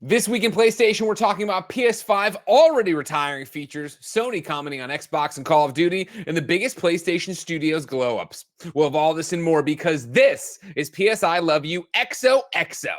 This week in PlayStation, we're talking about PS5 already retiring features, Sony commenting on Xbox and Call of Duty, and the biggest PlayStation Studios glow-ups. We'll have all this and more because this is PS I Love You XOXO.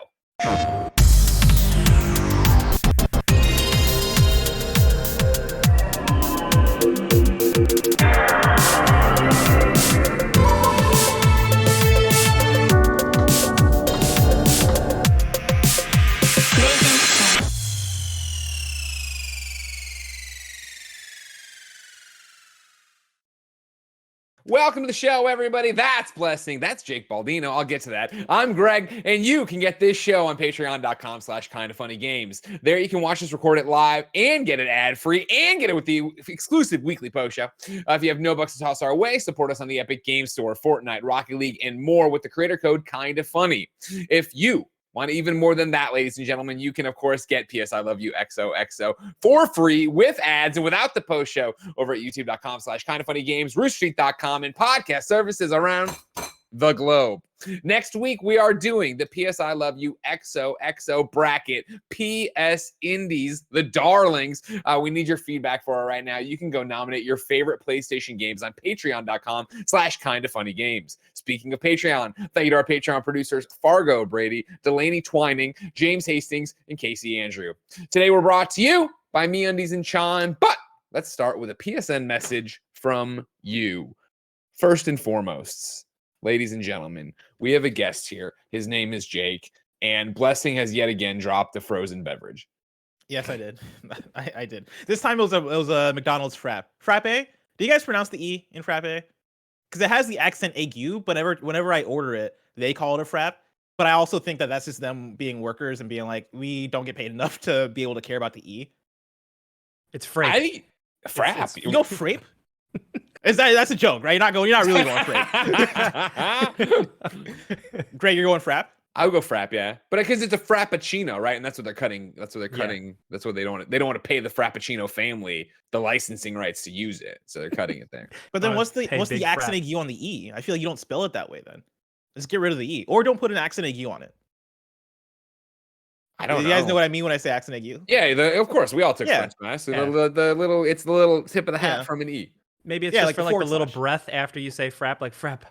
Welcome to the show, everybody. That's Blessing. That's Jake Baldino. I'll get to that. I'm Greg, and you can get this show on patreon.com/KindaFunnyGames. There you can watch us record it live and get it ad-free and get it with the exclusive weekly post show. If you have no bucks to toss our way, support us on the Epic Games Store, Fortnite, Rocket League, and more with the creator code KindaFunny. If you want even more than that, ladies and gentlemen, you can, of course, get PS I Love You XOXO for free with ads and without the post show over at youtube.com/KindaFunnyGames, roosterstreet.com, and podcast services around the globe. Next week, we are doing the PS I Love You XOXO bracket, PS Indies, the darlings. We need your feedback for it right now. You can go nominate your favorite PlayStation games on patreon.com/KindaFunnyGames. Speaking of Patreon, thank you to our Patreon producers, Fargo Brady, Delaney Twining, James Hastings, and Casey Andrew. Today, we're brought to you by MeUndies and Chime, but let's start with a PSN message from you. First and foremost, ladies and gentlemen, we have a guest here. His name is Jake, and Blessing has yet again dropped the frozen beverage. Yes, I did. I did. This time it was a McDonald's frappe. Frappe? Do you guys pronounce the E in frappe? Because it has the accent aigu, but whenever I order it, they call it a frappe. But I also think that that's just them being workers and being like, we don't get paid enough to be able to care about the E. It's frappe. Frappe. You go frappe? That's a joke, right? You're not really going frappe. Greg, you're going frappe? I would go frappe, yeah. But because it's a frappuccino, right? And that's what they're cutting. That's what they're cutting. Yeah. That's what they don't want to pay the frappuccino family the licensing rights to use it. So they're cutting it there. But then what's the accent aigu on the E? I feel like you don't spell it that way then. Let's get rid of the E. Or don't put an accent aigu on it. I don't know. You guys know what I mean when I say accent aigu? Yeah, of course. We all took French class. So the little tip of the hat from an E. Maybe it's just for like the little breath after you say frappe, like frappe.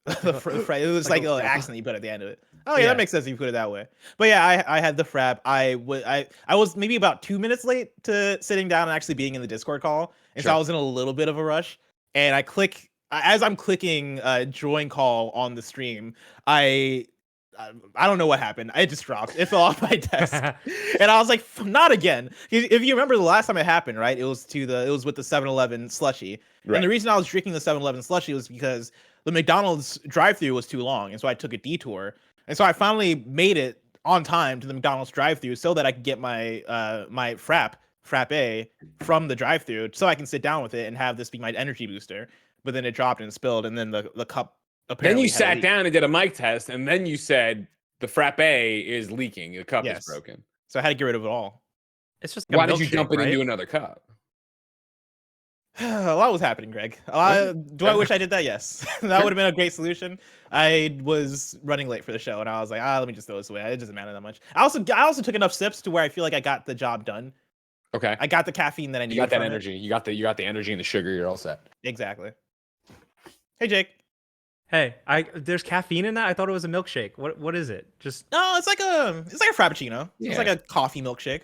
It was like an accent you put at the end of it. Oh yeah, that makes sense if you put it that way. But yeah, I had the frappe. I was maybe about 2 minutes late to sitting down and actually being in the Discord call, and so I was in a little bit of a rush. And as I'm clicking join call on the stream, I don't know what happened. It just dropped. It fell off my desk, and I was like, "Not again!" If you remember the last time it happened, right? It was with the 7-Eleven slushie, and the reason I was drinking the 7-Eleven slushie was because the McDonald's drive-thru was too long, and so I took a detour, and so I finally made it on time to the McDonald's drive-thru so that I could get my my frappe from the drive-thru, so I can sit down with it and have this be my energy booster. But then it dropped and spilled, and then the cup. Apparently then you sat down and did a mic test, and then you said the frappe is leaking. The cup is broken. So I had to get rid of it all. It's just why did you dump it into another cup? A lot was happening, Greg. Do I wish I did that? Yes. That would have been a great solution. I was running late for the show, and I was like, let me just throw this away. It doesn't matter that much. I also took enough sips to where I feel like I got the job done. Okay. I got the caffeine that I needed. You got that energy. You got the energy and the sugar. You're all set. Exactly. Hey, Jake. Hey, there's caffeine in that? I thought it was a milkshake. What is it? No, it's like a frappuccino. Yeah. It's like a coffee milkshake.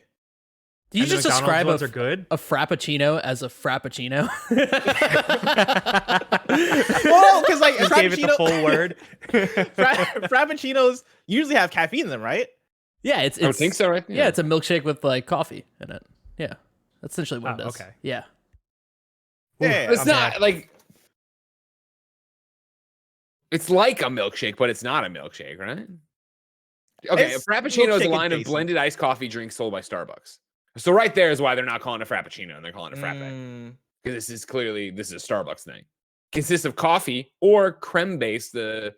Do you just describe a frappuccino as a frappuccino? Well, because like just gave it the full word. Frappuccinos usually have caffeine in them, right? Yeah, it's I would think so, right? Yeah, it's a milkshake with like coffee in it. Yeah, that's essentially what it is. Okay. Yeah. It's not like. It's like a milkshake, but it's not a milkshake, right? Okay, a frappuccino is a line of blended iced coffee drinks sold by Starbucks. So right there is why they're not calling it a frappuccino and they're calling it a frappe. Because this is a Starbucks thing. Consists of coffee or creme base. It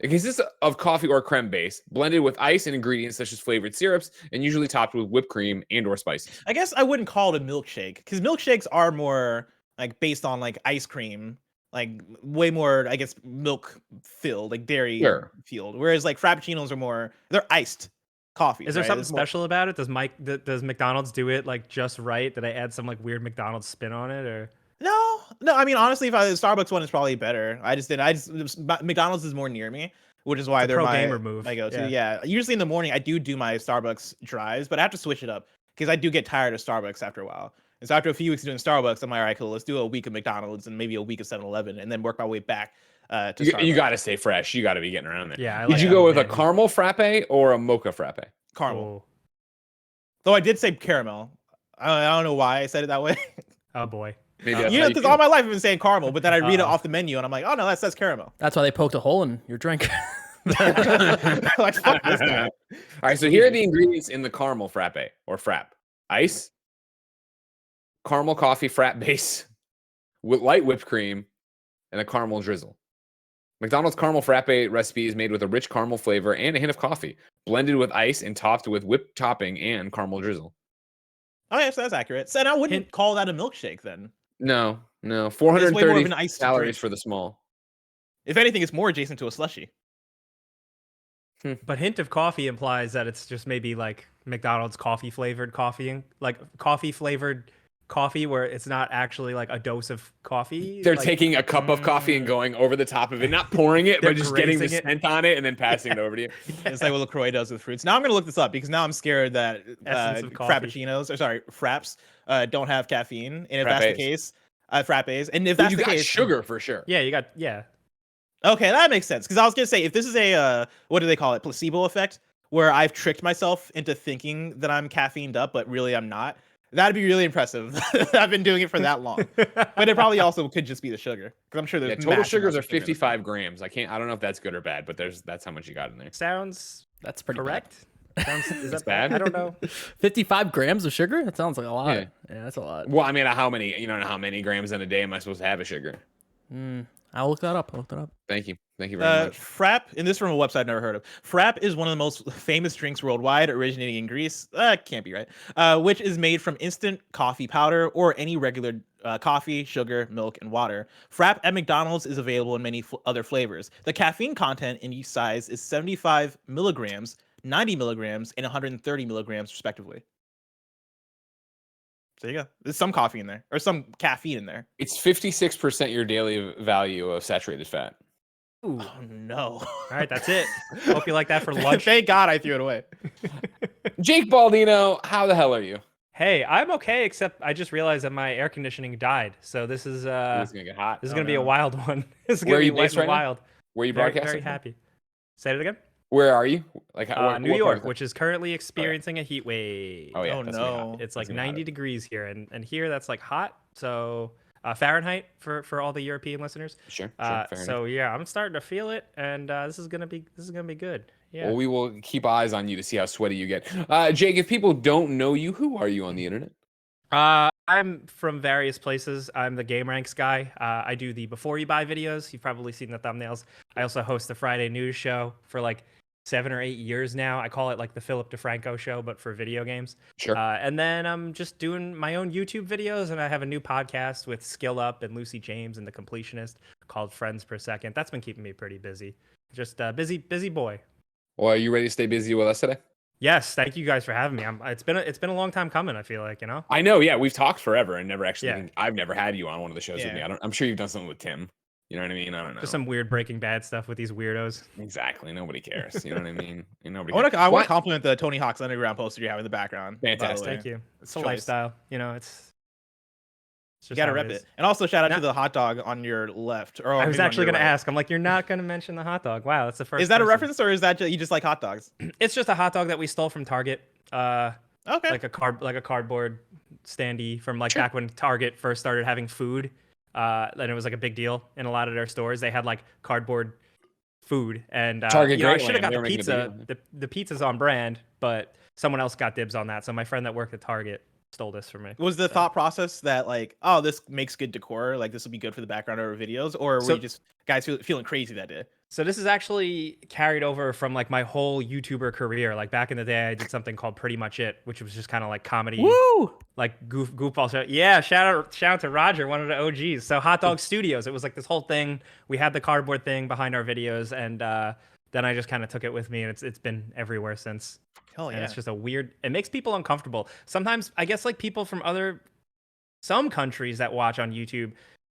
consists of coffee or creme base blended with ice and ingredients such as flavored syrups and usually topped with whipped cream and or spices. I guess I wouldn't call it a milkshake because milkshakes are more like based on like ice cream. Like way more, I guess, milk filled, like dairy filled. Whereas like frappuccinos are they're iced coffee. Is there right? something There's more- special about it? Does McDonald's do it like just right? Did I add some like weird McDonald's spin on it or? No, no. I mean, honestly, if the Starbucks one is probably better. McDonald's is more near me, which is why It's a they're pro my gamer move. my go-to. Yeah. Yeah. Usually in the morning, I do my Starbucks drives, but I have to switch it up because I do get tired of Starbucks after a while. And so after a few weeks of doing Starbucks, I'm like, all right, cool. Let's do a week of McDonald's and maybe a week of 7-Eleven, and then work my way back to Starbucks. You got to stay fresh. You got to be getting around there. Yeah. Did you go with a caramel frappe or a mocha frappe? Caramel. Though I did say caramel. I don't know why I said it that way. Oh boy. Maybe that's You how know, you because feel. all my life I've been saying caramel, but then I read it Uh-oh. off the menu and I'm like, oh no, that says caramel. That's why they poked a hole in your drink. Like, fuck this guy. All right, so here are the ingredients in the caramel frappe or frap: ice, caramel coffee frap base, with light whipped cream, and a caramel drizzle. McDonald's caramel frappe recipe is made with a rich caramel flavor and a hint of coffee, blended with ice and topped with whipped topping and caramel drizzle. Oh yeah, so that's accurate. So I wouldn't call that a milkshake then. No, It's way more of 430 an iced calories drink. for the small. If anything, it's more adjacent to a slushy. But hint of coffee implies that it's just maybe like McDonald's coffee flavored coffee, like coffee flavored coffee where it's not actually like a dose of coffee. They're like, taking a cup of coffee and going over the top of it, not pouring it, They're but just getting the grazing it. scent on it and then passing it over to you. It's like what LaCroix does with fruits. Now I'm gonna look this up because now I'm scared that Essence of coffee. frappuccinos, or sorry, fraps, don't have caffeine. And if that's Frappes. the case, frappes. And if Well, that's you the got case, sugar for sure. Yeah, you got yeah. okay, that makes sense. Because I was gonna say, if this is a what do they call it, placebo effect, where I've tricked myself into thinking that I'm caffeined up, but really I'm not. That'd be really impressive. I've been doing it for that long, but it probably also could just be the sugar. Because I'm sure there's Yeah, total massive sugars are amounts of sugar in it. 55 grams. I don't know if that's good or bad, but that's how much you got in there. Sounds That's pretty correct. Sounds is That's that bad? I don't know. 55 grams of sugar? That sounds like a lot. Yeah. Yeah, that's a lot. Well, I mean, how many? You don't know how many grams in a day am I supposed to have of sugar? I'll look that up. Thank you very much. Frap, and this is from a website I've never heard of. Frap is one of the most famous drinks worldwide, originating in Greece. Can't be right. Which is made from instant coffee powder or any regular coffee, sugar, milk, and water. Frap at McDonald's is available in many other flavors. The caffeine content in each size is 75 milligrams, 90 milligrams, and 130 milligrams, respectively. So there you go. There's some coffee in there, or some caffeine in there. It's 56% your daily value of saturated fat. Ooh. Oh no! All right, that's it. Hope you like that for lunch. Thank God I threw it away. Jake Baldino, how the hell are you? Hey, I'm okay, except I just realized that my air conditioning died. So this is It's gonna get hot. this is Oh, gonna be a no. wild one. This is Where gonna are be you wet based and right now? wild. Where are you Very, broadcasting? very happy. Say it again. Where are you? Like what New part York, of the- which is currently experiencing a heat wave. Oh yeah. Oh, that's gonna be no. hot. It's like That's gonna be 90 hot. degrees here, and here that's like hot. So Fahrenheit for all the European listeners. Sure. So yeah, I'm starting to feel it, and this is gonna be good. Yeah. Well, we will keep eyes on you to see how sweaty you get. Jake, if people don't know you, who are you on the internet? I'm from various places. I'm the Game Ranks guy. I do the Before You Buy videos. You've probably seen the thumbnails. I also host the Friday news show for like 7 or 8 years now. I call it like the Philip DeFranco show, but for video games. Sure. And then I'm just doing my own YouTube videos, and I have a new podcast with Skill Up and Lucy James and The Completionist called Friends Per Second. That's been keeping me pretty busy. Just a busy boy. Well, are you ready to stay busy with us today? Yes, thank you guys for having me. It's been a long time coming. I feel like, you know. I know. Yeah, we've talked forever and never actually. Yeah. I've never had you on one of the shows with Yeah. me. I'm sure you've done something with Tim. You know what I mean? I don't know. Just some weird Breaking Bad stuff with these weirdos. Exactly. Nobody cares. You know what I mean? And nobody. I want cares. to What? compliment the Tony Hawk's Underground poster you have in the background. by the Fantastic. way. Thank you. It's a choice. lifestyle. You know, it's You just gotta how rep is. it. And also shout out Now- to the hot dog on your left. Or I was maybe on actually your going to right. ask. I'm like, you're not going to mention the hot dog. Wow, that's the first. Is that a person. reference, or is that you just like hot dogs? It's just a hot dog that we stole from Target. Okay. Like a cardboard standee from like Sure. back when Target first started having food. And it was like a big deal in a lot of their stores. They had like cardboard food, and Target you know, I Greatland, should have got they the were making a pizza. big The pizza's on brand, but someone else got dibs on that. So my friend that worked at Target stole this from me. Was the thought process that like, oh, this makes good decor, like this will be good for the background of our videos, or were So- you just guys feeling crazy that day? So this is actually carried over from like my whole YouTuber career. Like back in the day, I did something called Pretty Much It, which was just kind of like comedy, Woo! like goofball show. Yeah, shout out to Roger, one of the OGs. So Hot Dog Studios, it was like this whole thing. We had the cardboard thing behind our videos, and then I just kind of took it with me, and it's been everywhere since. Hell And yeah. it's just it makes people uncomfortable. Sometimes I guess like people from some countries that watch on YouTube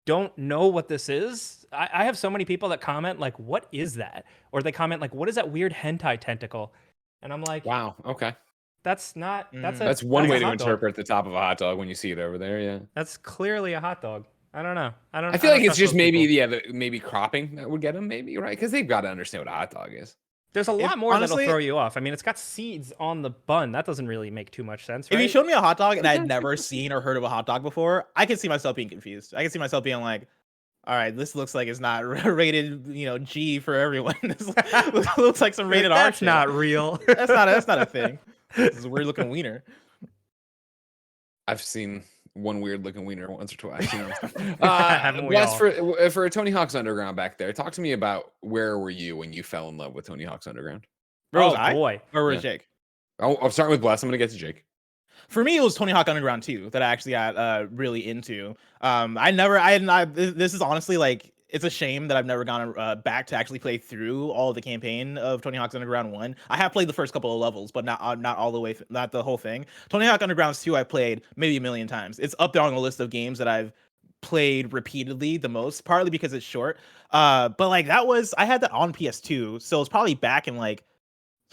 don't know what this is. I have so many people that comment like, what is that? Or they comment like, what is that weird hentai tentacle? And I'm like, Wow. Okay. that's not, That's one that's way a to hot dog. interpret the top of a hot dog when you see it over there. Yeah. That's clearly a hot dog. I don't know. I feel like it's trust just those maybe people. maybe cropping that would get them, maybe, right? Because they've got to understand what a hot dog is. There's a lot more honestly, that'll throw you off. I mean, it's got seeds on the bun. That doesn't really make too much sense, right? If you showed me a hot dog and I'd never seen or heard of a hot dog before, I could see myself being confused. I could see myself being like, all right, this looks like it's not rated, G for everyone. This looks like some rated R That's shit. not real. That's not a thing. This is a weird looking wiener. I've seen one weird looking wiener once or twice. Haven't we Wes, all? for Tony Hawk's Underground back there, talk to me about where were you when you fell in love with Tony Hawk's Underground? Where was Oh I? boy. Or was Yeah. Jake? I'm starting with Bless. I'm gonna get to Jake. For me, it was Tony Hawk Underground 2 that I actually got really into. This is honestly like, it's a shame that I've never gone back to actually play through all the campaign of Tony Hawk's Underground 1. I have played the first couple of levels, but not all the way, not the whole thing. Tony Hawk Underground 2 I played maybe a million times. It's up there on the list of games that I've played repeatedly the most, partly because it's short. But like I had that on PS2, so it's probably back in like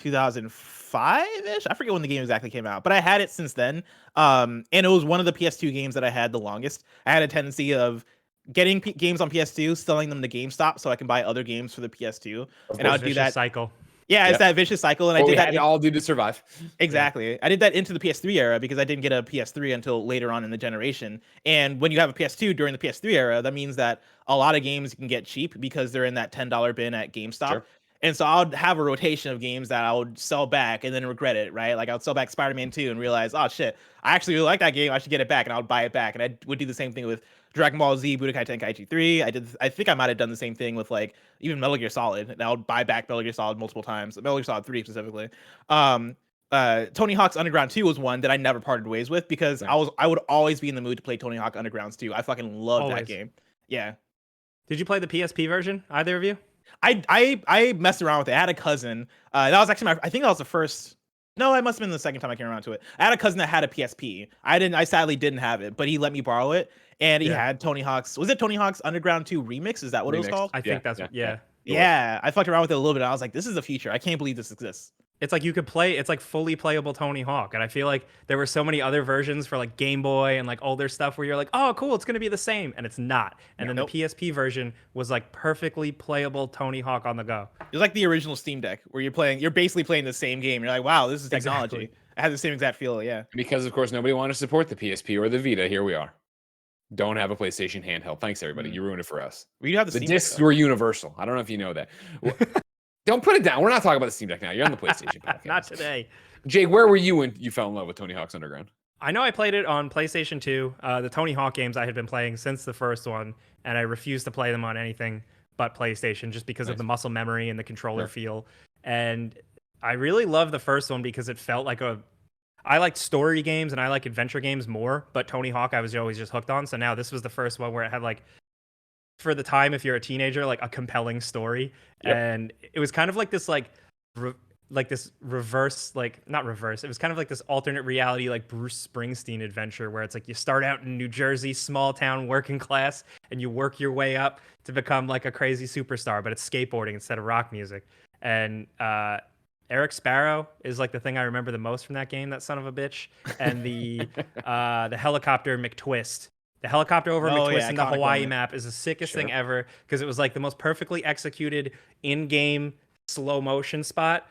2005-ish. I forget when the game exactly came out, but I had it since then. And it was one of the PS2 games that I had the longest. I had a tendency of getting games on PS2, selling them to GameStop so I can buy other games for the PS2. And I would do that. Cycle. Yeah, Yep. it's that vicious cycle. And I What did we that had to all do to survive. Exactly. I did that into the PS3 era because I didn't get a PS3 until later on in the generation. And when you have a PS2 during the PS3 era, that means that a lot of games you can get cheap because they're in that $10 bin at GameStop. Sure. And so I would have a rotation of games that I would sell back and then regret it, right? Like I would sell back Spider-Man 2 and realize, oh shit, I actually really like that game. I should get it back, and I would buy it back. And I would do the same thing with Dragon Ball Z, Budokai Tenkaichi 3. I think I might have done the same thing with like even Metal Gear Solid. And I would buy back Metal Gear Solid multiple times. Metal Gear Solid 3 specifically. Tony Hawk's Underground 2 was one that I never parted ways with because Right. I would always be in the mood to play Tony Hawk Undergrounds 2. I fucking love that game. Yeah. Did you play the PSP version? Either of you? I messed around with it. I had a cousin. That was actually I think that was the first. No, it must have been the second time I came around to it. I had a cousin that had a PSP. I sadly didn't have it, but he let me borrow it, and he had Tony Hawk's. Was it Tony Hawk's Underground 2 Remix? Is that what it was called? I think that's yeah. Yeah, I fucked around with it a little bit. I was like, this is the future. I can't believe this exists. It's like you could play, it's like fully playable Tony Hawk. And I feel like there were so many other versions for like Game Boy and like older stuff where you're like, oh, cool, it's going to be the same. And it's not. And then the PSP version was like perfectly playable Tony Hawk on the go. It was like the original Steam Deck where you're basically playing the same game. You're like, wow, this is technology. Exactly. It had the same exact feel, yeah. Because of course nobody wanted to support the PSP or the Vita. Here we are. Don't have a PlayStation handheld. Thanks everybody. You ruined it for us. We do have the The Steam discs Deck, were universal. I don't know if you know that. Don't put it down. We're not talking about the Steam Deck now. You're on the PlayStation podcast. Not today. Jake, where were you when you fell in love with Tony Hawk's Underground? I know I played it on PlayStation 2. The Tony Hawk games I had been playing since the first one, and I refused to play them on anything but PlayStation just because of the muscle memory and the controller feel. And I really loved the first one because it felt like I liked story games and I like adventure games more, but Tony Hawk I was always just hooked on. So now this was the first one where it had like, for the time, if you're a teenager, like a compelling story. And it was kind of like this this reverse, like not reverse, it was kind of like this alternate reality, like Bruce Springsteen adventure where it's like you start out in New Jersey, small town, working class, and you work your way up to become like a crazy superstar, but it's skateboarding instead of rock music. And Eric Sparrow is like the thing I remember the most from that game, that son of a bitch. And the helicopter McTwist. The helicopter over McTwist in the Hawaii map is the sickest thing ever because it was like the most perfectly executed in-game slow motion spot.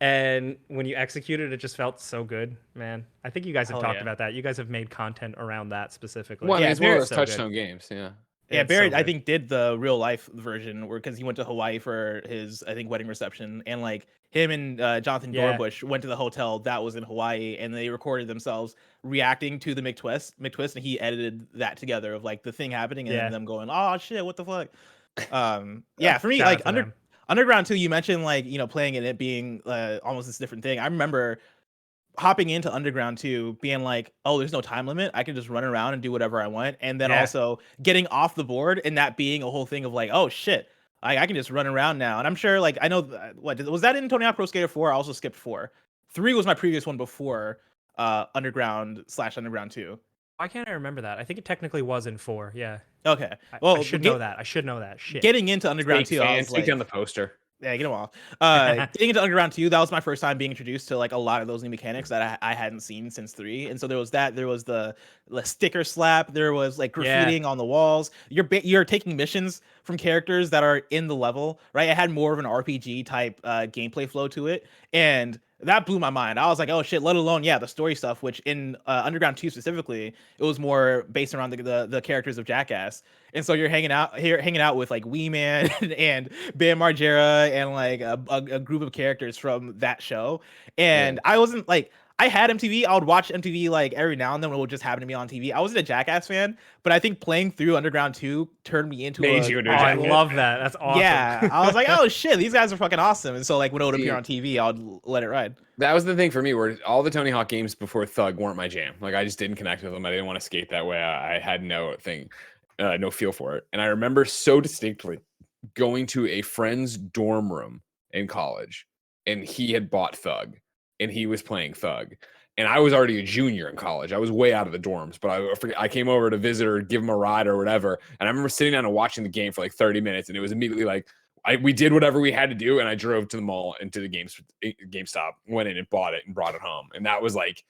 And when you executed it just felt so good, man. I think you guys have talked about that. You guys have made content around that specifically. Well, it's one of those so touchstone games, yeah. Yeah, Barrett, I think, did the real life version where because he went to Hawaii for his, I think, wedding reception, and like him and Jonathan Dorbush went to the hotel that was in Hawaii, and they recorded themselves reacting to the McTwist, and he edited that together of like the thing happening and them going, "Oh shit, what the fuck?" For me, like Underground 2, you mentioned like playing it and it being almost this different thing. I remember hopping into Underground 2 being like, oh, there's no time limit. I can just run around and do whatever I want. And then also getting off the board and that being a whole thing of like, oh shit, I can just run around now. And I'm sure like, I know, what was that in Tony Hawk Pro Skater 4? I also skipped 4. 3 was my previous one before Underground/Underground 2. Why can't I remember that? I think it technically was in 4. Yeah. Okay. I Well, should know that. I should know that. Shit. getting into Underground 2, I was Take like, down the poster. yeah, get them off. Getting into Underground 2, that was my first time being introduced to like a lot of those new mechanics that I hadn't seen since 3. And so there was that. There was the sticker slap. There was like graffitiing on the walls. You're taking missions from characters that are in the level, right? It had more of an RPG type gameplay flow to it, and that blew my mind. I was like, oh shit. Let alone the story stuff, which in Underground 2 specifically, it was more based around the characters of Jackass. And so you're hanging out with like Wee Man and Bam Margera and like a group of characters from that show. And I wasn't like, I had MTV. I would watch MTV like every now and then when it would just happen to be on TV. I wasn't a Jackass fan, but I think playing through Underground 2 turned me into I love that. That's awesome. Yeah, I was like, oh shit, these guys are fucking awesome. And so like when it would appear on TV, I would let it ride. That was the thing for me, where all the Tony Hawk games before Thug weren't my jam. Like I just didn't connect with them. I didn't want to skate that way. I had no feel for it. And I remember so distinctly going to a friend's dorm room in college, and he had bought Thug, and he was playing Thug. And I was already a junior in college. I was way out of the dorms, but I came over to visit or give him a ride or whatever. And I remember sitting down and watching the game for like 30 minutes, and it was immediately like, we did whatever we had to do, and I drove to the mall and to the GameStop, went in and bought it and brought it home. And that was like,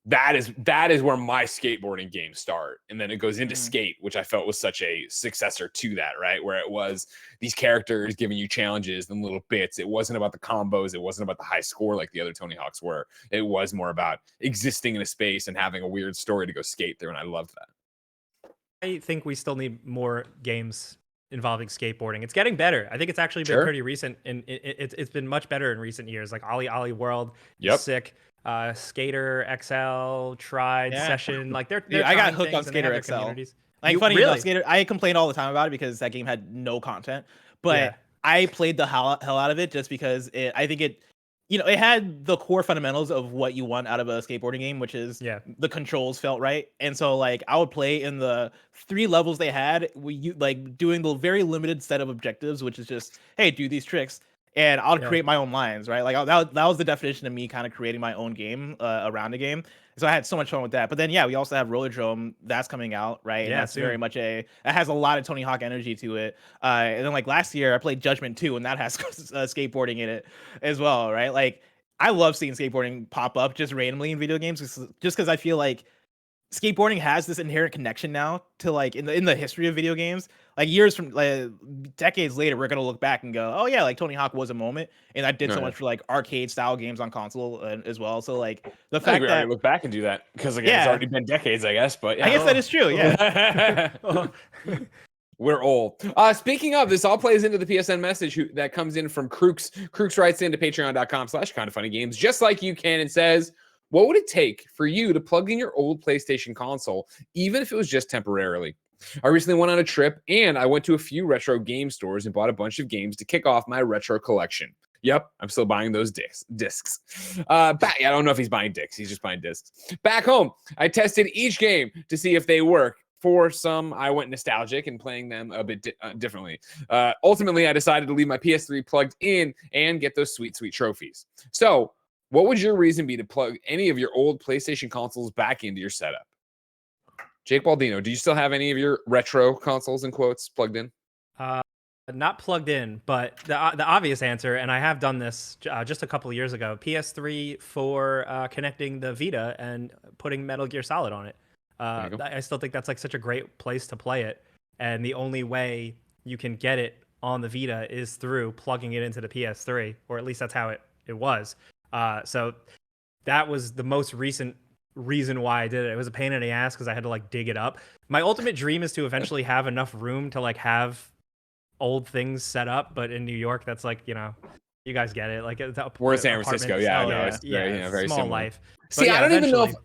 that is where my skateboarding games start. And then it goes into Skate, which I felt was such a successor to that, right? Where it was these characters giving you challenges and little bits. It wasn't about the combos. It wasn't about the high score like the other Tony Hawks were. It was more about existing in a space and having a weird story to go skate through. And I loved that. I think we still need more games involving skateboarding. It's getting better. I think it's actually been pretty recent, and it's been much better in recent years. Like Ollie World, sick. Skater XL, tried Session, like they're I got hooked on Skater XL. Like funny enough, Skater, I complained all the time about it because that game had no content, but I played the hell out of it just because I think it had the core fundamentals of what you want out of a skateboarding game, which is the controls felt right. And so like I would play in the 3 levels they had, like doing the very limited set of objectives, which is just, hey, do these tricks. And I'll create my own lines, right? Like that was the definition of me kind of creating my own game around a game. So I had so much fun with that. But then, we also have Rollerdrome that's coming out, right? And that's very much it has a lot of Tony Hawk energy to it. And then like last year I played Judgment 2, and that has skateboarding in it as well, right? Like I love seeing skateboarding pop up just randomly in video games, just because I feel like skateboarding has this inherent connection now to like in the history of video games. Like years from decades later, we're gonna look back and go, oh yeah, like Tony Hawk was a moment, and that did so much for like arcade style games on console as well. So like the fact we that look back and do that because again, it's already been decades, I guess. But I guess that is true. Yeah, we're old. Speaking of, this all plays into the PSN message that comes in from Crooks. Crooks writes into patreon.com/kindafunnygames, just like you can, and says, what would it take for you to plug in your old PlayStation console, even if it was just temporarily? I recently went on a trip, and I went to a few retro game stores and bought a bunch of games to kick off my retro collection. Yep, I'm still buying those discs. I don't know if he's buying discs. He's just buying discs. Back home, I tested each game to see if they work. For some, I went nostalgic and playing them a bit differently. Ultimately, I decided to leave my PS3 plugged in and get those sweet, sweet trophies. So, what would your reason be to plug any of your old PlayStation consoles back into your setup? Jake Baldino, do you still have any of your retro consoles in quotes plugged in? Not plugged in, but the obvious answer, and I have done this just a couple of years ago, PS3 for connecting the Vita and putting Metal Gear Solid on it. I still think that's like such a great place to play it, and the only way you can get it on the Vita is through plugging it into the PS3, or at least that's how it was. So that was the most recent reason why I did it. It was a pain in the ass because I had to like dig it up. My ultimate dream is to eventually have enough room to like have old things set up, but in New York, that's like, you guys get it. Like we're in San Francisco, it's very small similar. Life. See, I don't even know if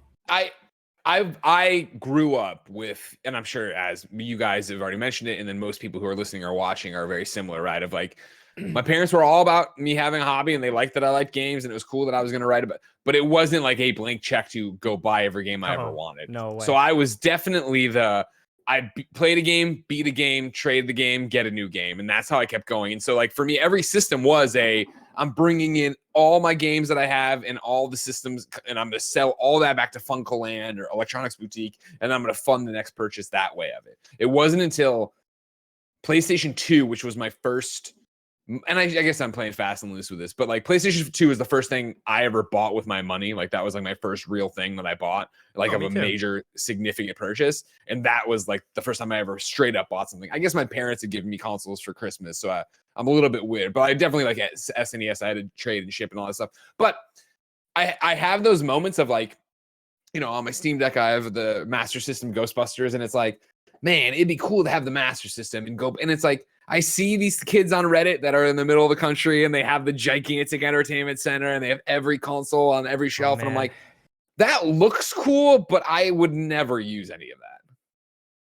I grew up with, and I'm sure as you guys have already mentioned it, and then most people who are listening or watching are very similar, right? Of like, my parents were all about me having a hobby, and they liked that I liked games, and it was cool that I was going to write about, but it wasn't like a blank check to go buy every game I ever wanted. No way. So I was definitely played a game, beat a game, trade the game, get a new game. And that's how I kept going. And so like for me, every system was I'm bringing in all my games that I have and all the systems, and I'm going to sell all that back to Funkoland or Electronics Boutique, and I'm going to fund the next purchase that way of it. It wasn't until PlayStation 2, which was my first, and I guess I'm playing fast and loose with this, but like PlayStation 2 was the first thing I ever bought with my money. Like that was like my first real thing that I bought, like of a major significant purchase. And that was like the first time I ever straight up bought something. I guess my parents had given me consoles for Christmas, so I'm a little bit weird, but I definitely like at SNES, I had to trade and ship and all that stuff. But I have those moments of like, you know, on my Steam Deck, I have the Master System Ghostbusters, and it's like, man, it'd be cool to have the Master System and go. And it's like, I see these kids on Reddit that are in the middle of the country and they have the gigantic entertainment center and they have every console on every shelf. And I'm like, that looks cool, but I would never use any of that.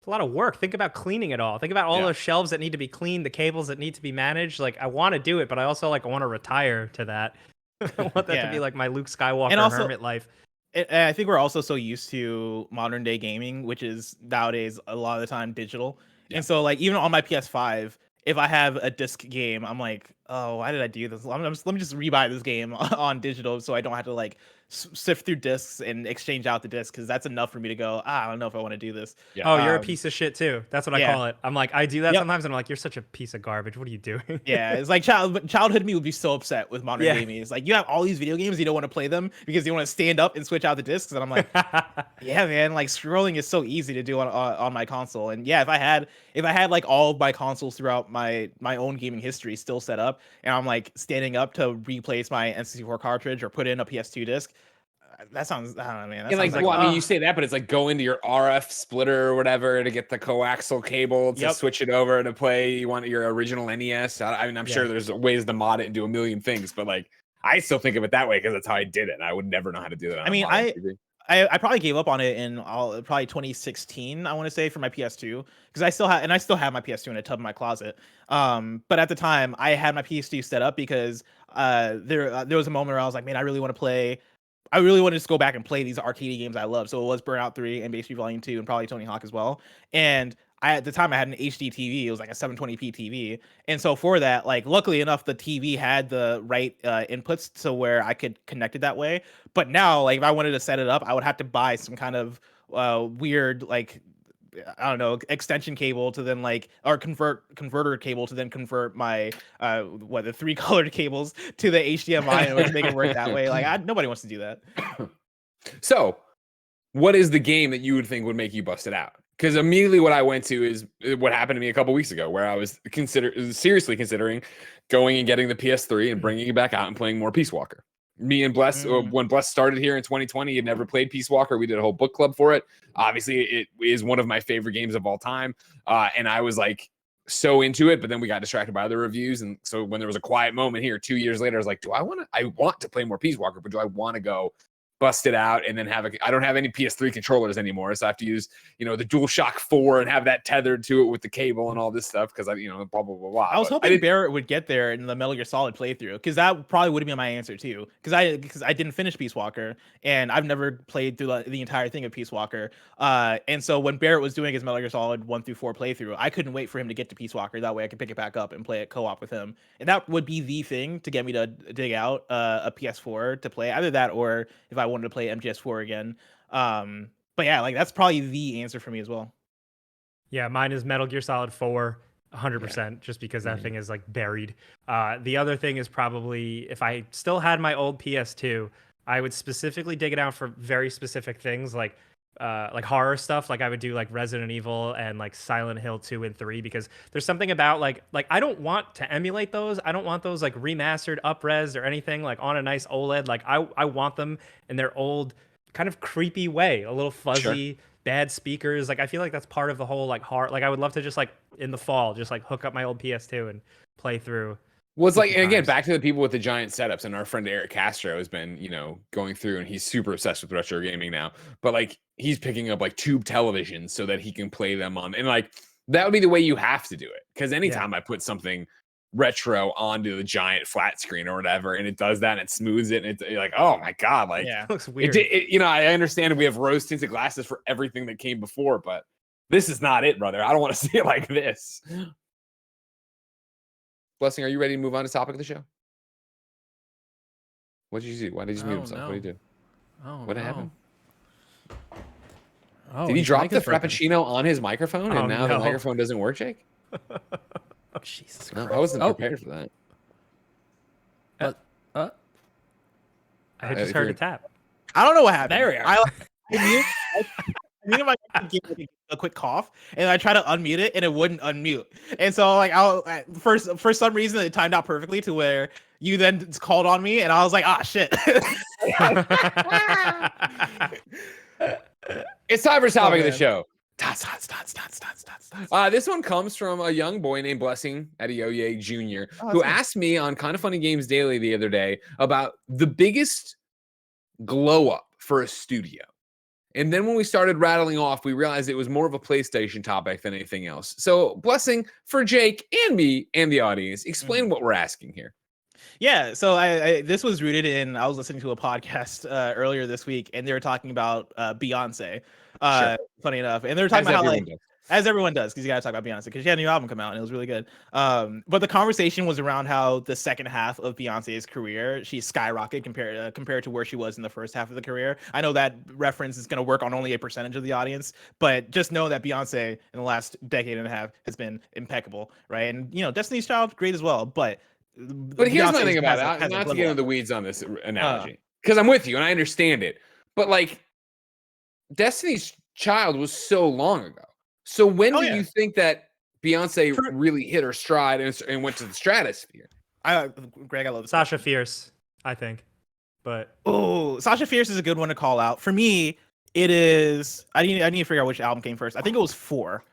It's a lot of work. Think about cleaning it all. Think about all those shelves that need to be cleaned, the cables that need to be managed. Like, I want to do it, but I also like want to retire to that. I want that to be like my Luke Skywalker and also, hermit life. I think we're also so used to modern day gaming, which is nowadays a lot of the time digital. And so like even on my PS5, if I have a disc game, I'm like, oh, why did I do this? Let me just rebuy this game on digital so I don't have to like sift through discs and exchange out the disc, because that's enough for me to go, I don't know if I want to do this. Oh, you're a piece of shit too. That's what I call it. I'm like, I do that sometimes, and I'm like, you're such a piece of garbage. What are you doing? It's like childhood me would be so upset with modern gaming. It's like, you have all these video games, you don't want to play them because you want to stand up and switch out the discs, and I'm like, yeah, man, like scrolling is so easy to do on my console. And yeah, if I had like all of my consoles throughout my own gaming history still set up, and I'm like standing up to replace my N64 cartridge or put in a PS2 disc, that sounds, I don't know, man. That like, well, I mean, you say that, but it's like go into your RF splitter or whatever to get the coaxial cable to switch it over to play. You want your original NES. I mean, I'm sure there's ways to mod it and do a million things, but like, I still think of it that way because that's how I did it. And I would never know how to do that. I mean, I probably gave up on it in probably 2016, I want to say, for my PS2, because I still have my PS2 in a tub in my closet. But at the time, I had my PS2 set up because there was a moment where I was like, man, I really want to just go back and play these arcade games I love. So it was Burnout 3 and Base Volume 2 and probably Tony Hawk as well. And at the time I had an HD TV. It was like a 720p TV. And so for that, like, luckily enough, the TV had the right inputs to where I could connect it that way. But now, like, if I wanted to set it up, I would have to buy some kind of weird, like, I don't know, extension cable to then like, or converter cable to then convert my the 3 colored cables to the HDMI in order to make it work that way. Like, nobody wants to do that. So what is the game that you would think would make you bust it out? Because immediately what I went to is what happened to me a couple weeks ago, where I was seriously considering going and getting the PS3 and bringing it back out and playing more Peace Walker. Me and Bless, when Bless started here in 2020, he had never played Peace Walker. We did a whole book club for it. Obviously, it is one of my favorite games of all time. And I was like so into it, but then we got distracted by other reviews. And so when there was a quiet moment here 2 years later, I was like, I want to play more Peace Walker, but do I want to go bust it out and then I don't have any PS3 controllers anymore, so I have to use, the DualShock 4 and have that tethered to it with the cable and all this stuff, because blah blah blah blah. I was hoping Barrett would get there in the Metal Gear Solid playthrough, because that probably would have been my answer too, because I didn't finish Peace Walker and I've never played through the entire thing of Peace Walker, and so when Barrett was doing his Metal Gear Solid 1 through 4 playthrough, I couldn't wait for him to get to Peace Walker. That way I could pick it back up and play it co-op with him, and that would be the thing to get me to dig out a PS4 to play, either that or if I wanted to play MGS4 again. But yeah, like, that's probably the answer for me as well. Yeah, mine is Metal Gear Solid 4, 100%, just because that thing is like buried. The other thing is probably, if I still had my old PS2, I would specifically dig it out for very specific things, like horror stuff. Like, I would do like Resident Evil and like Silent Hill 2 and 3, because there's something about like I don't want to emulate those. I don't want those like remastered, up-res or anything like on a nice OLED. Like, I want them in their old kind of creepy way, a little fuzzy, bad speakers. Like, I feel like that's part of the whole like horror. Like, I would love to just like in the fall just like hook up my old PS2 and play through. Well, it's like, and again, back to the people with the giant setups, and our friend Eric Castro has been, going through, and he's super obsessed with retro gaming now. But like, he's picking up like tube televisions so that he can play them on, and like, that would be the way you have to do it. Because anytime I put something retro onto the giant flat screen or whatever, and it does that and it smooths it, and you're like, oh my god, like, it looks weird. I understand we have rose tinted glasses for everything that came before, but this is not it, brother. I don't want to see it like this. Blessing, are you ready to move on to topic of the show? What did you do? Why did he just mute himself? What did he do? What happened? Oh, Did he his drop mic the is broken. Frappuccino on his microphone, and now the no. microphone doesn't work, Jake? Jesus No, Christ. I wasn't prepared for that. But, I just heard a tap. I don't know what happened. There we are. I muted my a quick cough, and I tried to unmute it, and it wouldn't unmute. And so like for some reason it timed out perfectly to where you then called on me, and I was like, ah, shit. It's time for topic of the man. show. This one comes from a young boy named Blessing Adeoye Jr., who asked me on Kind of Funny Games Daily the other day about the biggest glow up for a studio. And then when we started rattling off, we realized it was more of a PlayStation topic than anything else. So, Blessing, for Jake and me and the audience, explain what we're asking here. Yeah, so I this was rooted in, I was listening to a podcast earlier this week, and they were talking about Beyonce. Sure. Funny enough, and they were talking about how, like, does. as everyone does, because you gotta talk about Beyonce, because she had a new album come out and it was really good. But the conversation was around how the second half of Beyonce's career, she skyrocketed compared to where she was in the first half of the career. I know that reference is gonna work on only a percentage of the audience, but just know that Beyonce in the last decade and a half has been impeccable, right? And Destiny's Child, great as well, but here's my thing about it, not to get into the weeds on this analogy, because I'm with you and I understand it, but like Destiny's Child was so long ago. So when do you think that Beyonce really hit her stride and went to the stratosphere? Greg, I love this. Sasha Fierce, I think. But Sasha Fierce is a good one to call out. For me, it is. I need to figure out which album came first. I think it was 4.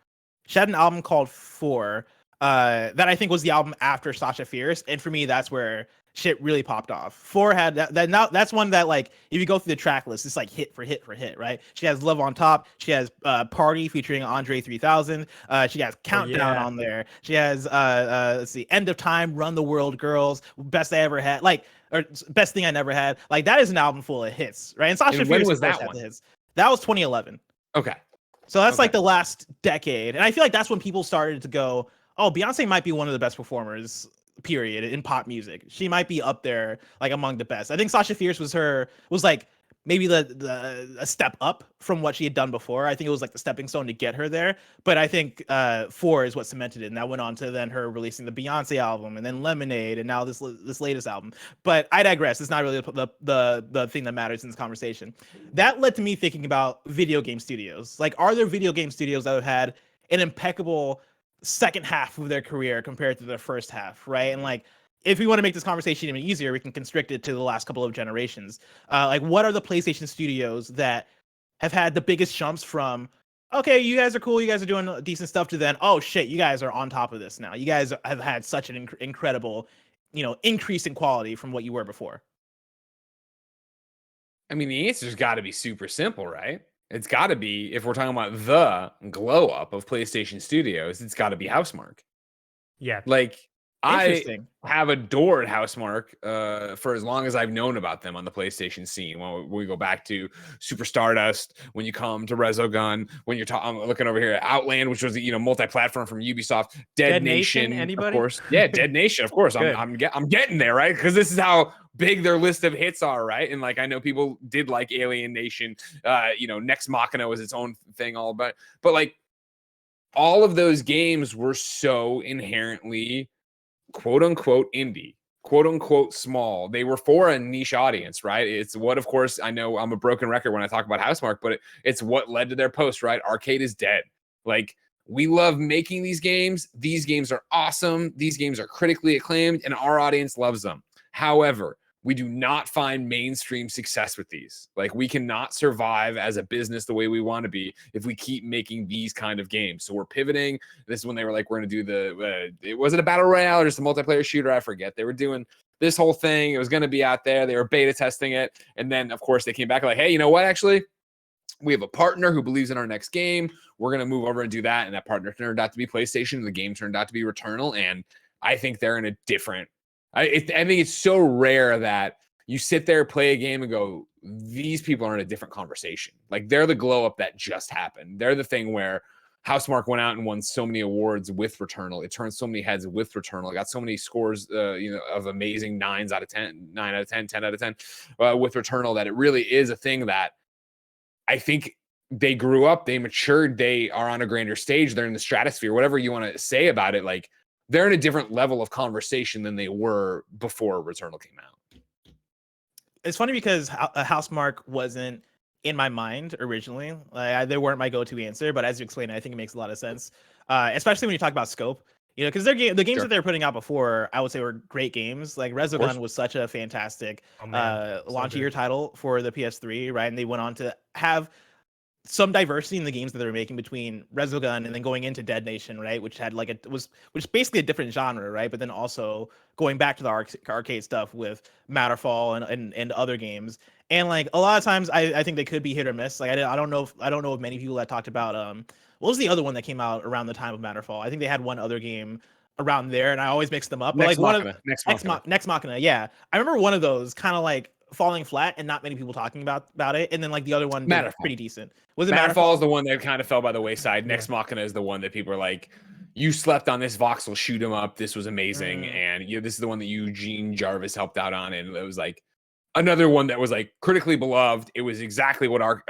She had an album called 4. That I think was the album after Sasha Fierce, and for me, that's where shit really popped off. 4 had that now. That's one that, like, if you go through the track list, it's like hit for hit for hit, right? She has Love on Top. She has Party featuring Andre 3000. She has Countdown on there. She has let's see, End of Time, Run the World, Girls, Best I Ever Had, like, or Best Thing I Never Had. Like, that is an album full of hits, right? And Sasha Fierce, when was that one? the hits. That was 2011. Okay, so that's like the last decade, and I feel like that's when people started to go, oh, Beyonce might be one of the best performers, period, in pop music. She might be up there, like, among the best. I think Sasha Fierce was like maybe a step up from what she had done before. I think it was like the stepping stone to get her there. But I think 4 is what cemented it, and that went on to then her releasing the Beyonce album, and then Lemonade, and now this latest album. But I digress. It's not really the thing that matters in this conversation. That led to me thinking about video game studios. Like, are there video game studios that have had an impeccable second half of their career compared to their first half, right? And, like, if we want to make this conversation even easier, we can constrict it to the last couple of generations. Like, what are the PlayStation studios that have had the biggest jumps from, okay, you guys are cool, you guys are doing decent stuff, to then, oh shit, you guys are on top of this now. You guys have had such an incredible, increase in quality from what you were before. I mean, the answer's got to be super simple, right? It's got to be, if we're talking about the glow up of PlayStation Studios, it's got to be Housemarque. Yeah. Like, I have adored Housemarque for as long as I've known about them on the PlayStation scene. When we go back to Super Stardust, when you come to Resogun, when you're I'm looking over here at Outland, which was multi-platform from Ubisoft, Dead Nation, anybody? of course. Yeah, Dead Nation, of course. I'm getting there, right? Because this is how big their list of hits are, right? And, like, I know people did like Alien Nation. Next Machina was its own thing, all about. But, like, all of those games were so inherently quote unquote indie, quote unquote small. They were for a niche audience, right? It's what, of course, I know I'm a broken record when I talk about Housemarque, but it's what led to their post, right? Arcade is dead. Like, we love making these games. These games are awesome. These games are critically acclaimed, and our audience loves them. However, we do not find mainstream success with these. Like, we cannot survive as a business the way we want to be if we keep making these kind of games. So we're pivoting. This is when they were like, we're going to do was it a battle royale or just a multiplayer shooter? I forget. They were doing this whole thing. It was going to be out there. They were beta testing it. And then, of course, they came back like, hey, you know what? Actually, we have a partner who believes in our next game. We're going to move over and do that. And that partner turned out to be PlayStation. And the game turned out to be Returnal. And I think they're in a different, I think it's so rare that you sit there, play a game, and go, these people are in a different conversation. Like, they're the glow up that just happened. They're the thing where Housemarque went out and won so many awards with Returnal. It turned so many heads with Returnal. It got so many scores, of amazing 9 out of 10, 10 out of 10 with Returnal, that it really is a thing that I think they grew up, they matured, they are on a grander stage, they're in the stratosphere, whatever you want to say about it. Like, they're in a different level of conversation than they were before Returnal came out. It's funny because Housemarque wasn't in my mind originally. They weren't my go-to answer, but as you explained, I think it makes a lot of sense, especially when you talk about scope. Because the games that they were putting out before, I would say, were great games. Like Resogun was such a fantastic launch year title for the PS3, right? And they went on to have some diversity in the games that they were making between Resogun and then going into Dead Nation, right? Which had which is basically a different genre, right? But then also going back to the arcade stuff with Matterfall and other games. And like a lot of times, I think they could be hit or miss. Like I don't know if many people that talked about what was the other one that came out around the time of Matterfall? I think they had one other game around there, and I always mix them up. Next but like Machina. Next Machina, yeah. I remember one of those kind of like falling flat and not many people talking about it, and then like the other one did pretty decent. Was it Matterfall? Is the one that kind of fell by the wayside. Next Machina is the one that people are like, you slept on this voxel, shoot him up, this was amazing. And this is the one that Eugene Jarvis helped out on, and it was like another one that was like critically beloved. It was exactly what our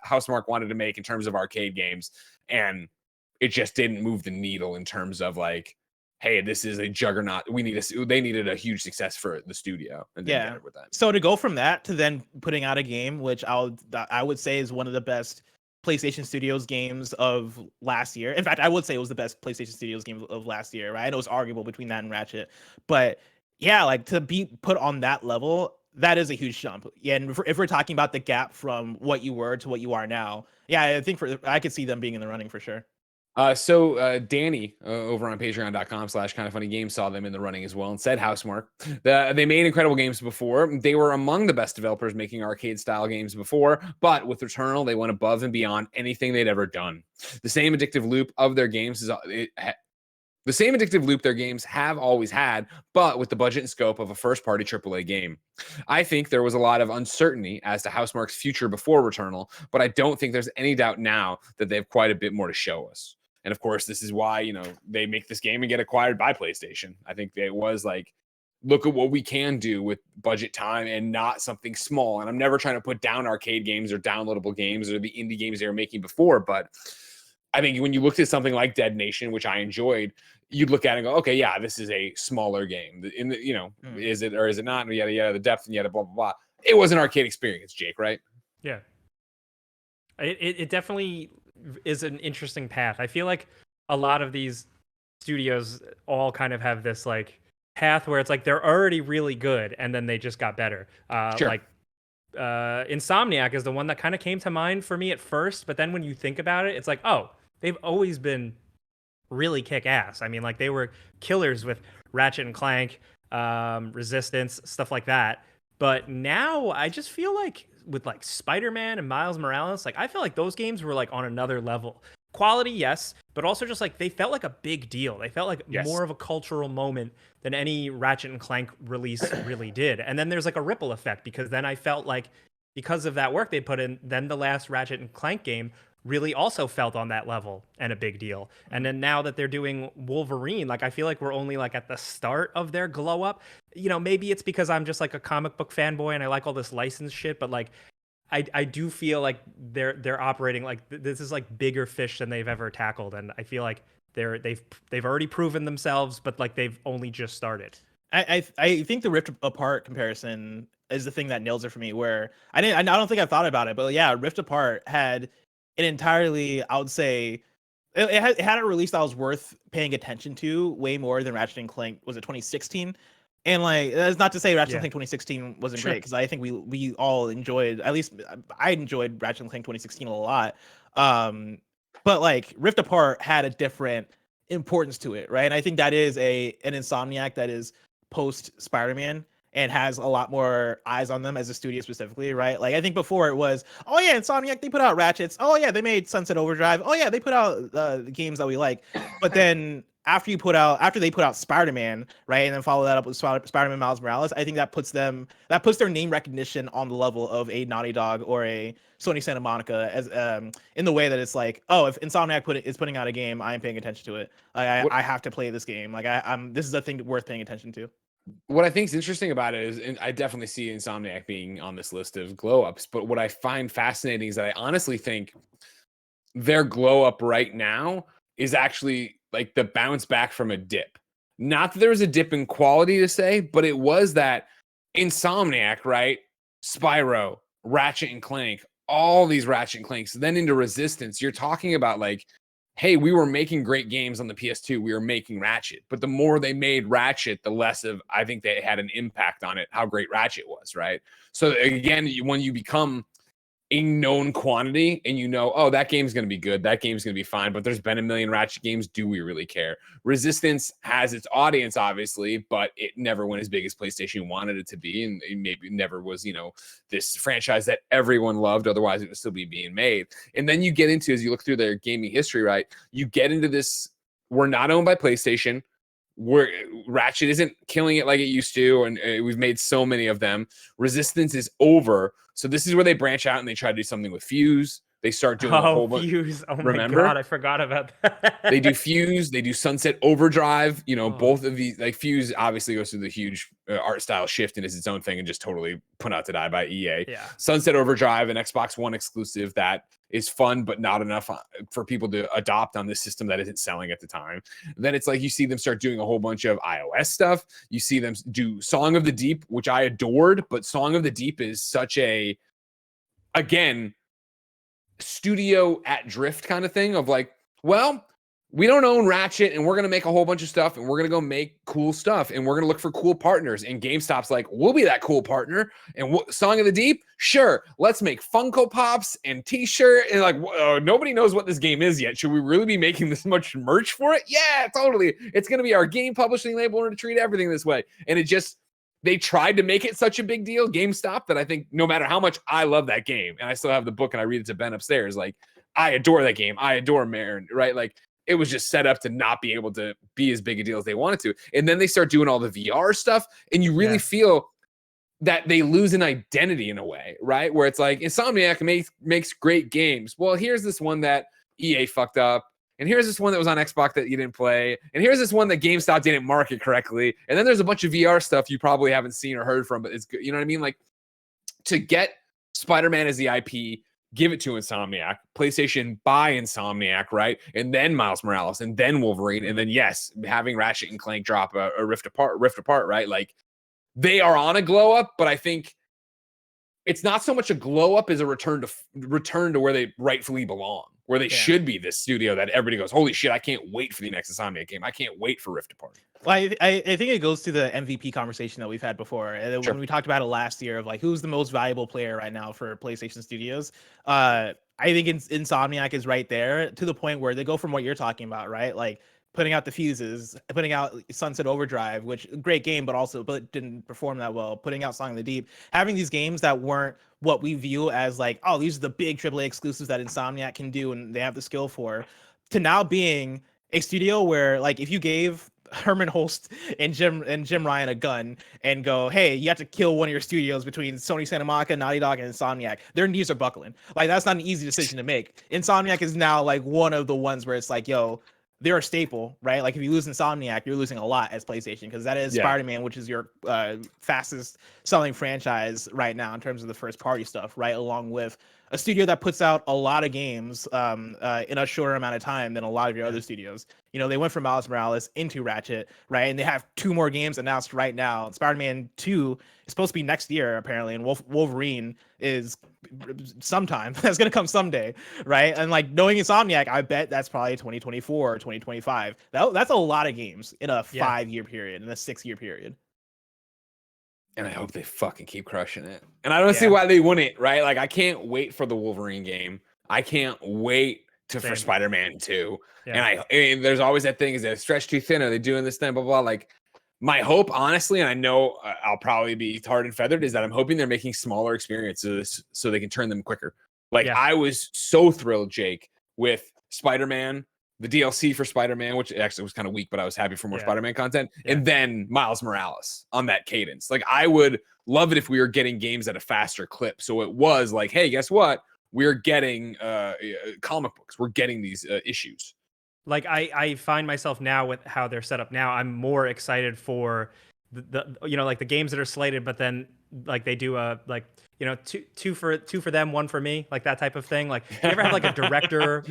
Housemarque wanted to make in terms of arcade games, and it just didn't move the needle in terms of like, hey, this is a juggernaut. They needed a huge success for the studio, and didn't get it with that. So to go from that to then putting out a game, which I would say is one of the best PlayStation Studios games of last year. In fact, I would say it was the best PlayStation Studios game of last year, right? I know it's arguable between that and Ratchet, but yeah, like to be put on that level, that is a huge jump. Yeah, and if we're talking about the gap from what you were to what you are now, yeah, I think I could see them being in the running for sure. So Danny over on patreon.com/KindaFunnyGames saw them in the running as well and said Housemarque. They made incredible games before. They were among the best developers making arcade style games before, but with Returnal, they went above and beyond anything they'd ever done. The same addictive loop of their games the same addictive loop their games have always had, but with the budget and scope of a first-party AAA game. I think there was a lot of uncertainty as to Housemarque's future before Returnal, but I don't think there's any doubt now that they have quite a bit more to show us. And of course, this is why, they make this game and get acquired by PlayStation. I think it was like, look at what we can do with budget time and not something small. And I'm never trying to put down arcade games or downloadable games or the indie games they were making before. But I think when you looked at something like Dead Nation, which I enjoyed, you'd look at it and go, okay, yeah, this is a smaller game. Is it or is it not? And yada, yada, the depth and yada, blah, blah, blah. It was an arcade experience, Jake, right? Yeah. It definitely is an interesting path. I feel like a lot of these studios all kind of have this like path where it's like they're already really good and then they just got better. Sure. Like Insomniac is the one that kind of came to mind for me at first, but then when you think about it, it's like, oh, they've always been really kick ass. I mean, like they were killers with Ratchet and Clank, Resistance, stuff like that. But now I just feel like with like Spider-Man and Miles Morales, like I feel like those games were like on another level. Quality, yes, but also just like they felt like a big deal. They felt like more of a cultural moment than any Ratchet and Clank release really did. And then there's like a ripple effect because then I felt like because of that work they put in, then the last Ratchet and Clank game really also felt on that level and a big deal. And then now that they're doing Wolverine, like I feel like we're only like at the start of their glow up. Maybe it's because I'm just like a comic book fanboy and I like all this licensed shit, but like I do feel like they're operating like this is like bigger fish than they've ever tackled, and I feel like they've already proven themselves, but like they've only just started. I think the Rift Apart comparison is the thing that nails it for me. Where I don't think I thought about it, but yeah, Rift Apart had an entirely, I would say, it had a release that was worth paying attention to way more than Ratchet and Clank. Was it 2016? And like, that's not to say Ratchet and Clank 2016 wasn't great, because I think we all enjoyed, at least I enjoyed Ratchet and Clank 2016 a lot. But like Rift Apart had a different importance to it, right? And I think that is an Insomniac that is post Spider-Man and has a lot more eyes on them as a studio specifically, right? Like I think before it was, oh yeah, Insomniac, they put out Ratchets. Oh yeah, they made Sunset Overdrive. Oh yeah, they put out the games that we like. But then after they put out Spider-Man, right, and then follow that up with Spider-Man Miles Morales, I think that puts their name recognition on the level of a Naughty Dog or a Sony Santa Monica, as in the way that it's like, oh, if Insomniac is putting out a game, I am paying attention to it. I have to play this game. Like this is a thing worth paying attention to. What I think is interesting about it is, and I definitely see Insomniac being on this list of glow ups, but what I find fascinating is that I honestly think their glow up right now is actually like the bounce back from a dip. Not that there was a dip in quality to say, but it was that Insomniac, right? Spyro, Ratchet and Clank, all these Ratchet and Clanks, then into Resistance. You're talking about like, hey, we were making great games on the PS2. We were making Ratchet, but the more they made Ratchet, the less of I think they had an impact on it, how great Ratchet was, right? So again, when you become a known quantity and you know, oh, that game's going to be good, that game's going to be fine, but there's been a million Ratchet games, do we really care? Resistance has its audience, obviously, but it never went as big as PlayStation wanted it to be, and it maybe never was, you know, this franchise that everyone loved, otherwise it would still be being made. And then you get into, as you look through their gaming history, right, you get into this, we're not owned by PlayStation, Ratchet isn't killing it like it used to, and we've made so many of them. Resistance is over, so this is where they branch out and they try to do something with Fuse. They start doing a whole bunch. Fuse! Oh my God, I forgot about that. They do Fuse. They do Sunset Overdrive. You know, both of these, like Fuse, obviously goes through the huge art style shift and is its own thing and just totally put out to die by EA. Yeah. Sunset Overdrive, an Xbox One exclusive that is fun, but not enough for people to adopt on this system that isn't selling at the time. Then it's like you see them start doing a whole bunch of iOS stuff. You see them do Song of the Deep, which I adored, but Song of the Deep is such a, again, studio at drift kind of thing of like, well, we don't own Ratchet and we're going to make a whole bunch of stuff and we're going to go make cool stuff and we're going to look for cool partners. And GameStop's like, we'll be that cool partner. And Song of the Deep, sure, let's make Funko Pops and t-shirt. And like, nobody knows what this game is yet. Should we really be making this much merch for it? Yeah, totally. It's going to be our game publishing label. We're going to treat everything this way. And it just, they tried to make it such a big deal, GameStop, that I think no matter how much I love that game, and I still have the book and I read it to Ben upstairs, like, I adore that game. I adore Marin, right? Like, it was just set up to not be able to be as big a deal as they wanted to. And then they start doing all the VR stuff, and you really feel that they lose an identity in a way, right? Where it's like, Insomniac makes great games. Well, here's this one that EA fucked up. And here's this one that was on Xbox that you didn't play. And here's this one that GameStop didn't market correctly. And then there's a bunch of VR stuff you probably haven't seen or heard from, but it's good. You know what I mean? Like, to get Spider-Man as the IP, give it to Insomniac, PlayStation buy Insomniac, right? And then Miles Morales, and then Wolverine, and then yes, having Ratchet and Clank drop a Rift Apart, right? Like, they are on a glow up, but I think it's not so much a glow up as a return to where they rightfully belong, where they should be this studio that everybody goes, holy shit, I can't wait for the next Insomniac game. I can't wait for Rift Apart. Well, I think it goes to the MVP conversation that we've had before. When we talked about it last year of like, who's the most valuable player right now for PlayStation Studios? I think Insomniac is right there, to the point where they go from what you're talking about, right? Like, putting out the Fuses, putting out Sunset Overdrive, which great game, but didn't perform that well. Putting out Song of the Deep, having these games that weren't what we view as like, oh, these are the big AAA exclusives that Insomniac can do and they have the skill for, to now being a studio where, like, if you gave Herman Holst and Jim Ryan a gun and go, hey, you have to kill one of your studios between Sony Santa Monica, Naughty Dog, and Insomniac, their knees are buckling. Like, that's not an easy decision to make. Insomniac is now like one of the ones where it's like, yo, they're a staple, right? Like, if you lose Insomniac, you're losing a lot as PlayStation, because that is Spider-Man, which is your fastest selling franchise right now in terms of the first party stuff, right? Along with a studio that puts out a lot of games in a shorter amount of time than a lot of your other studios. You know, they went from Miles Morales into Ratchet, right? And they have 2 more games announced right now. Spider-Man 2 is supposed to be next year, apparently, and Wolverine is sometime. That's going to come someday, right? And like, knowing Insomniac, I bet that's probably 2024 or 2025. That's a lot of games in a 5-year period, in a 6-year period. And I hope they fucking keep crushing it. And I don't see why they wouldn't, right? Like, I can't wait for the Wolverine game. I can't wait for Spider-Man 2. Yeah. And there's always that thing, is they stretched too thin? Are they doing this thing? Blah, blah, blah. Like, my hope, honestly, and I know I'll probably be tarred and feathered, is that I'm hoping they're making smaller experiences so they can turn them quicker. Like, I was so thrilled, Jake, with Spider-Man, the DLC for Spider-Man, which actually was kind of weak, but I was happy for more Yeah. Spider-Man content, Yeah. and then Miles Morales on that cadence. Like, I would love it if we were getting games at a faster clip. So it was like, hey, guess what? We're getting comic books. We're getting these issues. Like I find myself now with how they're set up now, I'm more excited for the you know, like the games that are slated, but then like they do a like, you know, two for them, one for me, like that type of thing. Like, you ever have like a director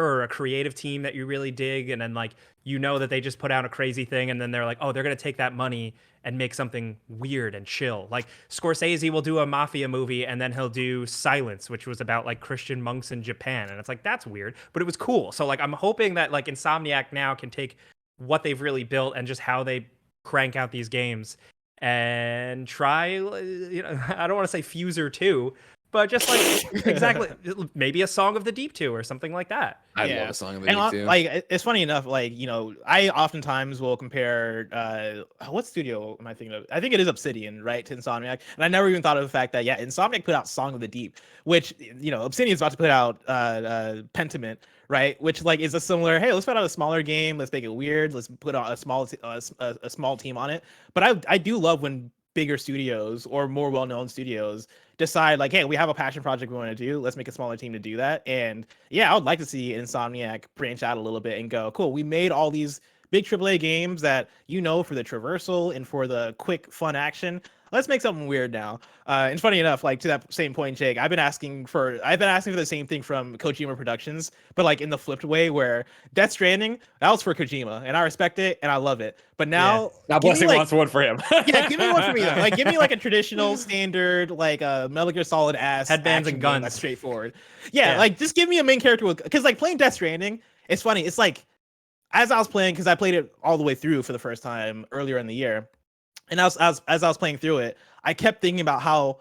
or a creative team that you really dig, and then like, you know, that they just put out a crazy thing, and then they're like, oh, they're gonna take that money and make something weird and chill. Like Scorsese will do a mafia movie, and then he'll do Silence, which was about like Christian monks in Japan, and it's like, that's weird, but it was cool. So like, I'm hoping that like Insomniac now can take what they've really built and just how they crank out these games and try, you know, I don't want to say Fuser 2, but just like exactly maybe a Song of the Deep 2 or something like that. I Yeah. love a Song of the And Deep too. like, it's funny enough, like, you know, I oftentimes will compare what studio am I thinking of? I think it is Obsidian, right, to Insomniac. And I never even thought of the fact that, yeah, Insomniac put out Song of the Deep, which, you know, Obsidian's about to put out Pentiment, right? Which like is a similar, hey, let's put out a smaller game, let's make it weird, let's put out a small team on it. But I do love when bigger studios or more well-known studios decide like, hey, we have a passion project we want to do, let's make a smaller team to do that. And yeah, I would like to see Insomniac branch out a little bit and go, cool, we made all these big AAA games that, you know, for the traversal and for the quick fun action, let's make something weird now. And funny enough, like to that same point, Jake, I've been asking for the same thing from Kojima Productions, but like in the flipped way, where Death Stranding, that was for Kojima, and I respect it and I love it. But now, Now Blessing wants one for him. yeah, give me one for me though. Like, give me like a traditional, standard, like a Metal Gear Solid ass Headbands and action game guns. that's straightforward. Yeah, Yeah. like just give me a main character because like playing Death Stranding, it's funny. It's like as I was playing, because I played it all the way through for the first time earlier in the year, and as I was playing through it, I kept thinking about how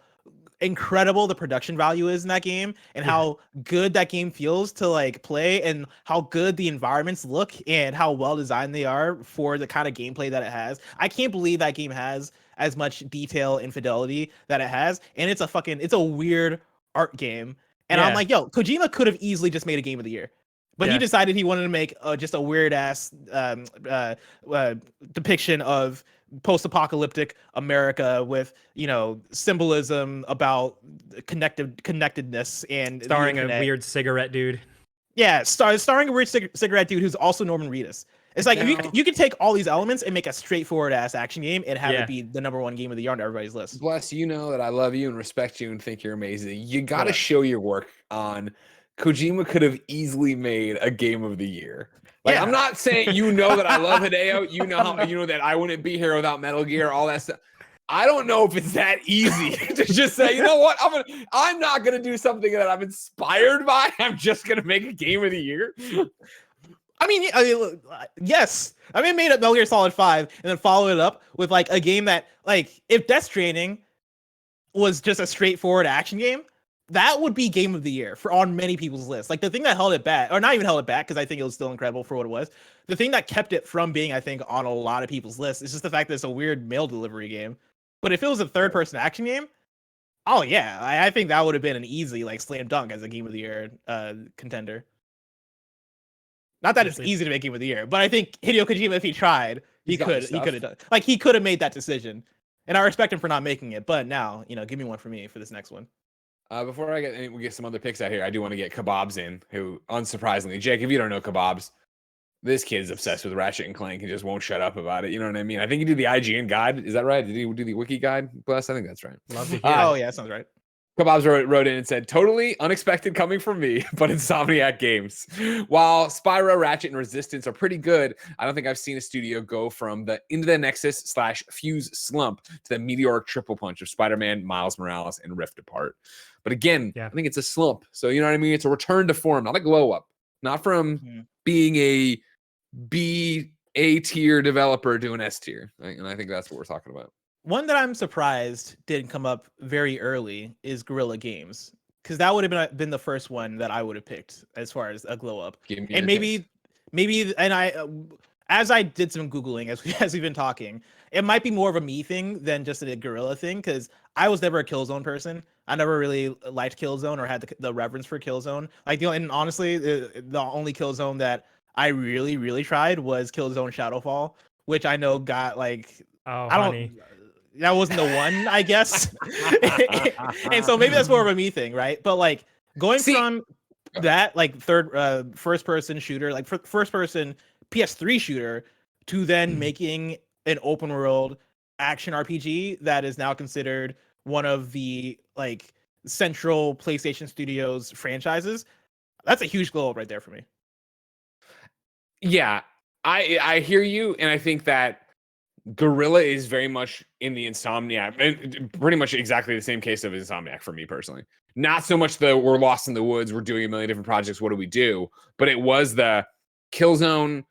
incredible the production value is in that game, and how good that game feels to like play, and how good the environments look, and how well designed they are for the kind of gameplay that it has. I can't believe that game has as much detail and fidelity that it has, and it's a weird art game. And I'm Yeah. like, yo, Kojima could have easily just made a game of the year. But he Yeah. decided he wanted to make just a weird ass depiction of post-apocalyptic America with, you know, symbolism about connectedness and the Starring a internet. weird cigarette dude. Yeah, starring a weird cigarette dude who's also Norman Reedus. It's like, if you could take all these elements and make a straightforward ass action game and have Yeah. it be the #1 game of the year on everybody's list. Bless, you know that I love you and respect you and think you're amazing. You got to Yeah. show your work on Kojima. Could have easily made a game of the year. Like, Yeah. I'm not saying, you know, that I love Hideo. You know that I wouldn't be here without Metal Gear, all that stuff. I don't know if it's that easy to just say, you know what, I'm not gonna do something that I'm inspired by. I'm just gonna make a game of the year. I mean, yes. I mean, made up Metal Gear Solid 5 and then follow it up with like a game that, like, if Death Stranding was just a straightforward action game, that would be game of the year on many people's lists. Like, the thing that held it back, or not even held it back, because I think it was still incredible for what it was. The thing that kept it from being, I think, on a lot of people's lists is just the fact that it's a weird mail delivery game. But if it was a third-person action game, oh yeah, I think that would have been an easy like slam dunk as a game of the year contender. Not that it's easy to make game of the year, but I think Hideo Kojima, if he tried, he could have done. Like, he could have made that decision, and I respect him for not making it. But now, you know, give me one for me for this next one. Before we get some other picks out here, I do want to get Kebabs in, who, unsurprisingly, Jake, if you don't know Kebabs, this kid's obsessed with Ratchet and Clank and just won't shut up about it. You know what I mean? I think he did the IGN guide. Is that right? Did he do the wiki guide? Bless, I think that's right. Love to hear. Oh yeah, that sounds right. Kebabs wrote in and said, totally unexpected coming from me, but Insomniac games. While Spyro, Ratchet, and Resistance are pretty good, I don't think I've seen a studio go from the Into the Nexus / Fuse slump to the meteoric triple punch of Spider-Man, Miles Morales, and Rift Apart. But again, Yeah. I think it's a slump. So, you know what I mean? It's a return to form, not a glow up. Not from being a A tier developer to an S tier. And I think that's what we're talking about. One that I'm surprised didn't come up very early is Guerrilla Games, because that would have been the first one that I would have picked as far as a glow up. Give me And your picks. maybe, and I, as I did some Googling as we've been talking, it might be more of a me thing than just a Guerrilla thing, because I was never a Killzone person. I never really liked Killzone or had the reverence for Killzone. Like, you know, and honestly, the only Killzone that I really tried was Killzone Shadowfall, which I know got like Oh, I don't. honey. That wasn't the one, I guess. And so maybe that's more of a me thing, right? But like going See- from that like first person shooter, like first person PS3 shooter, to then making an open world action RPG that is now considered one of the like central PlayStation Studios franchises. That's a huge glow up right there for me. Yeah, I hear you, and I think that Gorilla is very much in the Insomniac, and pretty much exactly the same case of Insomniac for me personally. Not so much the we're lost in the woods, we're doing a million different projects, what do we do? But it was the Killzone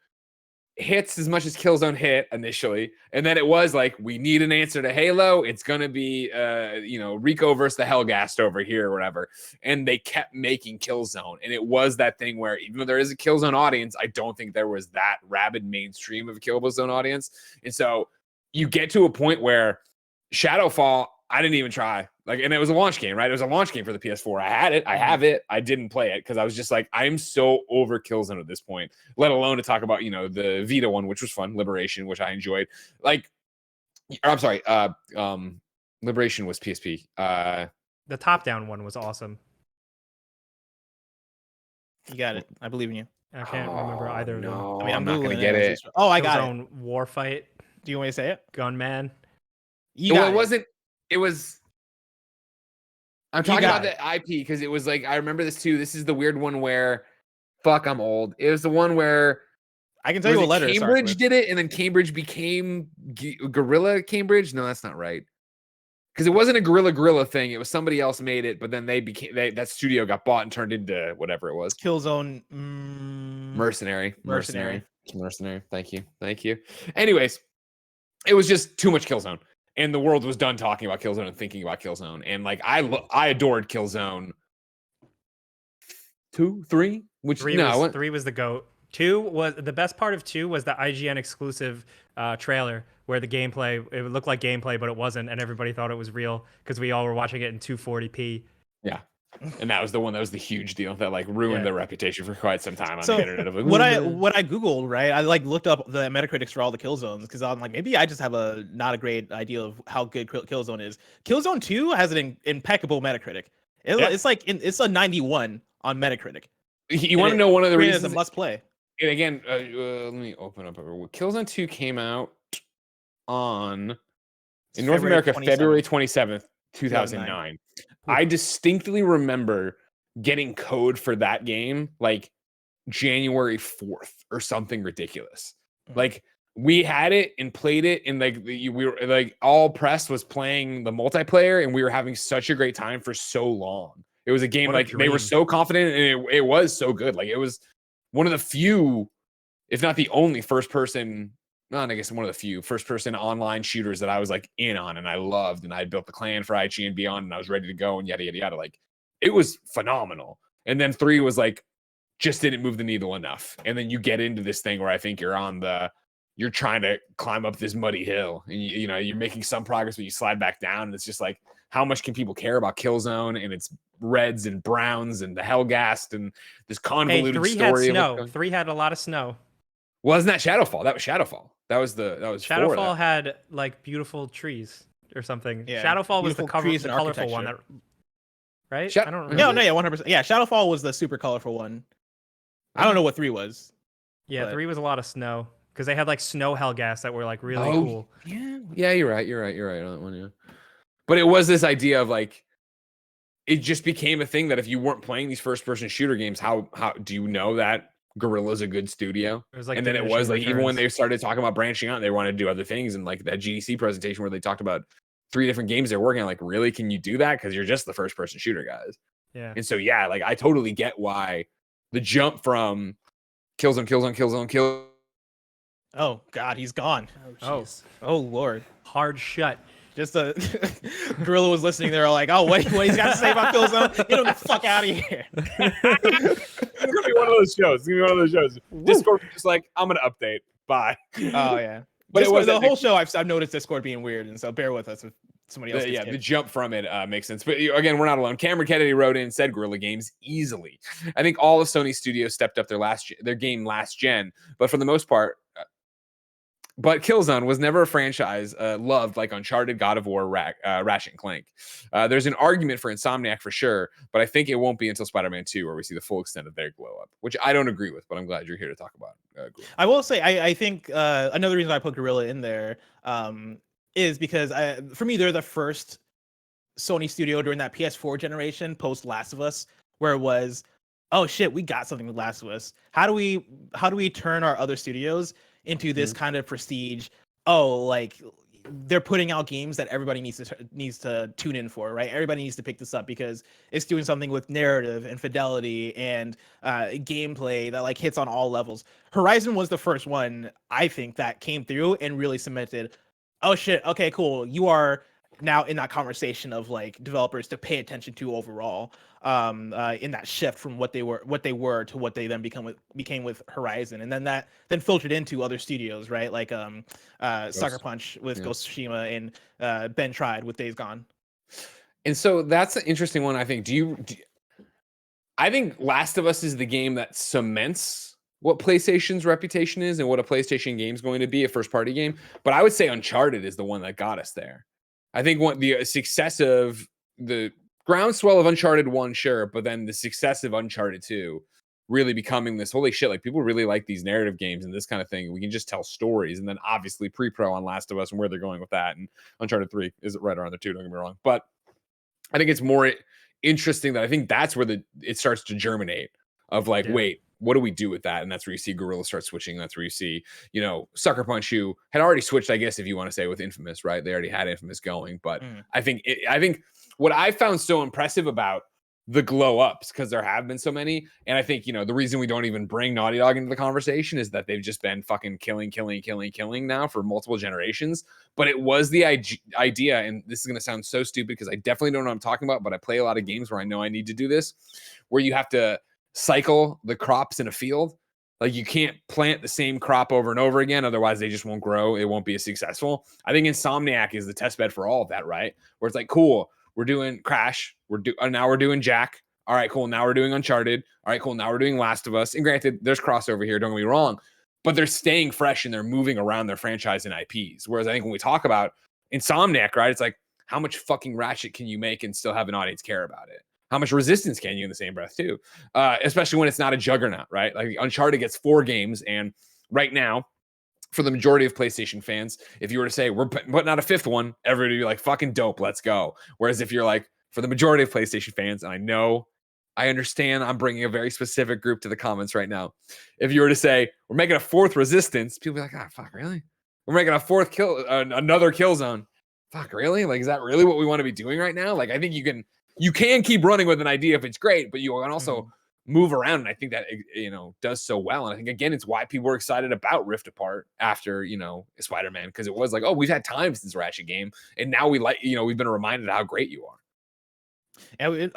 hits as much as Killzone hit initially, and then it was like we need an answer to Halo. It's gonna be Rico versus the Hellgast over here or whatever, and they kept making Killzone, and it was that thing where even though there is a Killzone audience, I don't think there was that rabid mainstream of a Killzone audience, and so you get to a point where Shadowfall, I didn't even try. Like, and it was a launch game, right? It was a launch game for the PS4. I had it. I have it. I didn't play it because I was just like, I'm so over Killzone at this point, let alone to talk about, the Vita one, which was fun, Liberation, which I enjoyed. Like, I'm sorry, Liberation was PSP. The top-down one was awesome. You got it. I believe in you. I can't remember either of them. No, I mean, I'm not Googling gonna get it. Oh, I got it. Killzone Warfight, Do you want me to say it? Gunman. You Well, got it wasn't. It was. I'm You talking got about the IP because it was like I remember this too. This is the weird one where, fuck, I'm old. It was the one where I can tell you what letter it starts Cambridge with. did it, and then Cambridge became Gorilla Cambridge. No, that's not right. Because it wasn't a Gorilla thing. It was somebody else made it, but then that studio got bought and turned into whatever it was. Killzone Mercenary. Thank you. Anyways, it was just too much Killzone, and the world was done talking about Killzone and thinking about Killzone. And like I adored Killzone 2, 3, which Three was the GOAT. 2 was the best part of 2 was the IGN exclusive trailer where the gameplay, it looked like gameplay, but it wasn't, and everybody thought it was real because we all were watching it in 240p. Yeah. And that was the one that was the huge deal that like ruined their reputation for quite some time on So the internet. Of like, what I Googled, right? I like looked up the Metacritics for all the Killzones because I'm like, maybe I just have not a great idea of how good Killzone is. Killzone 2 has an impeccable Metacritic. It's like it's a 91 on Metacritic. You want to know one of the reasons? It's a must play. And again, let me open up. Killzone 2 came out in North America February 27th, 2009. I distinctly remember getting code for that game like January 4th or something ridiculous. Like we had it and played it, and like we were like all press was playing the multiplayer, and we were having such a great time for so long. It was a game like they were so confident, and it was so good. Like it was one of the few, if not the only first person, I guess one of the few first person online shooters that I was like in on and I loved, and I built the clan for IG and beyond, and I was ready to go and yada, yada, yada. Like it was phenomenal. And then 3 was like, just didn't move the needle enough. And then you get into this thing where I think you're trying to climb up this muddy hill, and you're making some progress, but you slide back down. And it's just like, how much can people care about Killzone and its reds and browns and the Hellgast and this convoluted 3 story? had snow. 3 had a lot of snow. Wasn't that Shadowfall? That was Shadowfall. That was Shadowfall had like beautiful trees or something. Yeah, Shadowfall was the colorful one that, right? I don't remember. No, 100%. Yeah, Shadowfall was the super colorful one. I don't know what 3 was. Yeah, 3 was a lot of snow because they had like snow Hellgas that were like really cool. Yeah, you're right on that one. Yeah, but it was this idea of like, it just became a thing that if you weren't playing these first person shooter games, how do you know that Gorilla's a good studio? It was like, and then it was like, even when they started talking about branching out, they wanted to do other things, and like that GDC presentation where they talked about 3 different games they're working on, like, really, can you do that? Because you're just the first person shooter guys. Yeah. And so like I totally get why the jump from Killzone. Oh God, he's gone. Oh Lord. Hard shut. Just Gorilla was listening there, like, oh, what he's got to say about Killzone? Get him the fuck out of here. It's gonna be one of those shows. Discord just like, I'm gonna update. Bye. Oh yeah. But But it was the whole show. I've noticed Discord being weird, and so bear with us. somebody else. The jump from it makes sense. But again, we're not alone. Cameron Kennedy wrote in, said Guerrilla Games easily. I think all of Sony Studios stepped up their game last gen, but for the most part. But Killzone was never a franchise loved like Uncharted, God of War, Ratchet and Clank. There's an argument for Insomniac for sure, but I think it won't be until Spider-Man 2 where we see the full extent of their glow up, which I don't agree with, but I'm glad you're here to talk about. I will say, I think another reason I put Guerrilla in there is because for me, they're the first Sony studio during that PS4 generation post Last of Us, where it was, oh shit, we got something with Last of Us. How do we turn our other studios into this kind of prestige? Oh, like they're putting out games that everybody needs to tune in for, right? Everybody needs to pick this up because it's doing something with narrative and fidelity and gameplay that like hits on all levels. Horizon was the first one, I think, that came through and really cemented, oh shit, okay, cool, you are now in that conversation of like developers to pay attention to overall, in that shift from what they were to what they then became with Horizon, and then that filtered into other studios, right? Like Sucker Punch with Ghost of Tsushima and Ben Tried with Days Gone. And so that's an interesting one. I think. I think Last of Us is the game that cements what PlayStation's reputation is and what a PlayStation game is going to be, a first-party game. But I would say Uncharted is the one that got us there. I think the success of the groundswell of Uncharted 1, sure, but then the success of Uncharted 2 really becoming this, holy shit, like people really like these narrative games and this kind of thing. We can just tell stories. And then obviously pre-pro on Last of Us and where they're going with that. And Uncharted 3 is right around there too, don't get me wrong. But I think it's more interesting that I think that's where it starts to germinate of like, wait, what do we do with that? And that's where you see Guerrilla start switching. That's where you see, Sucker Punch, who had already switched, I guess, if you want to say, with Infamous, right? They already had Infamous going. But I think what I found so impressive about the glow ups, because there have been so many, and I think, the reason we don't even bring Naughty Dog into the conversation is that they've just been fucking killing now for multiple generations. But it was the idea, and this is going to sound so stupid because I definitely don't know what I'm talking about, but I play a lot of games where I know I need to do this, where you have to cycle the crops in a field. Like you can't plant the same crop over and over again, otherwise they just won't grow. It won't be as successful. I think Insomniac is the test bed for all of that, right? Where it's like, cool, we're doing Crash, now we're doing Jack. All right, cool. Now we're doing Uncharted. All right, cool. Now we're doing Last of Us. And granted, there's crossover here, don't get me wrong, but they're staying fresh and they're moving around their franchise and IPs. Whereas I think when we talk about Insomniac, right, it's like, how much fucking Ratchet can you make and still have an audience care about it? How much Resistance can you in the same breath too? Especially when it's not a juggernaut, right? Like Uncharted gets 4 games, and right now, for the majority of PlayStation fans, if you were to say we're putting out a 5th one, everybody would be like, fucking dope, let's go. Whereas if you're like, for the majority of PlayStation fans, and I understand I'm bringing a very specific group to the comments right now. If you were to say we're making a 4th Resistance, people be like, ah, fuck, really? We're making a 4th another Killzone. Fuck, really? Like, is that really what we want to be doing right now? Like, I think you can keep running with an idea if it's great, but you can also move around. And I think that, does so well. And I think, again, it's why people were excited about Rift Apart after, Spider-Man, because it was like, oh, we've had time since Ratchet game. And now we've been reminded of how great you are. And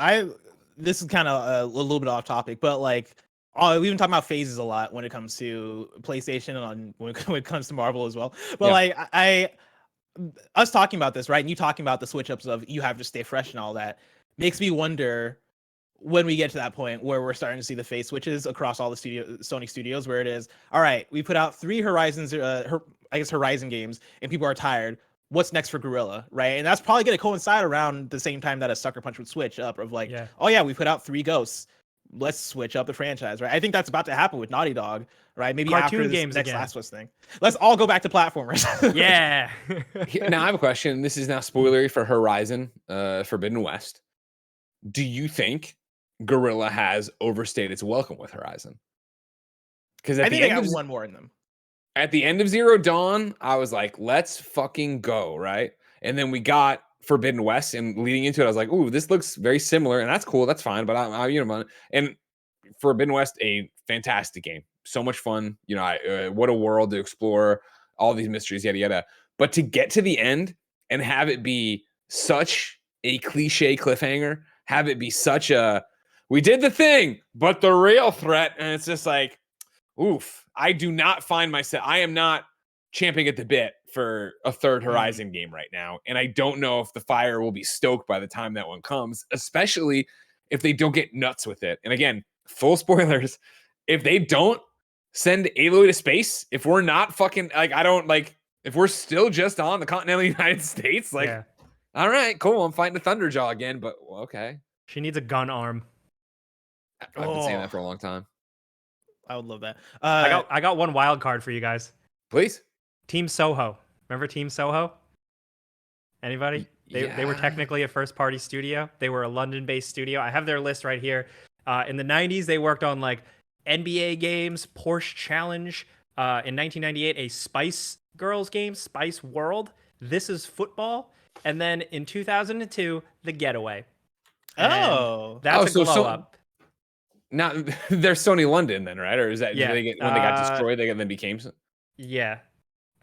this is kind of a little bit off topic, but like, we've been talking about phases a lot when it comes to PlayStation and when it comes to Marvel as well. But us talking about this, right? And you talking about the switch ups of you have to stay fresh and all that makes me wonder when we get to that point where we're starting to see the phase switches across all the Sony studios, where it is, all right, we put out 3 Horizon games and people are tired. What's next for Guerrilla, right? And that's probably going to coincide around the same time that a Sucker Punch would switch up of like, oh yeah, we put out 3 Ghosts. Let's switch up the franchise, right? I think that's about to happen with Naughty Dog, right? Maybe cartoon after this games next again. Last of Us thing. Let's all go back to platformers. Yeah. Now I have a question. This is now spoilery for Horizon Forbidden West. Do you think Guerrilla has overstayed its welcome with Horizon? Because I think they got one more in them. At the end of Zero Dawn, I was like, let's fucking go, right? And then we got Forbidden West, and leading into it, I was like, ooh, this looks very similar, and that's cool, that's fine, but and Forbidden West, a fantastic game. So much fun. What a world to explore, all these mysteries, yada, yada. But to get to the end and have it be such a cliche cliffhanger, have it be such a, we did the thing, but the real threat, and it's just like, oof. I do not find myself, I am not champing at the bit for a third Horizon game right now, and I don't know if the fire will be stoked by the time that one comes, especially if they don't get nuts with it. And again, full spoilers, if they don't send Aloy to space, if we're not fucking like, I don't like, if we're still just on the continental United States, like, Yeah. all right, cool, I'm fighting a Thunderjaw again, but okay. She needs a gun arm. I've been saying that for a long time. I would love that. I got one wild card for you guys. Please. Team Soho. Remember Team Soho? Anybody? They were technically a first party studio. They were a London-based studio. I have their list right here. In the 90s, they worked on like NBA games, Porsche Challenge. In 1998, a Spice Girls game, Spice World. This is football. And then in 2002, The Getaway. And that's a glow up. Now they're Sony London then, right? Or is that Yeah. when they got destroyed, they then became? Yeah.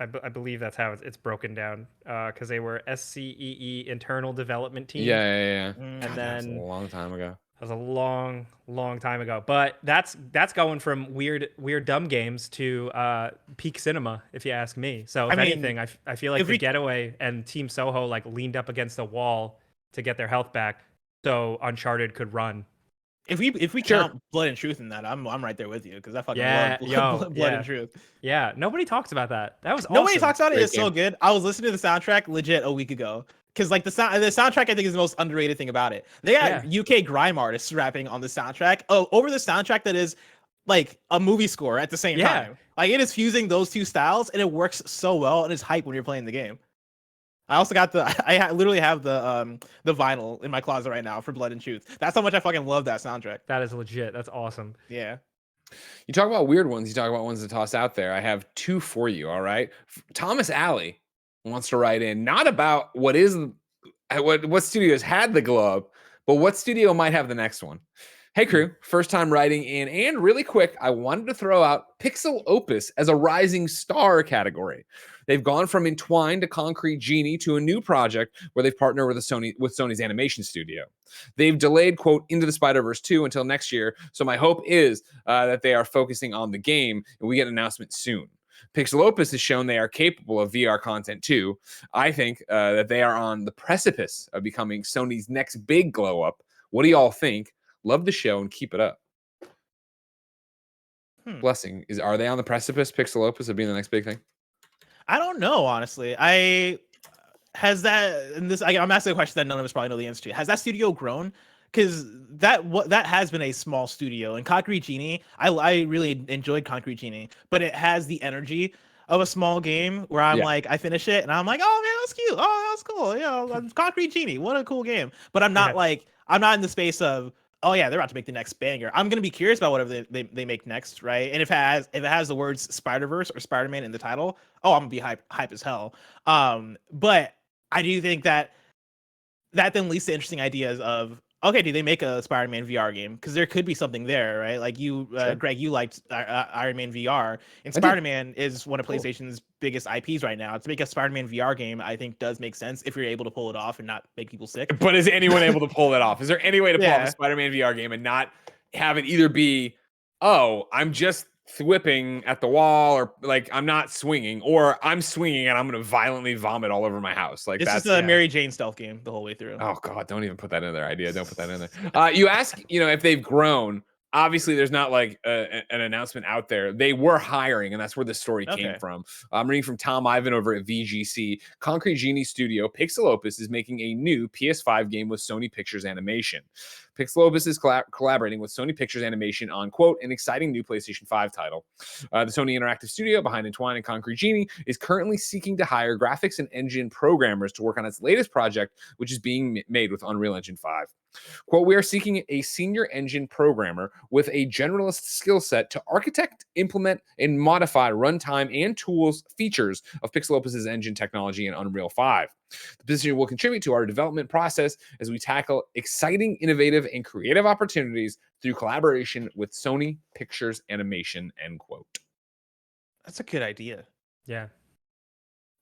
I believe that's how it's broken down, because they were SCEE internal development team. Yeah. And God, that was then a long time ago. that was a long time ago. But that's going from weird dumb games to peak cinema, if you ask me. So if anything, I feel like The Getaway and Team Soho like leaned up against a wall to get their health back, so Uncharted could run. If we count Blood and Truth in that, I'm right there with you, because I fucking love Blood and Truth. Yeah, nobody talks about that. That was nobody awesome. talks about it. It's so good. I was listening to the soundtrack legit a week ago, because like the soundtrack I think is the most underrated thing about it. They got UK grime artists rapping on the soundtrack. Over the soundtrack that is like a movie score at the same time. Like it is fusing those two styles, and it works so well, and it's hype when you're playing the game. I also got literally have the vinyl in my closet right now for Blood and Truth. That's how much I fucking love that soundtrack. That is legit. That's awesome. Yeah. You talk about weird ones. You talk about ones to toss out there. I have two for you. All right. Thomas Alley wants to write in, not about what studios had the glow up, but what studio might have the next one. Hey crew, first time writing in, and really quick, I wanted to throw out Pixel Opus as a rising star category. They've gone from Entwined to Concrete Genie to a new project where they've partnered with Sony's animation studio. They've delayed, quote, Into the Spider-Verse 2 until next year, so my hope is that they are focusing on the game and we get an announcement soon. Pixel Opus has shown they are capable of VR content too. I think that they are on the precipice of becoming Sony's next big glow up. What do y'all think? Love the show and keep it up. Blessing. Are they on the precipice, Pixel Opus, of being the next big thing? I don't know, honestly. I'm asking a question that none of us probably know the answer to. Has that studio grown? Because that has been a small studio. And Concrete Genie, I really enjoyed Concrete Genie, but it has the energy of a small game where I'm like, I finish it and I'm like, oh man, that's cute. Oh, that's cool. You know, Concrete Genie, what a cool game. But I'm not I'm not in the space of, oh yeah, they're about to make the next banger. I'm gonna be curious about whatever they make next, right? And if it has the words Spider-Verse or Spider-Man in the title, oh, I'm gonna be hype as hell. But I do think that then leads to interesting ideas of, okay, do they make a Spider-Man VR game? Because there could be something there, right? Like you, Greg, you liked Iron Man VR, and Spider-Man is one of PlayStation's biggest IPs right now. To make a Spider-Man VR game, I think does make sense if you're able to pull it off and not make people sick. But is anyone able to pull that off? Is there any way to pull off a Spider-Man VR game and not have it either be, oh, I'm just whipping at the wall, or like I'm not swinging, or I'm swinging and I'm going to violently vomit all over my house? Like that's a Mary Jane stealth game the whole way through. Oh God, don't even put that in their idea. Don't put that in there. You ask, if they've grown. Obviously, there's not like an announcement out there. They were hiring, and that's where the story came from. I'm reading from Tom Ivan over at VGC. Concrete Genie Studio Pixel Opus is making a new PS5 game with Sony Pictures Animation. Pixel Opus is collaborating with Sony Pictures Animation on, quote, an exciting new PlayStation 5 title. The Sony Interactive Studio behind Entwine and Concrete Genie is currently seeking to hire graphics and engine programmers to work on its latest project, which is being made with Unreal Engine 5. Quote, we are seeking a senior engine programmer with a generalist skill set to architect, implement, and modify runtime and tools features of Pixel Opus's engine technology in Unreal 5. The position will contribute to our development process as we tackle exciting, innovative, and creative opportunities through collaboration with Sony Pictures Animation, end quote. That's a good idea. Yeah.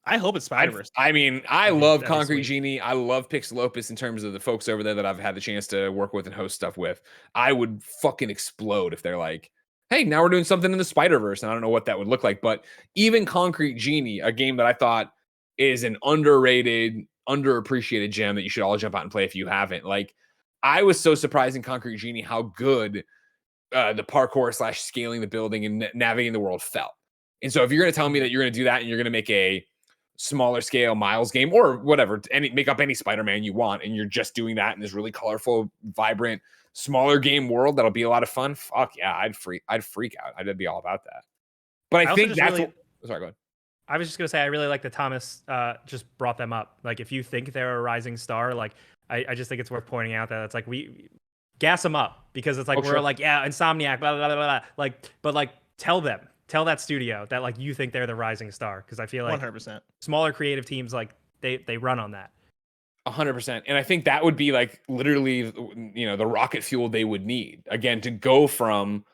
I hope it's Spider-Verse. I love Concrete Genie. I love Pixel Opus in terms of the folks over there that I've had the chance to work with and host stuff with. I would fucking explode if they're like, hey, now we're doing something in the Spider-Verse. And I don't know what that would look like. But even Concrete Genie, a game that I thought is an underrated, underappreciated gem that you should all jump out and play if you haven't. Like, I was so surprised in Concrete Genie how good the parkour / scaling the building and navigating the world felt. And so if you're going to tell me that you're going to do that and you're going to make a smaller scale Miles game or whatever, make up any Spider-Man you want, and you're just doing that in this really colorful, vibrant, smaller game world that'll be a lot of fun. Fuck yeah, I'd freak out. I'd be all about that. But I think that's sorry, go ahead. I was just gonna say I really like that Thomas just brought them up. Like if you think they're a rising star, like I just think it's worth pointing out that it's like we gas them up because it's like we're like, yeah, Insomniac, blah, blah, blah, blah. Like, but like tell that studio that like you think they're the rising star, because I feel like 100% smaller creative teams like they run on that. 100%. And I think that would be like literally, you know, the rocket fuel they would need again to go from,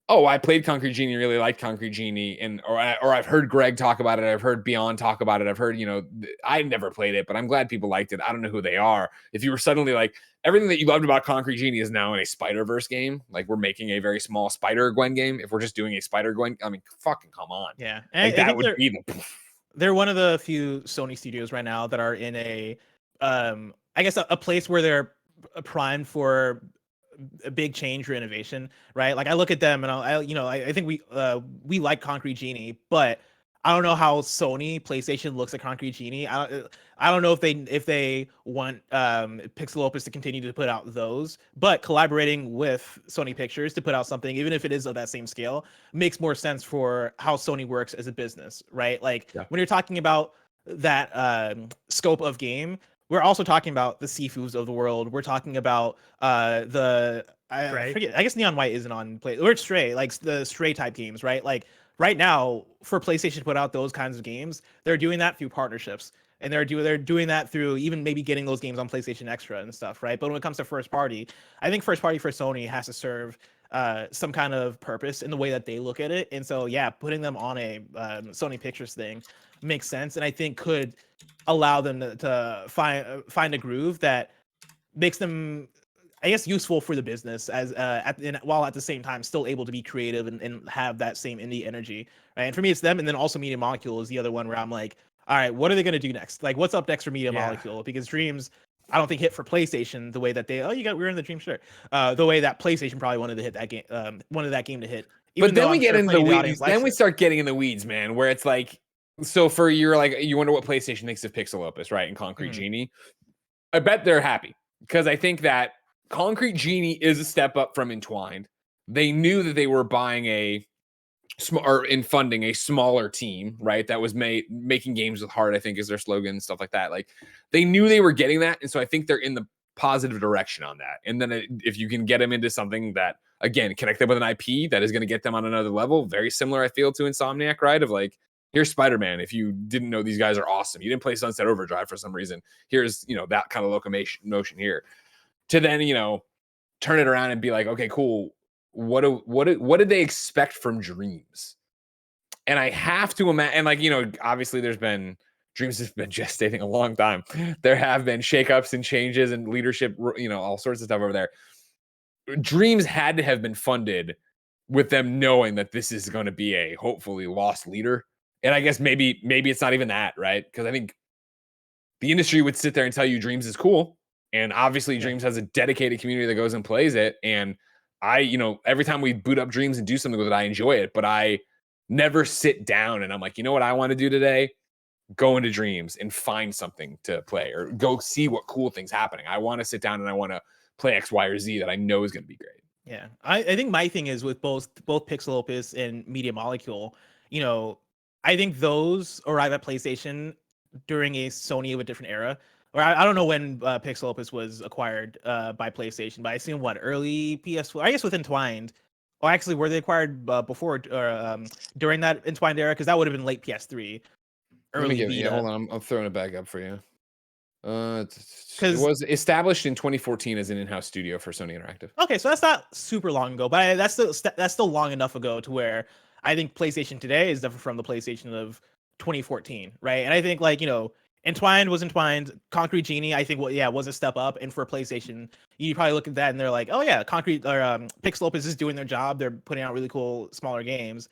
oh, I played Concrete Genie, really liked Concrete Genie, and or I've heard Greg talk about it, I've heard Beyond talk about it, I've heard, you know, I never played it, but I'm glad people liked it. I don't know who they are. If you were suddenly like, everything that you loved about Concrete Genie is now in a Spider-Verse game, like we're making a very small Spider-Gwen game. If we're just doing a Spider-Gwen, I mean, fucking come on. Yeah, and like, that would be the. They're one of the few Sony studios right now that are in a, I guess a place where they're primed for a big change or innovation, right? Like I look at them and I think we like Concrete Genie, but I don't know how Sony PlayStation looks at Concrete Genie. I don't know if they want Pixel Opus to continue to put out those, but collaborating with Sony Pictures to put out something, even if it is of that same scale, makes more sense for how Sony works as a business, right? Like when you're talking about that scope of game, we're also talking about the Sifus of the world. We're talking about I forget. I guess Neon White isn't on Play. Or Stray, like the Stray type games, right? Like right now, for PlayStation to put out those kinds of games, they're doing that through partnerships, and they're doing that through even maybe getting those games on PlayStation Extra and stuff, right? But when it comes to first party, I think first party for Sony has to serve some kind of purpose in the way that they look at it. And so yeah, putting them on a Sony Pictures thing makes sense, and I think could allow them to find a groove that makes them, I guess, useful for the business as while at the same time still able to be creative and have that same indie energy, right? And for me, it's them, and then also Media Molecule is the other one where I'm like, all right, what are they going to do next? Like, what's up next for Media Molecule? Because Dreams, I don't think hit for PlayStation the way that we're in the Dream shirt. The way that PlayStation probably wanted to hit that game, wanted that game to hit. But then we get into the weeds. Then we start getting in the weeds, man, where it's like, so for you're like, you wonder what PlayStation thinks of Pixel Opus, right? And Concrete Genie. I bet they're happy because I think that Concrete Genie is a step up from Entwined. They knew that they were buying funding a smaller team, right? That was making games with heart, I think is their slogan and stuff like that. Like they knew they were getting that. And so I think they're in the positive direction on that. And then if you can get them into something that, again, connect them with an IP that is going to get them on another level, very similar, I feel, to Insomniac, right? Of like, here's Spider-Man. If you didn't know these guys are awesome, you didn't play Sunset Overdrive for some reason, here's, you know, that kind of locomotion here. To then, you know, turn it around and be like, okay, cool. What did they expect from Dreams? And I have to imagine, and like, you know, obviously Dreams has been gestating a long time. There have been shakeups and changes and leadership, you know, all sorts of stuff over there. Dreams had to have been funded with them knowing that this is going to be a hopefully lost leader. And I guess maybe it's not even that, right? Because I think the industry would sit there and tell you Dreams is cool. And obviously Dreams has a dedicated community that goes and plays it. And I, you know, every time we boot up Dreams and do something with it, I enjoy it. But I never sit down and I'm like, you know what I want to do today? Go into Dreams and find something to play or go see what cool things happening. I want to sit down and I want to play X, Y, or Z that I know is going to be great. Yeah, I think my thing is with both Pixel Opus and Media Molecule, you know, I think those arrive at PlayStation during a Sony of a different era. Or I don't know when Pixel Opus was acquired by PlayStation, but I assume early PS4, I guess with Entwined. Or actually, were they acquired before or during that Entwined era? Because that would have been late PS3. Hold on, I'm throwing it back up for you. It was established in 2014 as an in-house studio for Sony Interactive. Okay, so that's not super long ago, but that's still long enough ago to where I think PlayStation today is different from the PlayStation of 2014, right? And I think, like, you know, Entwined was Entwined. Concrete Genie, I think, was a step up. And for PlayStation, you probably look at that and they're like, oh yeah, Pixel Opus is doing their job. They're putting out really cool, smaller games.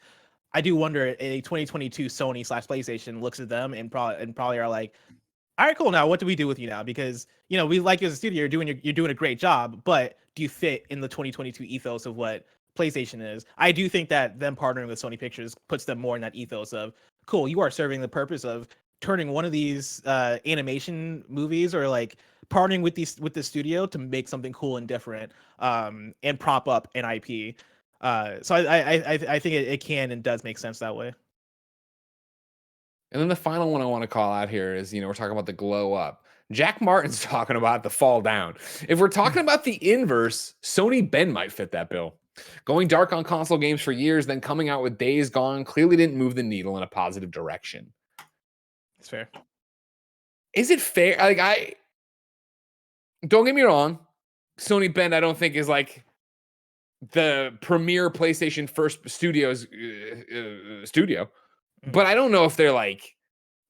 I do wonder a 2022 Sony / PlayStation looks at them and probably are like, all right, cool. Now, what do we do with you now? Because we like you as a studio. You're doing a great job, but do you fit in the 2022 ethos of what PlayStation is? I do think that them partnering with Sony Pictures puts them more in that ethos of, cool, you are serving the purpose of turning one of these animation movies, or like partnering with the studio to make something cool and different, and prop up an IP. So I think it can and does make sense that way. And then the final one I want to call out here is, we're talking about the glow up. Jack Martin's talking about the fall down. If we're talking about the inverse, Sony Ben might fit that bill. Going dark on console games for years, then coming out with Days Gone clearly didn't move the needle in a positive direction. It's fair. Is it fair? Like, don't get me wrong, Sony Ben I don't think is like the premier PlayStation first studio. But I don't know if they're like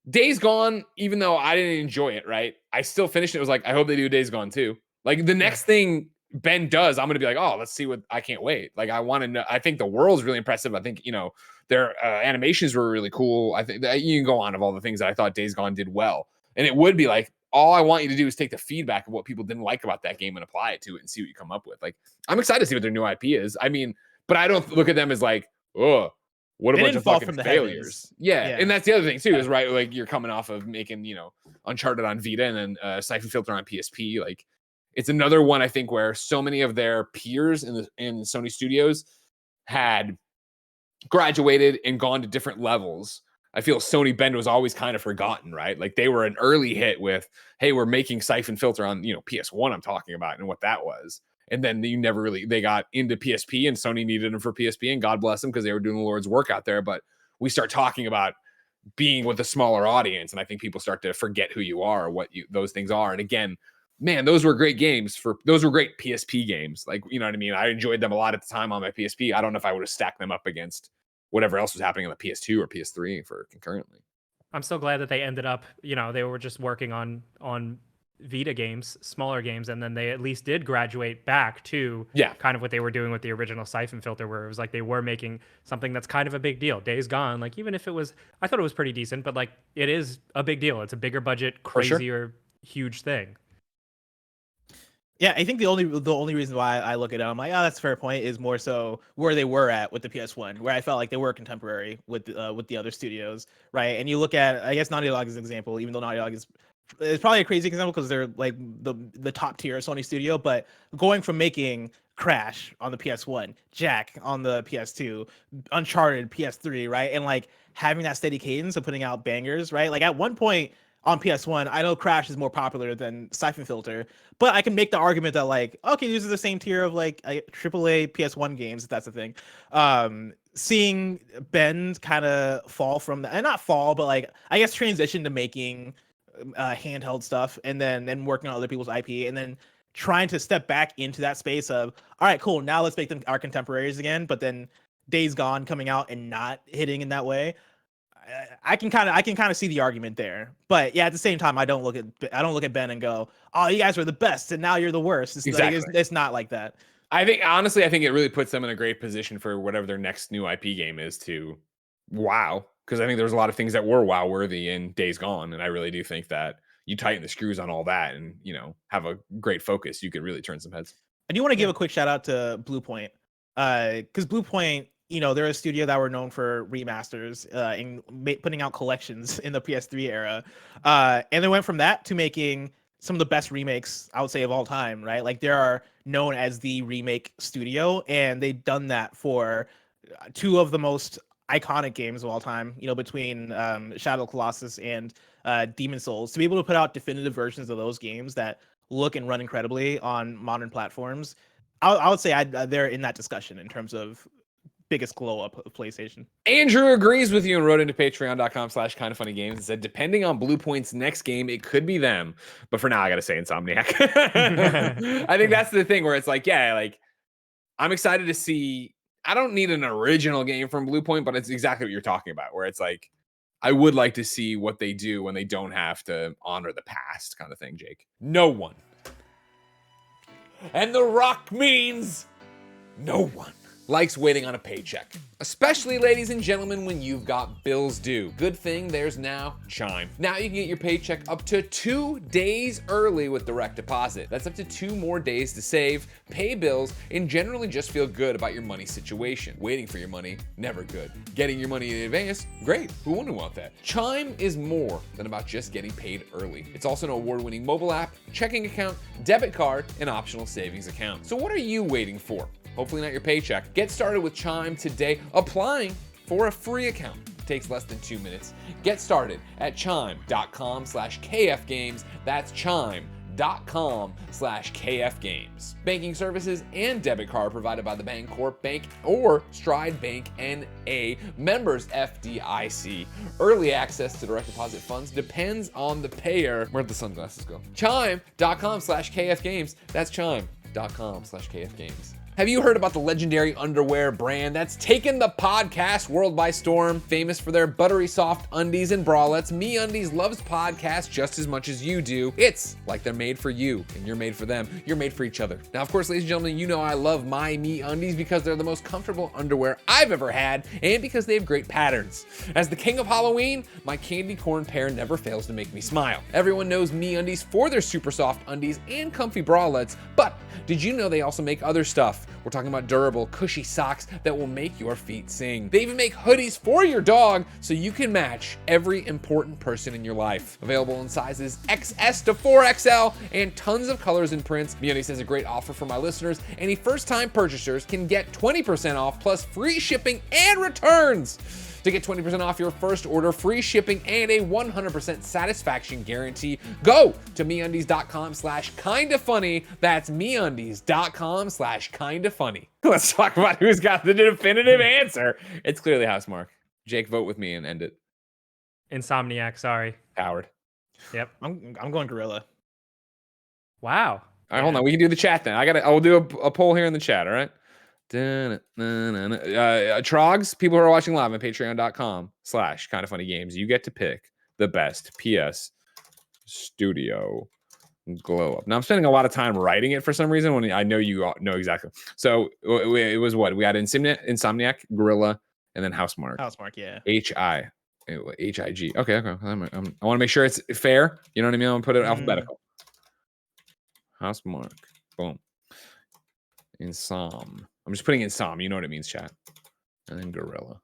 Days Gone, even though I didn't enjoy it, right? I still finished it. It was like, I hope they do Days Gone too. Like the next thing Ben does, I'm going to be like, oh, let's see what, I can't wait. Like I want to know. I think the world's really impressive. I think, their animations were really cool. I think that you can go on of all the things that I thought Days Gone did well. And it would be like, all I want you to do is take the feedback of what people didn't like about that game and apply it to it and see what you come up with. Like, I'm excited to see what their new IP is. I mean, but I don't look at them as like, oh, what a bunch of fucking failures. Yeah. And that's the other thing too, is right. Like you're coming off of making, Uncharted on Vita and then Siphon Filter on PSP. Like it's another one, I think, where so many of their peers in Sony Studios had graduated and gone to different levels. I feel Sony Bend was always kind of forgotten, right? Like they were an early hit with, hey, we're making Siphon Filter on, PS1 I'm talking about and what that was. And then they got into PSP and Sony needed them for PSP and God bless them because they were doing the Lord's work out there. But we start talking about being with a smaller audience. And I think people start to forget who you are, or those things are. And again, man, those were great games those were great PSP games. Like, you know what I mean? I enjoyed them a lot at the time on my PSP. I don't know if I would have stacked them up against whatever else was happening on the PS2 or PS3 for concurrently. I'm so glad that they ended up, they were just working on Vita games, smaller games, and then they at least did graduate back to kind of what they were doing with the original Siphon Filter, where it was like they were making something that's kind of a big deal. Days Gone, like even if I thought it was pretty decent, but like it is a big deal. It's a bigger budget, crazier, huge thing. Yeah, I think the only reason why I look at it, I'm like, oh, that's a fair point, is more so where they were at with the PS1, where I felt like they were contemporary with the other studios, right? And you look at, I guess Naughty Dog is an example, even though Naughty Dog is probably a crazy example because they're like the top tier Sony studio, but going from making Crash on the PS1, Jack on the PS2, Uncharted PS3, right? And like having that steady cadence of putting out bangers, right? Like at one point on PS1, I know Crash is more popular than Siphon Filter, but I can make the argument that like, okay, these are the same tier of like AAA PS1 games, if that's the thing. Seeing Ben kind of fall from that, and not fall, but like I guess transition to making handheld stuff and then working on other people's IP and then trying to step back into that space of, all right, cool, now let's make them our contemporaries again, but then Days Gone coming out and not hitting in that way. I can kind of see the argument there, but yeah, at the same time, I don't look at Ben and go, "Oh, you guys were the best, and now you're the worst." It's exactly. Like, it's not like that. I think honestly, it really puts them in a great position for whatever their next new IP game is to wow, because I think there's a lot of things that were wow worthy in Days Gone, and I really do think that you tighten the screws on all that and have a great focus, you could really turn some heads. I do want to give a quick shout out to Bluepoint, because Bluepoint, they're a studio that were known for remasters and putting out collections in the PS3 era. And they went from that to making some of the best remakes, I would say, of all time, right? Like they are known as the remake studio, and they've done that for two of the most iconic games of all time, between Shadow of the Colossus and Demon Souls. To be able to put out definitive versions of those games that look and run incredibly on modern platforms, I would say they're in that discussion in terms of biggest glow up of PlayStation. Andrew agrees with you and wrote into patreon.com/KindaFunnyGames and said, depending on Bluepoint's next game, it could be them. But for now, I got to say Insomniac. I think that's the thing where it's like, yeah, like I'm excited to see. I don't need an original game from Bluepoint, but it's exactly what you're talking about, where it's like, I would like to see what they do when they don't have to honor the past kind of thing, Jake. No one. And The Rock means no one. likes waiting on a paycheck. Especially, ladies and gentlemen, when you've got bills due. Good thing there's now Chime. Now you can get your paycheck up to 2 days early with direct deposit. That's up to 2 more days to save, pay bills, and generally just feel good about your money situation. Waiting for your money, never good. Getting your money in advance, great. Who wouldn't want that? Chime is more than about just getting paid early. It's also an award-winning mobile app, checking account, debit card, and optional savings account. So what are you waiting for? Hopefully not your paycheck. Get started with Chime today, applying for a free account. It takes less than 2 minutes. Get started at chime.com/kfgames. That's chime.com/kfgames. Banking services and debit card provided by the Bancorp Bank or Stride Bank N.A. Members FDIC. Early access to direct deposit funds depends on the payer. Where'd the sunglasses go? Chime.com/kfgames. That's chime.com/kfgames. Have you heard about the legendary underwear brand that's taken the podcast world by storm? Famous for their buttery soft undies and bralettes, MeUndies loves podcasts just as much as you do. It's like they're made for you, and you're made for them. You're made for each other. Now, of course, ladies and gentlemen, you know I love my MeUndies because they're the most comfortable underwear I've ever had, and because they have great patterns. As the king of Halloween, my candy corn pair never fails to make me smile. Everyone knows MeUndies for their super soft undies and comfy bralettes, but did you know they also make other stuff? We're talking about durable, cushy socks that will make your feet sing. They even make hoodies for your dog so you can match every important person in your life. Available in sizes XS to 4XL and tons of colors and prints. MeUndies has a great offer for my listeners. Any first-time purchasers can get 20% off plus free shipping and returns. To get 20% off your first order, free shipping, and a 100% satisfaction guarantee, go to MeUndies.com/KindaFunny. That's MeUndies.com/KindaFunny. Let's talk about who's got the definitive answer. It's clearly Housemark. Jake, vote with me and end it. Insomniac, sorry. Howard. Yep. I'm going Gorilla. Wow. All right, hold on. We can do the chat then. I'll do a poll here in the chat, all right? Trogs, people who are watching live on patreon.com/KindaFunnyGames, you get to pick the best PS Studio glow up. Now I'm spending a lot of time writing it for some reason when I know you all know exactly. So it was what? We had Insomniac, Gorilla, and then Housemark. Housemark, yeah. H-I-G. Okay. I want to make sure it's fair. You know what I mean? I'm gonna put it alphabetical. Housemark. Boom. Insom. I'm just putting Insom. You know what it means, chat. And then Gorilla.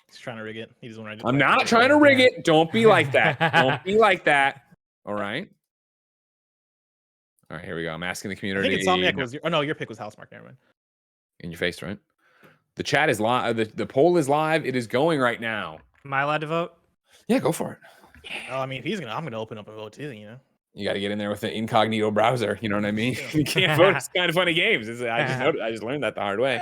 He's trying to rig it. He doesn't want to. I'm not trying to rig it. Don't be like that. Don't be like that. All right. All right, here we go. I'm asking the community. I think Insomniac was your pick was Housemark. Never mind. In your face, right? The chat is live. The poll is live. It is going right now. Am I allowed to vote? Yeah, go for it. Oh, I mean, if I'm gonna open up a vote too, you know. You got to get in there with the incognito browser. You know what I mean? You can't vote. It's kind of funny games. I just learned that the hard way.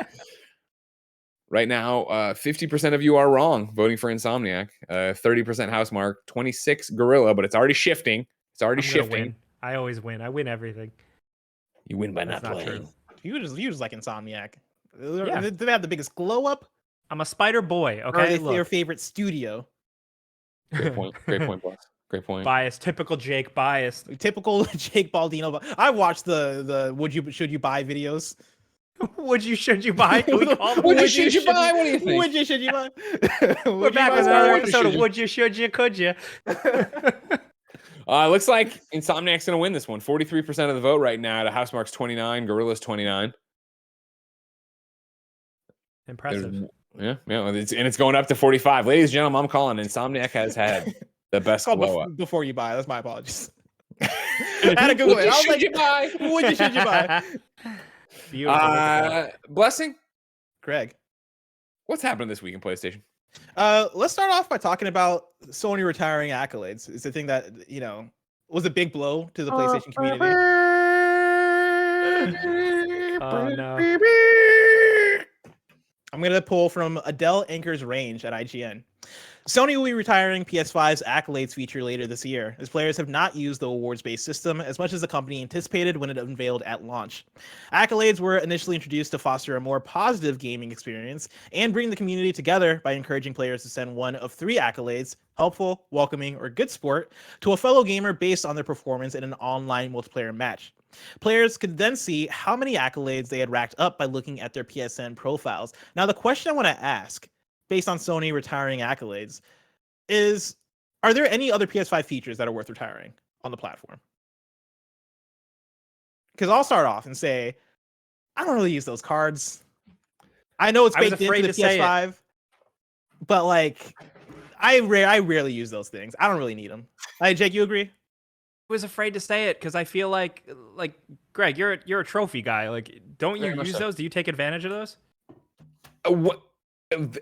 Right now, 50% of you are wrong voting for Insomniac. 30% Housemark, 26 Gorilla, but it's already shifting. It's already shifting. Win. I always win. I win everything. You win by That's not not playing. true. You just like Insomniac. Yeah. Do they have the biggest glow up? I'm a spider boy. Or are Okay. they your favorite studio? Great point. Great point, boss. Great point. Bias. Typical Jake bias. Typical Jake Baldino. I watched the should you buy videos. Should you buy? Can we call them? Would you, should you buy? What do you think? Should you buy? We're back with another episode of Would You, Should You, Could You? Looks like Insomniac's going to win this one. 43% of the vote right now to Housemark's 29, Gorilla's 29. Impressive. Yeah. It's going up to 45. Ladies and gentlemen, I'm calling. Insomniac has had the best glow up. Before you buy. That's my apologies. I had to Google it. I was like, should you buy? Beautiful. Blessing? Greg. What's happening this week in PlayStation? Let's start off by talking about Sony retiring accolades. It's a thing that, was a big blow to the PlayStation community. Oh, no. I'm going to pull from Adele Anchor's Range at IGN. Sony will be retiring PS5's accolades feature later this year, as players have not used the awards-based system as much as the company anticipated when it unveiled at launch. Accolades were initially introduced to foster a more positive gaming experience and bring the community together by encouraging players to send one of 3 accolades, helpful, welcoming, or good sport, to a fellow gamer based on their performance in an online multiplayer match. Players could then see how many accolades they had racked up by looking at their PSN profiles. Now, the question I want to ask, based on Sony retiring accolades, is are there any other PS5 features that are worth retiring on the platform? Because I'll start off and say, I don't really use those cards. I know it's baked into the PS5, but like, I rarely use those things. I don't really need them. Jake, you agree? I was afraid to say it because I feel like Greg, you're a trophy guy. Like, don't you use those? Do you take advantage of those? What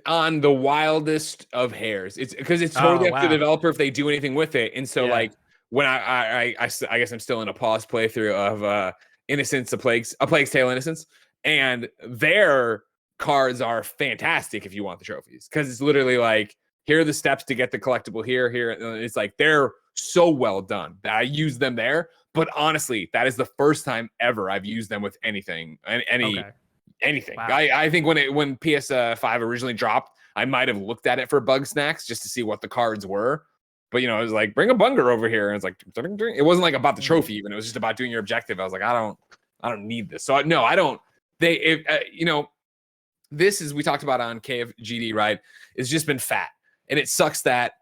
on the wildest of hairs? It's because it's totally up to the developer if they do anything with it. And so like when I guess I'm still in a pause playthrough of Innocence, a Plague's Tale Innocence, and their cards are fantastic if you want the trophies because it's literally like, here are the steps to get the collectible here. It's like they're so well done that I use them there. But honestly, that is the first time ever I've used them with anything. Anything. Wow. I think when PS5 originally dropped, I might have looked at it for bug snacks just to see what the cards were. But it was like, bring a bunger over here, and it's like, it wasn't like about the trophy even. It was just about doing your objective. I was like, I don't need this. So no, I don't. This is we talked about on KFGD, right? It's just been fat, and it sucks that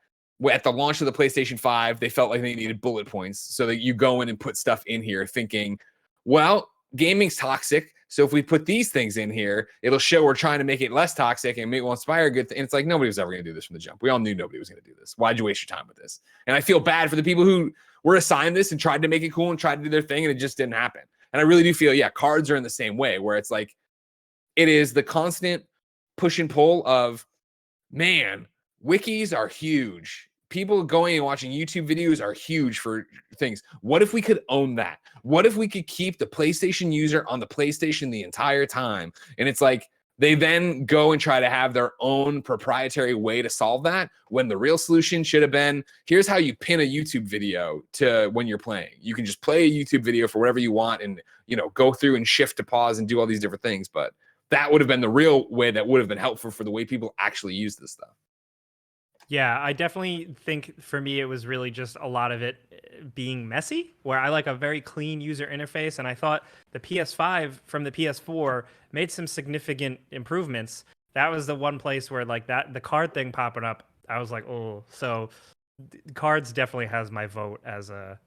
at the launch of the PlayStation 5, they felt like they needed bullet points so that you go in and put stuff in here thinking, well, gaming's toxic. So if we put these things in here, it'll show we're trying to make it less toxic and maybe will inspire good. And it's like, nobody was ever going to do this from the jump. We all knew nobody was going to do this. Why'd you waste your time with this? And I feel bad for the people who were assigned this and tried to make it cool and tried to do their thing, and it just didn't happen. And I really do feel, cards are in the same way, where it's like, it is the constant push and pull of, man, wikis are huge. People going and watching YouTube videos are huge for things. What if we could own that? What if we could keep the PlayStation user on the PlayStation the entire time? And it's like they then go and try to have their own proprietary way to solve that, when the real solution should have been, here's how you pin a YouTube video to when you're playing. You can just play a YouTube video for whatever you want and go through and shift to pause and do all these different things. But that would have been the real way that would have been helpful for the way people actually use this stuff. Yeah, I definitely think for me, it was really just a lot of it being messy, where I like a very clean user interface. And I thought the PS5 from the PS4 made some significant improvements. That was the one place where the card thing popping up, I was like, oh, so cards definitely has my vote as a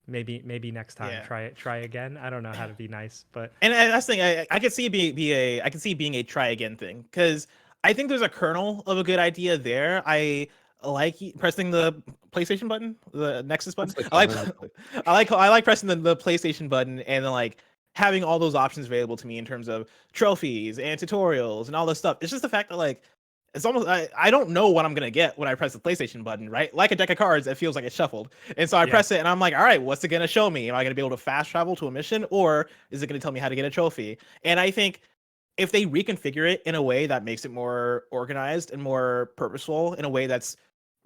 maybe next time try again. I don't know how to be nice, but that's the thing. I could see it being a try again thing, because I think there's a kernel of a good idea there. I like pressing the PlayStation button, the Nexus button. I like pressing the PlayStation button and then having all those options available to me in terms of trophies and tutorials and all this stuff. It's just the fact that it's almost I don't know what I'm gonna get when I press the PlayStation button, right? Like a deck of cards, it feels like it's shuffled. And so I press it and I'm like, all right, what's it gonna show me? Am I gonna be able to fast travel to a mission, or is it gonna tell me how to get a trophy? And I think if they reconfigure it in a way that makes it more organized and more purposeful, in a way that's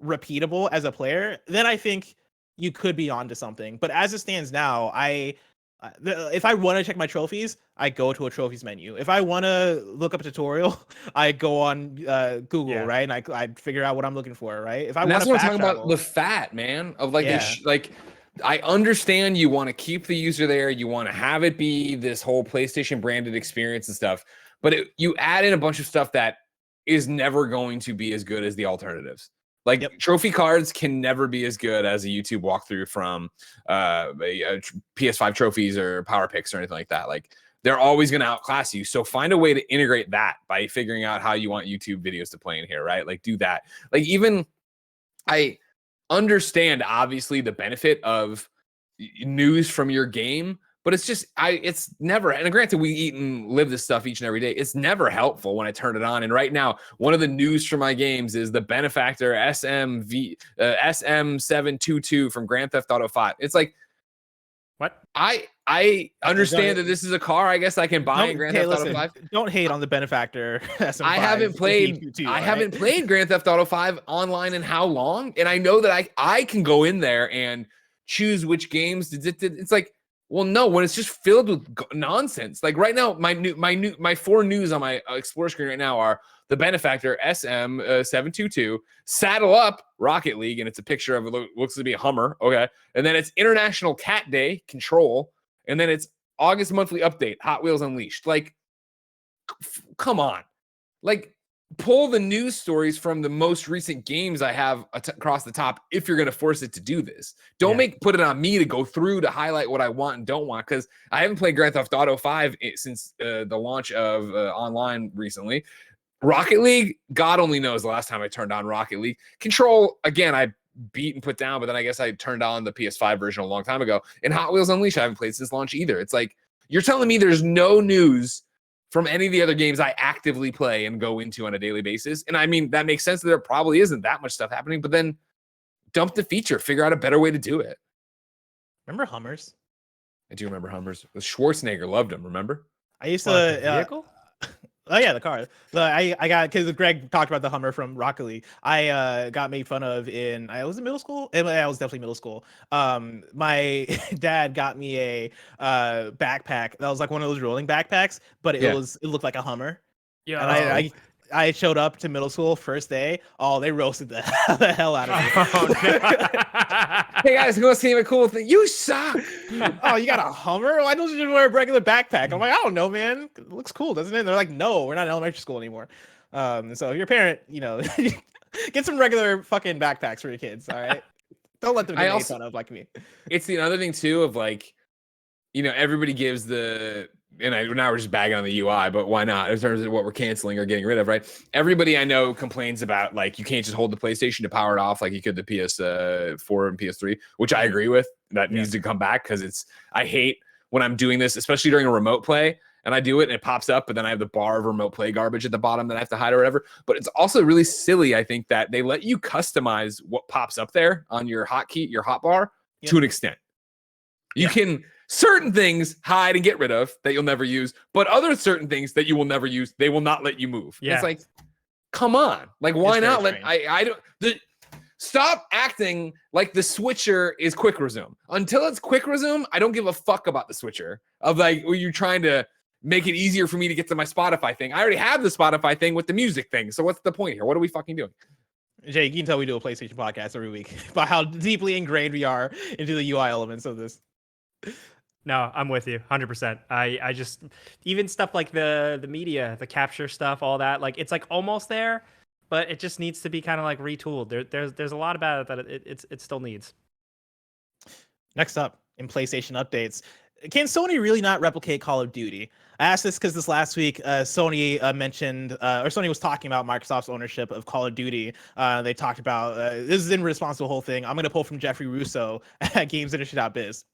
repeatable as a player, then I think you could be onto something. But as it stands now, if I want to check my trophies, I go to a trophies menu. If I want to look up a tutorial, I go on Google, right? And I figure out what I'm looking for, right? If I want to, that's what I'm talking about, the fat, man, of I understand you want to keep the user there. You want to have it be this whole PlayStation branded experience and stuff, but you add in a bunch of stuff that is never going to be as good as the alternatives. Trophy cards can never be as good as a YouTube walkthrough from a PS5 trophies or power picks or anything like that. They're always going to outclass you. So find a way to integrate that by figuring out how you want YouTube videos to play in here, right? Do that. Even I understand obviously the benefit of news from your game, but it's never, and granted we eat and live this stuff each and every day, it's never helpful when I turn it on. And right now, one of the news for my games is the Benefactor SM722 from Grand Theft Auto 5. It's like, what? I understand that this is a car I guess I can buy in Grand Theft Auto 5. Don't hate on the Benefactor SM5. I haven't played Grand Theft Auto 5 online in how long? And I know that I can go in there and choose which games it's like, well, no, when it's just filled with nonsense. Right now, my 4 news on my Explorer screen right now are the Benefactor SM722, Saddle Up Rocket League, and it's a picture of it looks to be a Hummer. Okay, and then it's International Cat Day Control, And then it's August monthly update, Hot Wheels Unleashed. Like, come on. Like, pull the news stories from the most recent games I have across the top if you're going to force it to do this. Don't put it on me to go through to highlight what I want and don't want, because I haven't played Grand Theft Auto 5 since the launch of online recently. Rocket League, God only knows the last time I turned on Rocket League. Control, again, I beat and put down, but then I guess I turned on the PS5 version a long time ago. And Hot Wheels Unleashed I haven't played since launch either. It's like, you're telling me there's no news from any of the other games I actively play and go into on a daily basis. And I mean, that makes sense that there probably isn't that much stuff happening, but then dump the feature, figure out a better way to do it. Remember Hummers? I do remember Hummers. Schwarzenegger loved them, remember? I used What, to the vehicle? Oh yeah, the car. I got, because Greg talked about the Hummer from Rocket League. I got made fun of I was in middle school. I was definitely middle school. My dad got me a backpack that was like one of those rolling backpacks, but it looked like a Hummer. Yeah. And I showed up to middle school first day. Oh, they roasted the hell out of me. Oh, Hey guys, go see a cool thing. You suck. Oh, you got a Hummer? Why don't you just wear a regular backpack? I'm like, I don't know, man. It looks cool, doesn't it? And they're like, no, we're not in elementary school anymore. So if your parent, get some regular fucking backpacks for your kids. All right. Don't let them get made fun of like me. It's the other thing too of like, everybody gives now we're just bagging on the UI, but why not? In terms of what we're canceling or getting rid of, right? Everybody I know complains about like you can't just hold the PlayStation to power it off like you could the PS4 and PS3, which I agree with. That needs to come back, because I hate when I'm doing this, especially during a remote play, and I do it and it pops up, but then I have the bar of remote play garbage at the bottom that I have to hide or whatever. But it's also really silly, I think, that they let you customize what pops up there on your hotkey, your hotbar, to an extent. You can certain things hide and get rid of that you'll never use, but other certain things that you will never use, they will not let you move. Yeah. It's like, come on. Like, why not let stop acting like the switcher is quick resume. Until it's quick resume, I don't give a fuck about the switcher of like, you're trying to make it easier for me to get to my Spotify thing. I already have the Spotify thing with the music thing. So what's the point here? What are we fucking doing? Jake, you can tell we do a PlayStation podcast every week about how deeply ingrained we are into the UI elements of this. No, I'm with you 100%. I just, even stuff like the media, the capture stuff, all that, like it's like almost there, but it just needs to be kind of like retooled. There's a lot about it that it still needs. Next up in PlayStation updates, can Sony really not replicate Call of Duty? I asked this because this last week, Sony mentioned, or Sony was talking about Microsoft's ownership of Call of Duty. They talked about, this is in response to the whole thing. I'm going to pull from Jeffrey Russo at GamesIndustry.biz.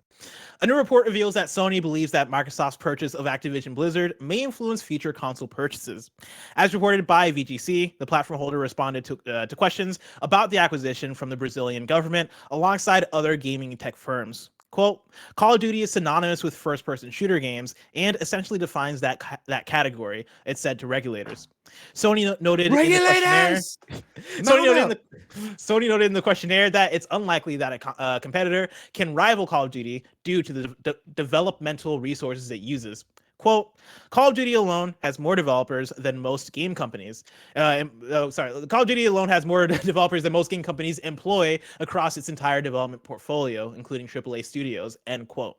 A new report reveals that Sony believes that Microsoft's purchase of Activision Blizzard may influence future console purchases. As reported by VGC, the platform holder responded to questions about the acquisition from the Brazilian government alongside other gaming tech firms. Quote, Call of Duty is synonymous with first-person shooter games and essentially defines that category, it said to regulators. Sony noted in the questionnaire that it's unlikely that a competitor can rival Call of Duty due to the developmental resources it uses. Quote, Call of Duty alone has more developers than most game companies. Call of Duty alone has more developers than most game companies employ across its entire development portfolio, including AAA studios, end quote.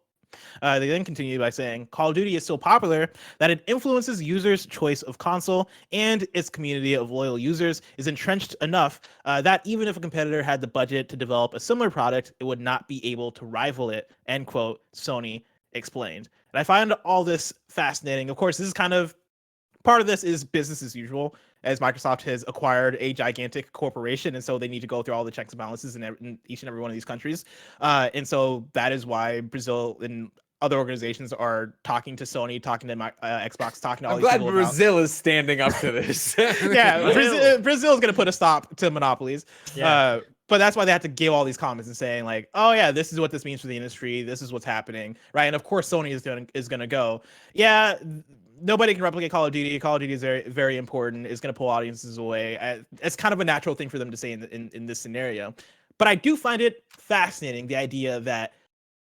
They then continue by saying, Call of Duty is so popular that it influences users' choice of console, and its community of loyal users is entrenched enough that even if a competitor had the budget to develop a similar product, it would not be able to rival it, end quote, Sony explained. And I find all this fascinating. Of course, this is kind of part of this is business as usual, as Microsoft has acquired a gigantic corporation, and so they need to go through all the checks and balances in each and every one of these countries. And so that is why Brazil and other organizations are talking to Sony, talking to Xbox, talking to all these people. I'm glad Brazil is standing up to this. Yeah, Brazil is going to put a stop to monopolies. Yeah. But that's why they have to give all these comments and saying like, oh yeah, this is what this means for the industry. This is what's happening, right? And of course, Sony is going to go, yeah, nobody can replicate Call of Duty. Call of Duty is very, very important. It's going to pull audiences away. It's kind of a natural thing for them to say in this scenario. But I do find it fascinating, the idea that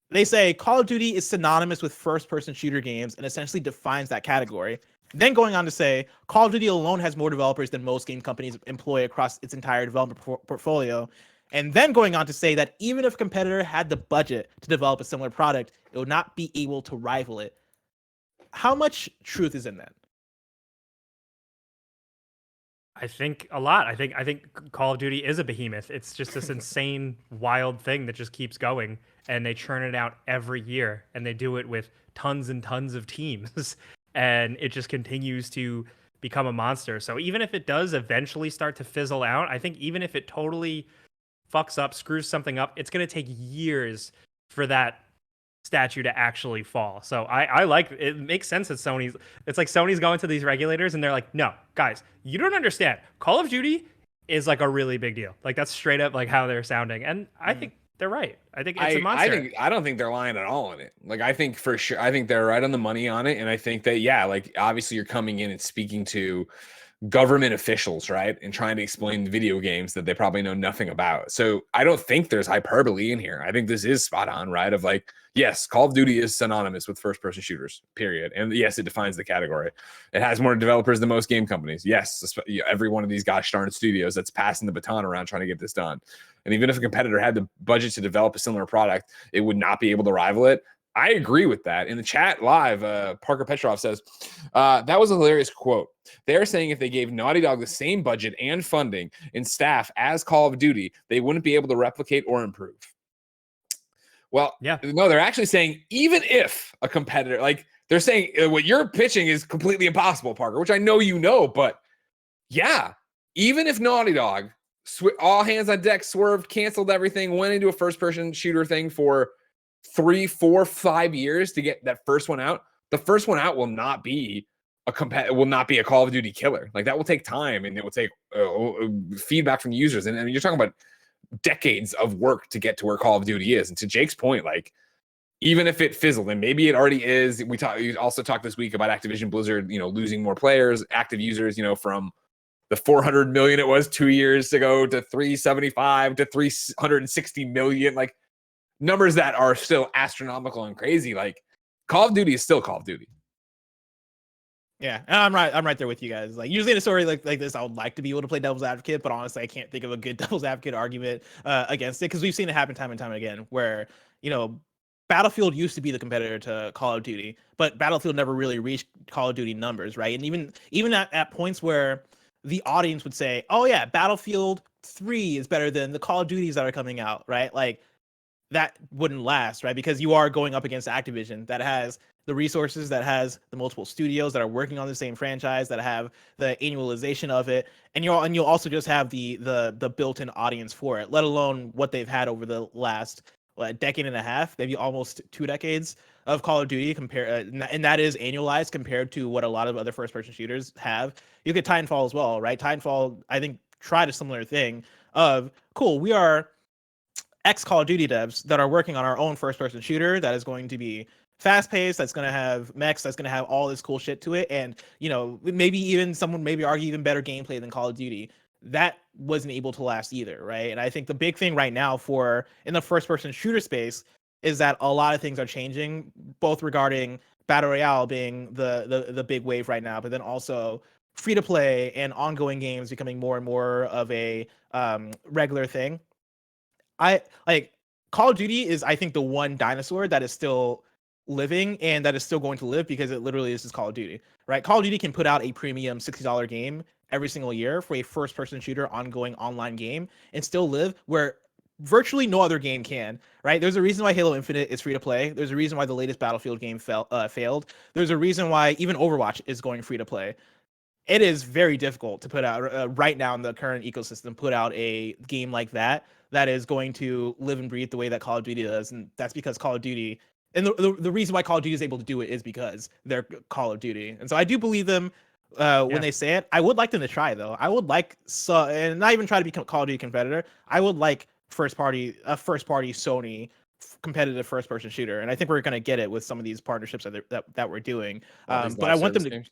they say Call of Duty is synonymous with first-person shooter games and essentially defines that category. Then going on to say, Call of Duty alone has more developers than most game companies employ across its entire development portfolio. And then going on to say that even if a competitor had the budget to develop a similar product, it would not be able to rival it. How much truth is in that? I think a lot. I think Call of Duty is a behemoth. It's just this insane, wild thing that just keeps going, and they churn it out every year, and they do it with tons and tons of teams, and it just continues to become a monster. So even if it does eventually start to fizzle out, I think even if it totally fucks up, screws something up, it's going to take years for that statue to actually fall. So I like it. Makes sense that it's like Sony's going to these regulators and they're like, no, guys, you don't understand. Call of Duty is like a really big deal. Like that's straight up like how they're sounding. And I think they're right. I think it's a monster. I don't think they're lying at all on it. Like I think for sure, I think they're right on the money on it. And I think that, yeah, like obviously you're coming in and speaking to government officials, right? And trying to explain video games that they probably know nothing about. So I don't think there's hyperbole in here. I think this is spot on, right? Of like, yes, Call of Duty is synonymous with first person shooters, period. And yes, it defines the category. It has more developers than most game companies. Yes, every one of these gosh darn studios that's passing the baton around trying to get this done. And even if a competitor had the budget to develop a similar product, it would not be able to rival it. I agree with that. In the chat live, Parker Petrov says, that was a hilarious quote. They're saying if they gave Naughty Dog the same budget and funding and staff as Call of Duty, they wouldn't be able to replicate or improve. Well, yeah, no, they're actually saying even if a competitor, like they're saying what you're pitching is completely impossible, Parker, which I know you know, but yeah, even if Naughty Dog, all hands on deck, swerved, canceled everything, went into a first-person shooter thing for 3, 4, 5 years to get that first one out, the first one out will not be a Call of Duty killer. Like that will take time, and it will take feedback from the users. And you're talking about decades of work to get to where Call of Duty is. And to Jake's point, like even if it fizzled, and maybe it already is, we also talked this week about Activision Blizzard, losing more players, active users, from the 400 million it was 2 years ago to 375 to 360 million, like numbers that are still astronomical and crazy. Like Call of Duty is still Call of Duty. Yeah, I'm right there with you guys. Like usually in a story like this, I would like to be able to play devil's advocate, but honestly, I can't think of a good devil's advocate argument against it, because we've seen it happen time and time again where, Battlefield used to be the competitor to Call of Duty, but Battlefield never really reached Call of Duty numbers, right? And even at points where the audience would say, oh yeah, Battlefield 3 is better than the Call of Duties that are coming out, right? Like that wouldn't last, right? Because you are going up against Activision that has the resources, that has the multiple studios that are working on the same franchise, that have the annualization of it, and you'll also just have the built-in audience for it, let alone what they've had over the last decade and a half, maybe almost 2 decades of Call of Duty, and that is annualized compared to what a lot of other first-person shooters have. You get Titanfall as well, right? Titanfall, I think, tried a similar thing of, cool, we are ex-Call of Duty devs that are working on our own first-person shooter that is going to be fast-paced, that's going to have mechs, that's going to have all this cool shit to it, and, maybe even someone maybe argue even better gameplay than Call of Duty. That wasn't able to last either, right? And I think the big thing right now in the first-person shooter space is that a lot of things are changing, both regarding Battle Royale being the big wave right now, but then also free-to-play and ongoing games becoming more and more of a regular thing. Call of Duty is, I think, the one dinosaur that is still living and that is still going to live because it literally is just Call of Duty, right? Call of Duty can put out a premium $60 game every single year for a first-person shooter ongoing online game and still live where virtually no other game can, right? There's a reason why Halo Infinite is free to play. There's a reason why the latest Battlefield game failed. There's a reason why even Overwatch is going free to play. It is very difficult to put out right now in the current ecosystem, put out a game like that is going to live and breathe the way that Call of Duty does. And that's because Call of Duty, and the reason why Call of Duty is able to do it is because they're Call of Duty. And so I do believe them when they say it. I would like them to try, though. I would like, and not even try to become Call of Duty competitor. I would like a first party Sony competitive first person shooter. And I think we're going to get it with some of these partnerships that we're doing. But I want them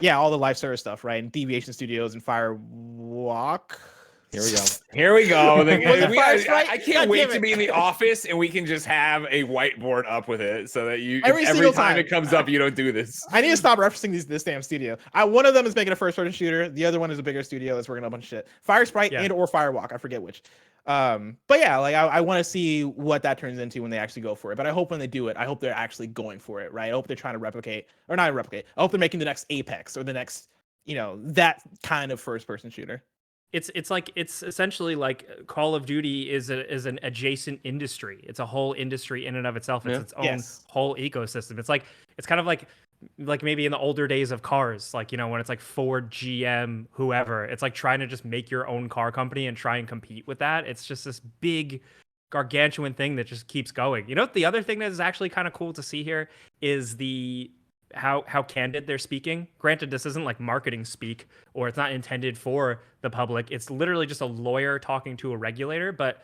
to, all the live service stuff, right? And Deviation Studios and Firewalk. Here we go. Here we go. I can't God wait damn to it. be in the office and we can just have a whiteboard up with it so that you Every every single time time. it comes up, you don't do this. I need to stop referencing this damn studio. One of them is making a first-person shooter. The other one is a bigger studio that's working on a bunch of shit. Fire Sprite Yeah. and or Firewalk. I forget which. But yeah, like I want to see what that turns into when they actually go for it. But I hope when they do it, I hope they're actually going for it, right? I hope they're trying to replicate, or not replicate. I hope they're making the next Apex or the next, that kind of first-person shooter. It's essentially like Call of Duty is an adjacent industry. It's a whole industry in and of itself. It's its own whole ecosystem. It's kind of like maybe in the older days of cars, like, when it's like Ford, GM, whoever. It's like trying to just make your own car company and try and compete with that. It's just this big gargantuan thing that just keeps going. The other thing that is actually kind of cool to see here is how candid they're speaking. Granted, this isn't like marketing speak, or it's not intended for the public. It's literally just a lawyer talking to a regulator. But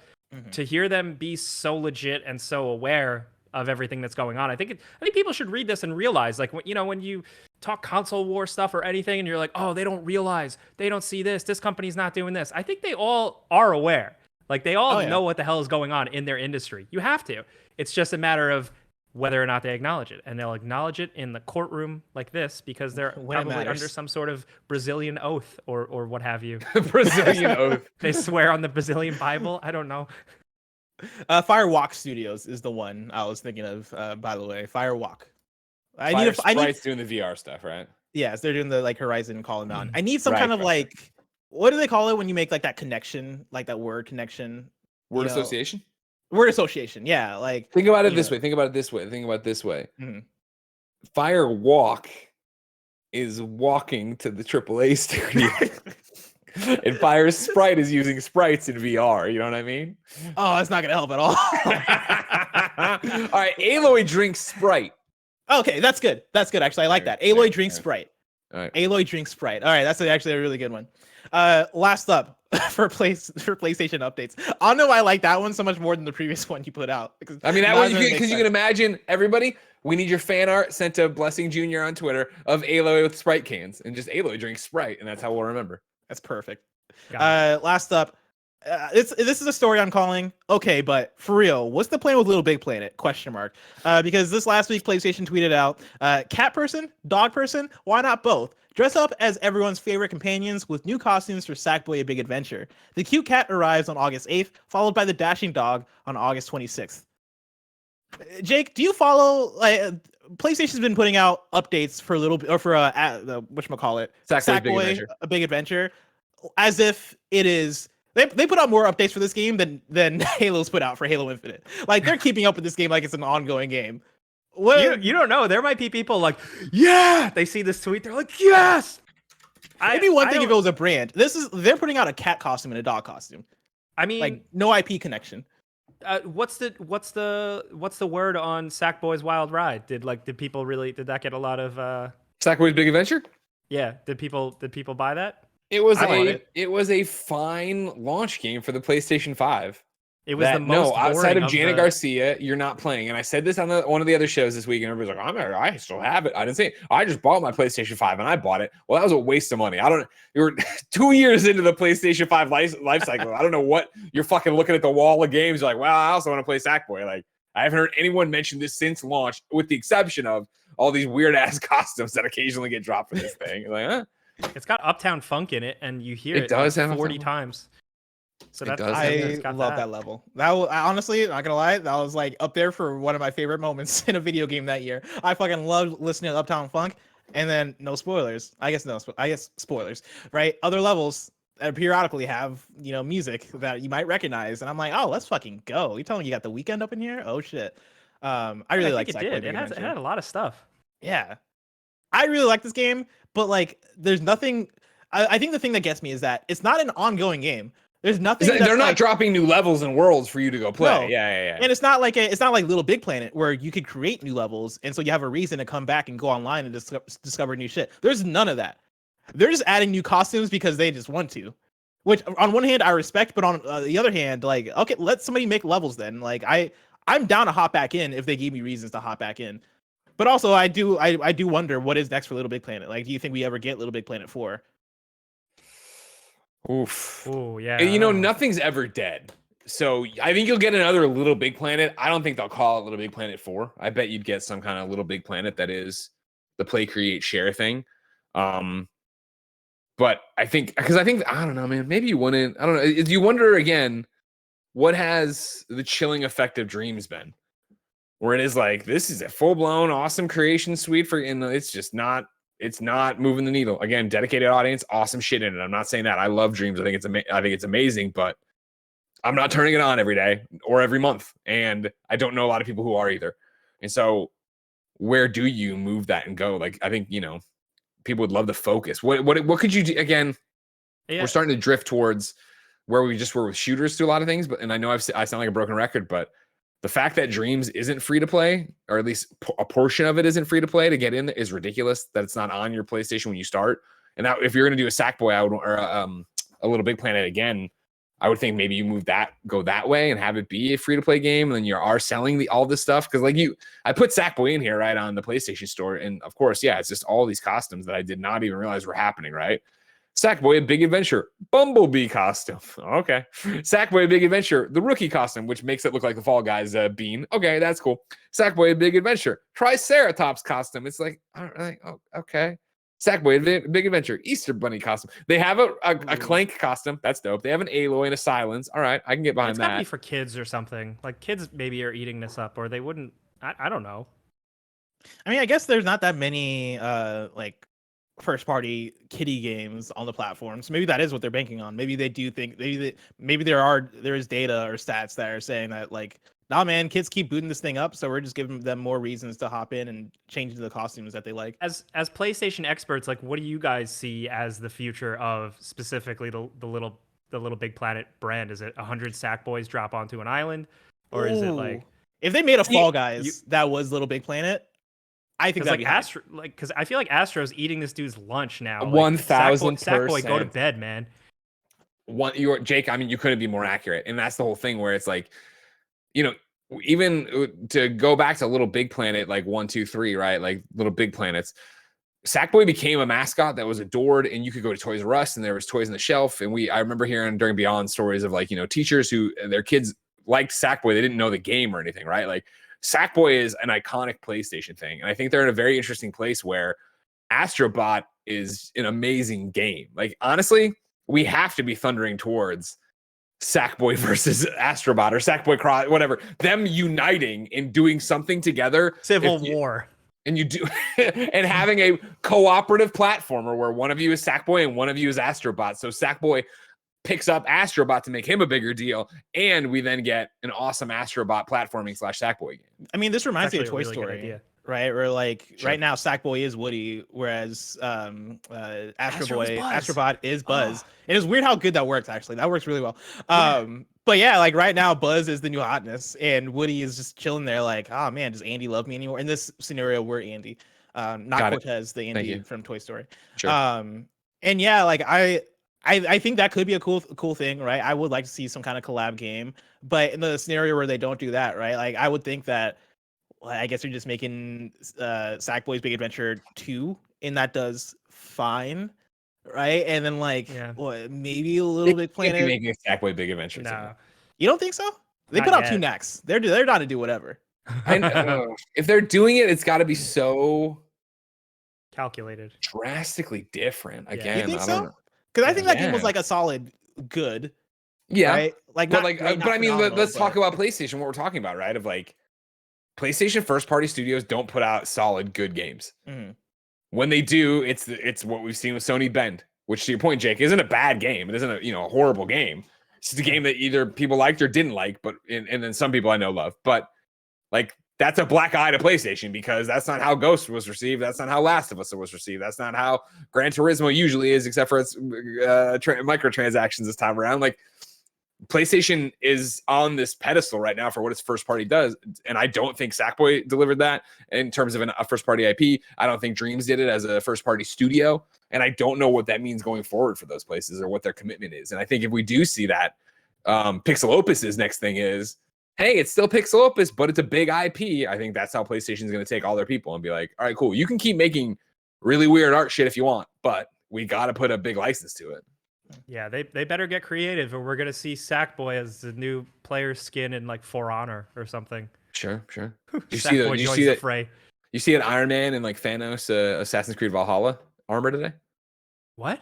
to hear them be so legit and so aware of everything that's going on, I think people should read this and realize, like, when you talk console war stuff or anything, and you're like, oh, they don't realize, they don't see this company's not doing this. I think they all are aware. Like, they all know what the hell is going on in their industry. You have to. It's just a matter of whether or not they acknowledge it, and they'll acknowledge it in the courtroom like this because they're probably under some sort of Brazilian oath or what have you. Brazilian oath. They swear on the Brazilian Bible. I don't know. Firewalk Studios is the one I was thinking of. By the way, Firewalk. I need doing the VR stuff, right? Yes, they're doing the like Horizon Call and Mountain. I need some kind of like, what do they call it when you make like that connection, like that word connection? Word association. Word association, yeah. Like, think about it this way. Think about it this way. Mhm. Firewalk is walking to the AAA studio. And Fire Sprite is using sprites in VR. You know what I mean? Oh, that's not gonna help at all. All right, Aloy drinks Sprite. Okay, that's good. That's good. Actually, I like that. Aloy drinks Sprite. All right. Aloy drinks Sprite. All right, that's actually a really good one. Last up for PlayStation updates. I don't know why I like that one so much more than the previous one you put out. I mean, that one because you can imagine, everybody. We need your fan art sent to Blessing Jr. on Twitter of Aloy with Sprite cans, and just Aloy drinks Sprite, and that's how we'll remember. That's perfect. Last up, this is a story I'm calling. Okay, but for real, what's the plan with Little Big Planet? Question mark. Because this last week, PlayStation tweeted out, cat person, dog person, why not both? Dress up as everyone's favorite companions with new costumes for Sackboy: A Big Adventure. The cute cat arrives on August 8th, followed by the dashing dog on August 26th. Jake, do you follow? PlayStation's been putting out updates for whatchamacallit, Sackboy: A Big Adventure, as if it is. They put out more updates for this game than Halo's put out for Halo Infinite. Like, they're keeping up with this game like it's an ongoing game. You don't know. There might be people like, yeah, they see this tweet, they're like, yes. It'd be one thing if it was a brand. They're putting out a cat costume and a dog costume. I mean, like, no IP connection. What's the word on Sackboy's Wild Ride? Did that get a lot of Sackboy's Big Adventure? Yeah. Did people buy that? It was a fine launch game for the PlayStation 5. It was the most outside of Janet Garcia, you're not playing. And I said this on one of the other shows this week, and everybody's like, I still have it. I didn't say it. I just bought my PlayStation 5 and I bought it. Well, that was a waste of money. You were 2 years into the PlayStation 5 life cycle. I don't know what you're fucking looking at the wall of games. You're like, well, I also want to play Sackboy. Like, I haven't heard anyone mention this since launch, with the exception of all these weird ass costumes that occasionally get dropped for this thing. Like, huh? It's got Uptown Funk in it, and you hear it does like have 40 times. So I love that level. Honestly, not gonna lie, that was like up there for one of my favorite moments in a video game that year. I fucking loved listening to Uptown Funk, and then no spoilers. I guess spoilers, right? Other levels periodically have music that you might recognize, and I'm like, oh, let's fucking go. You telling me you got The Weeknd up in here? Oh shit. I really like it. It had a lot of stuff. Yeah, I really like this game, but like, there's nothing. I think the thing that gets me is that it's not an ongoing game. There's nothing. They're not dropping new levels and worlds for you to go play. No. Yeah. And it's not like Little Big Planet where you could create new levels, and so you have a reason to come back and go online and discover new shit. There's none of that. They're just adding new costumes because they just want to. Which, on one hand, I respect, but on the other hand, like, okay, let somebody make levels then. Like, I'm down to hop back in if they give me reasons to hop back in. But also, I do wonder what is next for Little Big Planet. Like, do you think we ever get Little Big Planet 4? Oof. Oh yeah. And, nothing's ever dead. So I think you'll get another Little Big Planet. I don't think they'll call it Little Big Planet 4. I bet you'd get some kind of Little Big Planet that is the play, create, share thing. But I don't know, man. Maybe you wouldn't. I don't know. You wonder again, what has the chilling effect of Dreams been? Where it is like, this is a full-blown awesome creation suite and it's just not. It's not moving the needle. Again, dedicated audience, awesome shit in it. I'm not saying that. I love Dreams. I think it's amazing, but I'm not turning it on every day or every month. And I don't know a lot of people who are either. And so where do you move that and go? Like, I think, people would love to focus. What could you do? Again, we're starting to drift towards where we just were with shooters to a lot of things. And I know I sound like a broken record, but the fact that Dreams isn't free to play, or at least a portion of it isn't free to play to get in, is ridiculous. That it's not on your PlayStation when you start. And that if you're going to do a Sackboy, or a Little Big Planet again, I would think maybe you go that way and have it be a free to play game. And then you are selling all this stuff. Cause I put Sackboy in here, right, on the PlayStation store. And of course, yeah, it's just all these costumes that I did not even realize were happening. Right. Sackboy, a Big Adventure, Bumblebee costume. Okay. Sackboy, a Big Adventure, the rookie costume, which makes it look like the Fall Guys bean. Okay, that's cool. Sackboy, a Big Adventure, Triceratops costume. It's like, oh, okay. Sackboy, Big Adventure, Easter Bunny costume. They have a Clank costume. That's dope. They have an Aloy and a Silence. All right, I can get behind that. It's gotta be for kids or something. Like kids maybe are eating this up, or they wouldn't. I don't know. I mean, I guess there's not that many like first party kiddie games on the platform, so maybe that is what they're banking on. Maybe they do think maybe there is data or stats that are saying that, like, nah, man, kids keep booting this thing up, so we're just giving them more reasons to hop in and change the costumes that they like. As PlayStation experts, like, what do you guys see as the future of specifically the Little Big Planet brand? Is it 100 Sackboys drop onto an island, or is it like, if they made a Fall Guys that was Little Big Planet? I think that'd be because I feel like Astro's eating this dude's lunch now. 1,000%. Sackboy, go to bed, man. Jake, I mean, you couldn't be more accurate, and that's the whole thing where it's like, even to go back to Little Big Planet, like 1, 2, 3, right? Like Little Big Planets, Sackboy became a mascot that was adored, and you could go to Toys R Us and there was toys on the shelf. And I remember hearing during Beyond stories of, like, teachers who their kids liked Sackboy. They didn't know the game or anything, right? Like, Sackboy is an iconic PlayStation thing. And I think they're in a very interesting place where Astrobot is an amazing game. Like, honestly, we have to be thundering towards Sackboy versus Astrobot, or Sackboy Cross, whatever, them uniting and doing something together. Civil War. And you do, and having a cooperative platformer where one of you is Sackboy and one of you is Astrobot. So Sackboy picks up Astrobot to make him a bigger deal, and we then get an awesome Astrobot platforming / Sackboy game. I mean, this reminds me of Toy Story, right? Where, like, right now Sackboy is Woody, whereas Astrobot is Buzz. And it was weird how good that works. Actually, that works really well. But yeah, like right now Buzz is the new hotness, and Woody is just chilling there, like, oh man, does Andy love me anymore? In this scenario, we're Andy, not Cortez, the Andy from Toy Story. Sure. And yeah, like I think that could be a cool thing, right? I would like to see some kind of collab game, but in the scenario where they don't do that, right? Like, I would think that, well, I guess you're just making Sackboy's Big Adventure 2, and that does fine, right? And then, like, maybe a Little Big Planet. Making a Sackboy Big Adventure. No, you don't think so? They put out 2 next. They're not to do whatever. If they're doing it, it's got to be so calculated, drastically different. Again, you think so? Because I think that game was like a solid good. Yeah. Right? Like, but I mean, let's talk about PlayStation, what we're talking about, right? Of, like, PlayStation first party studios don't put out solid good games. Mm-hmm. When they do, it's what we've seen with Sony Bend, which, to your point, Jake, isn't a bad game. It isn't a horrible game. It's just a game that either people liked or didn't like, but and then some people I know love. But, like, that's a black eye to PlayStation, because that's not how Ghost was received. That's not how Last of Us was received. That's not how Gran Turismo usually is, except for its microtransactions this time around. Like, PlayStation is on this pedestal right now for what its first party does, and I don't think Sackboy delivered that in terms of a first party IP. I don't think Dreams did it as a first party studio, and I don't know what that means going forward for those places or what their commitment is. And I think if we do see that, Pixel Opus's next thing is, hey, it's still Pixel Opus, but it's a big IP. I think that's how PlayStation's going to take all their people and be like, all right, cool. You can keep making really weird art shit if you want, but we got to put a big license to it. Yeah, they better get creative, or we're gonna see Sackboy as the new player skin in like For Honor or something. Sure. Did you see Sackboy joins the fray. You see an Iron Man and like Thanos Assassin's Creed Valhalla armor today? What?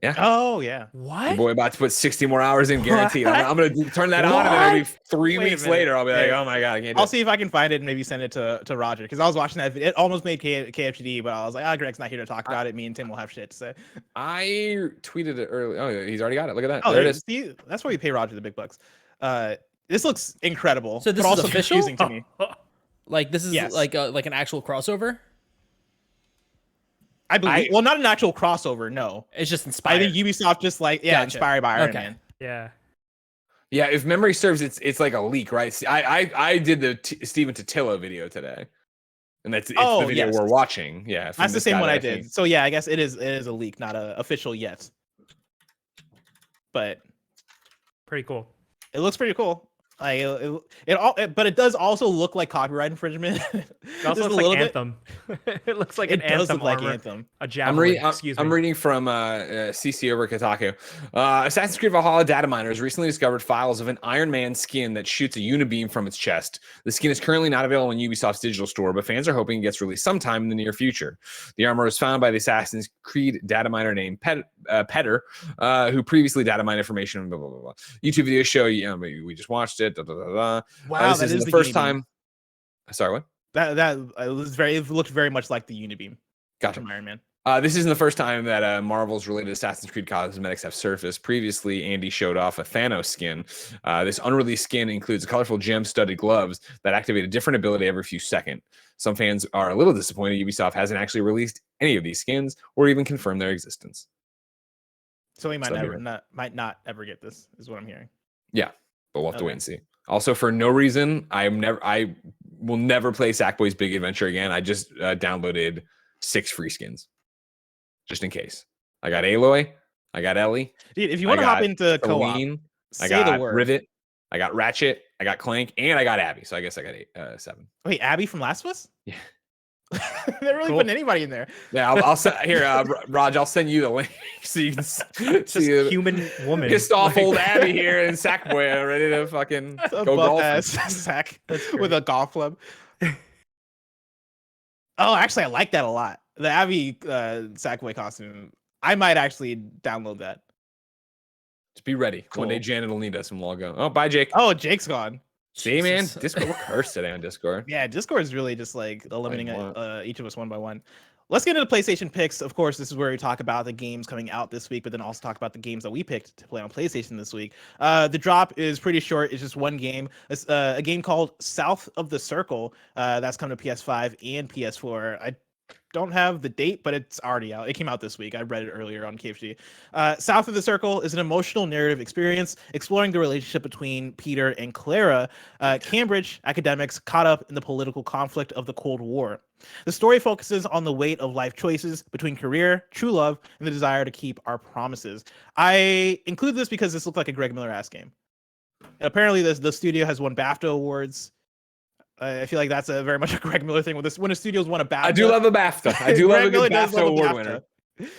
Yeah. Oh yeah. Your What? boy about to put 60 more hours in, guaranteed. I'm gonna turn that on, and then it'll be 3 Wait a weeks minute. later. I'll be like, Hey, oh my god, I can't do I'll it. see if I can find it and maybe send it to Roger, because I was watching that video. It almost made KFGD, but I was like, Greg's not here to talk about it. Me and Tim will have shit to say. I tweeted it early. Oh, yeah, he's already got it. Look at that. Oh, there it is. See, that's where we pay Roger the big bucks. This looks incredible. So this but is also official? confusing to me. Like this is Yes. like an actual crossover. I believe. Well, not an actual crossover. No, It's just I inspired. think Ubisoft just Gotcha. inspired by Iron Okay. Man. Yeah. Yeah, if memory serves, it's like a leak, right? See, I did the Steven Totilo video today, and it's the video we're watching. Yeah, That's the same one I did. So yeah, I guess it is a leak, not official yet. But Pretty cool. it looks pretty cool. But it does also look like copyright infringement. It also Just looks like Anthem. It looks like It an does Anthem look like armor. Anthem. A I'm javelin. Excuse me. I'm reading from CC over Kotaku. Assassin's Creed Valhalla data miners recently discovered files of an Iron Man skin that shoots a unibeam from its chest. The skin is currently not available in Ubisoft's digital store, but fans are hoping it gets released sometime in the near future. The armor was found by the Assassin's Creed data miner named Petter, who previously data mined information. Blah, blah, blah, blah. YouTube video show. Yeah, we just watched it. Wow, this that is is the first Unibeam. time. Sorry, what? It looked very much like the Unibeam Gotcha. from Iron Man. This isn't the first time that Marvel's related Assassin's Creed cosmetics have surfaced. Previously, Andy showed off a Thanos skin. This unreleased skin includes colorful gem-studded gloves that activate a different ability every few seconds. Some fans are a little disappointed Ubisoft hasn't actually released any of these skins or even confirmed their existence. So we might So not ever get this, is what I'm hearing. Yeah, but we'll have to Okay. wait and see. Also, for no reason, I will never play Sackboy's Big Adventure again. I just downloaded 6 free skins, just in case. I got Aloy, I got Ellie, Dude, if you want to hop into co-op, Celine, I say the got word. Rivet, I got Ratchet, I got Clank, and I got Abby. So I guess I got 7. Wait, Abby from Last of Us? Yeah. They're really Cool. putting anybody in there. Yeah, I'll send here, Raj. I'll send you the link so you can Just see a human woman. pissed off Like- old Abby here and Sackboy ready to fucking A go buff golf. ass sack That's with great. a golf club. Oh, actually, I like that a lot. The Abby Sackboy costume. I might actually download that. Just be ready. One day Cool. Janet will need us and we'll all go. Oh, bye, Jake. Oh, Jake's gone. See, man, Jesus. Discord. We're cursed today on Discord. Yeah, Discord is really just like eliminating what? each of us one by one. Let's get into the PlayStation picks. Of course, this is where we talk about the games coming out this week, but then also talk about the games that we picked to play on PlayStation this week. The drop is pretty short. It's just one game. It's a game called South of the Circle. That's coming to PS5 and PS4. I don't have the date, but it's already out. It came out this week. I read it earlier on KFG. South of the Circle is an emotional narrative experience exploring the relationship between Peter and Clara, Cambridge academics caught up in the political conflict of the Cold War. The story focuses on the weight of life choices between career, true love, and the desire to keep our promises. I include this because this looked like a Greg Miller-ass game. Apparently, the studio has won BAFTA awards. I feel like that's a very much a Greg Miller thing with this. When a studio's won a BAFTA, I do love a BAFTA. I do love a Greg Miller good does BAFTA love a award BAFTA. winner.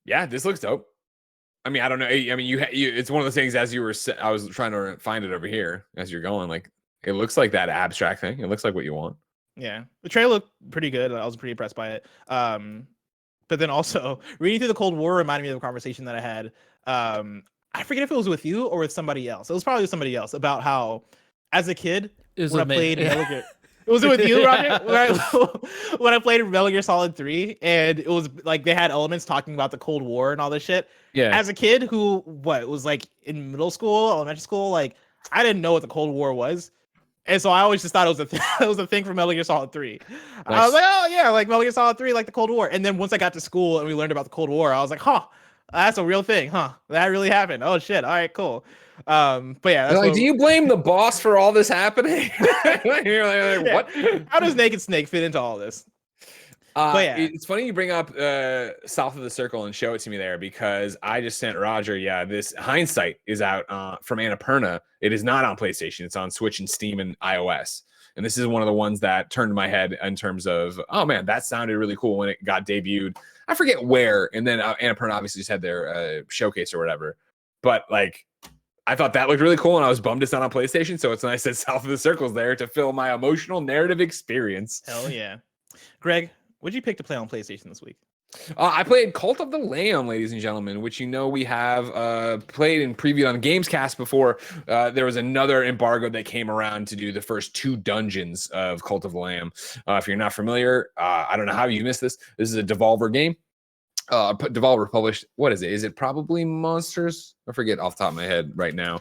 Yeah, this looks dope. I mean, I don't know. I mean, you it's one of those things as you were. I was trying to find it over here as you're going. Like, it looks like that abstract thing. It looks like what you want. Yeah, the trailer looked pretty good. I was pretty impressed by it. But then also reading through the Cold War reminded me of a conversation that I had. I forget if it was with you or with somebody else. It was probably with somebody else about how, as a kid, It was when I with me. played Metal Gear. Was it with you, Roger? When I played Metal Gear Solid 3, and it was like they had elements talking about the Cold War and all this shit. Yeah. As a kid who was like in middle school, elementary school, like I didn't know what the Cold War was. And so I always just thought it was it was a thing from Metal Gear Solid 3. I Nice. was like, oh yeah, like Metal Gear Solid 3, like the Cold War. And then once I got to school and we learned about the Cold War, I was like, huh, that's a real thing, huh? That really happened. Oh shit. All right, cool. But yeah, that's Like, do you blame the boss for all this happening? You're like, Yeah. what? how does Naked Snake fit into all this? But yeah. It's funny you bring up South of the Circle and show it to me there because I just sent Roger. Yeah, this Hindsight is out from Annapurna. It is not on PlayStation. It's on Switch and Steam and iOS. And this is one of the ones that turned my head in terms of, oh man, that sounded really cool when it got debuted. I forget where. And then Annapurna obviously just had their showcase or whatever. But like, I thought that looked really cool, and I was bummed it's not on PlayStation. So it's nice that South of the Circle's there to fill my emotional narrative experience. Hell yeah. Greg, what'd you pick to play on PlayStation this week? I played Cult of the Lamb, ladies and gentlemen, which we have played and previewed on Gamescast before. There was another embargo that came around to do the first 2 dungeons of Cult of the Lamb. If you're not familiar, I don't know how you missed this. This is a Devolver game. Devolver published, what is it? Is it probably Monsters? I forget off the top of my head right now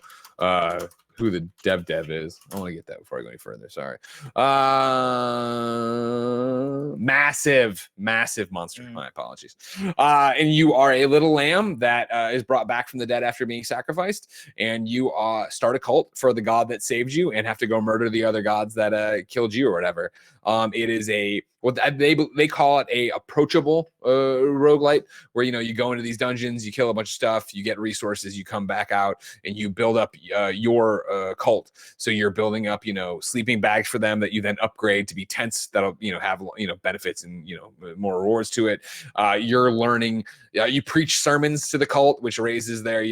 who the dev is. I want to get that before I go any further. Sorry. Massive Monsters. My apologies. And you are a little lamb that is brought back from the dead after being sacrificed, and you start a cult for the god that saved you and have to go murder the other gods that killed you or whatever. It is they call it a approachable roguelite, where you go into these dungeons, you kill a bunch of stuff, you get resources, you come back out, and you build up your cult. So you're building up sleeping bags for them that you then upgrade to be tents that'll have benefits and more rewards to it. You're learning, you preach sermons to the cult, which raises their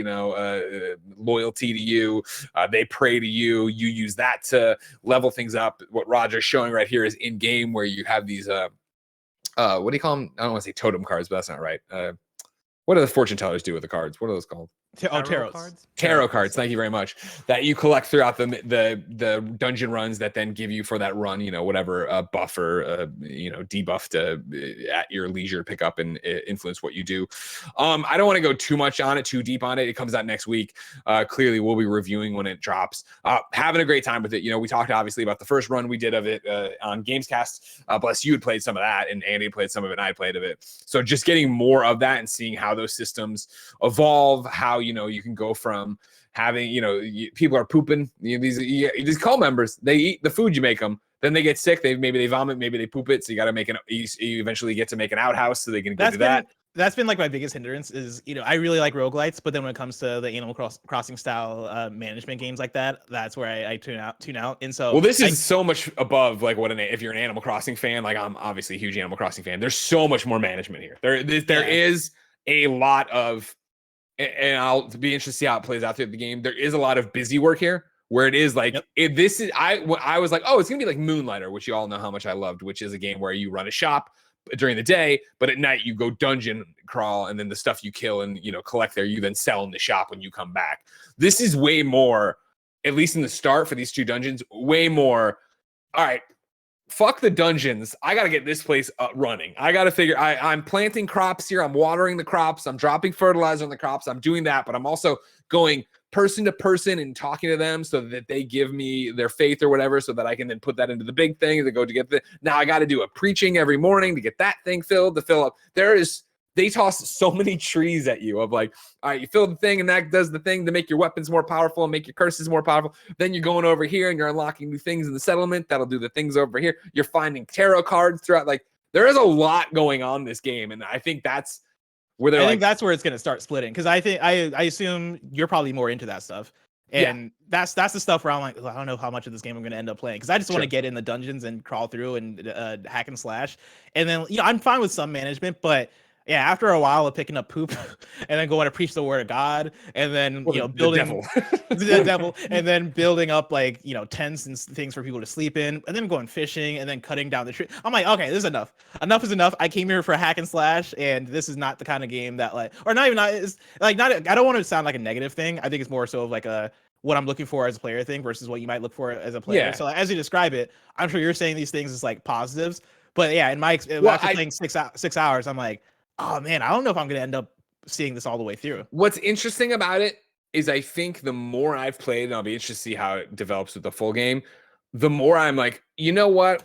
loyalty to you. They pray to you. You use that to level things up. What Roger's showing right here is in game, where you have these what do you call them? I don't want to say totem cards, but that's not right. What do the fortune tellers do with the cards? What are those called? Tarot cards. Tarot cards. Thank you very much. That you collect throughout the dungeon runs that then give you for that run, whatever buff or debuff to at your leisure pick up and influence what you do. I don't want to go too deep on it. It comes out next week. Clearly, we'll be reviewing when it drops. Having a great time with it. We talked obviously about the first run we did of it on Gamescast. Bless you had played some of that, and Andy played some of it, and I played of it. So just getting more of that and seeing how those systems evolve, how you can go from having people are pooping, these cult members, they eat the food you make them, then they get sick, maybe they vomit, maybe they poop it, so you got to make you eventually get to make an outhouse so they can do that. That's been like my biggest hindrance is, I really like roguelites, but then when it comes to the Animal Crossing style management games like that, that's where I tune out. And so, this is so much above like if you're an Animal Crossing fan, like I'm obviously a huge Animal Crossing fan. There's so much more management here. There is a lot of, and I'll be interested to see how it plays out through the game. There is a lot of busy work here, where it is like, I was like, oh, it's gonna be like Moonlighter, which you all know how much I loved, which is a game where you run a shop during the day, but at night you go dungeon crawl, and then the stuff you kill and collect there, you then sell in the shop when you come back. This is way more, at least in the start for these 2 dungeons, way more. All right, fuck the dungeons. I got to get this place running. I got to figure, I'm planting crops here. I'm watering the crops. I'm dropping fertilizer on the crops. I'm doing that, but I'm also going person to person and talking to them so that they give me their faith or whatever, so that I can then put that into the big thing to go to get now I got to do a preaching every morning to get that thing filled, to fill up. They toss so many trees at you of like, all right, you fill the thing and that does the thing to make your weapons more powerful and make your curses more powerful. Then you're going over here and you're unlocking new things in the settlement. That'll do the things over here. You're finding tarot cards throughout. Like, there is a lot going on in this game. And I think that's where I think that's where it's going to start splitting. Cause I assume you're probably more into that stuff. And that's the stuff where I'm like, I don't know how much of this game I'm going to end up playing. Cause I just want to get in the dungeons and crawl through and hack and slash. And then, I'm fine with some management, but yeah, after a while of picking up poop and then going to preach the word of God, and then building the devil, and then building up like tents and things for people to sleep in, and then going fishing and then cutting down the tree. I'm like, okay, this is enough. Enough is enough. I came here for a hack and slash, and this is not the kind of game that I don't want to sound like a negative thing. I think it's more so of like what I'm looking for as a player thing versus what you might look for as a player. Yeah. So as you describe it, I'm sure you're saying these things as like positives, but yeah, in my after playing 6 hours, I'm like, oh man, I don't know if I'm going to end up seeing this all the way through. What's interesting about it is I think the more I've played, and I'll be interested to see how it develops with the full game, the more I'm like, you know what?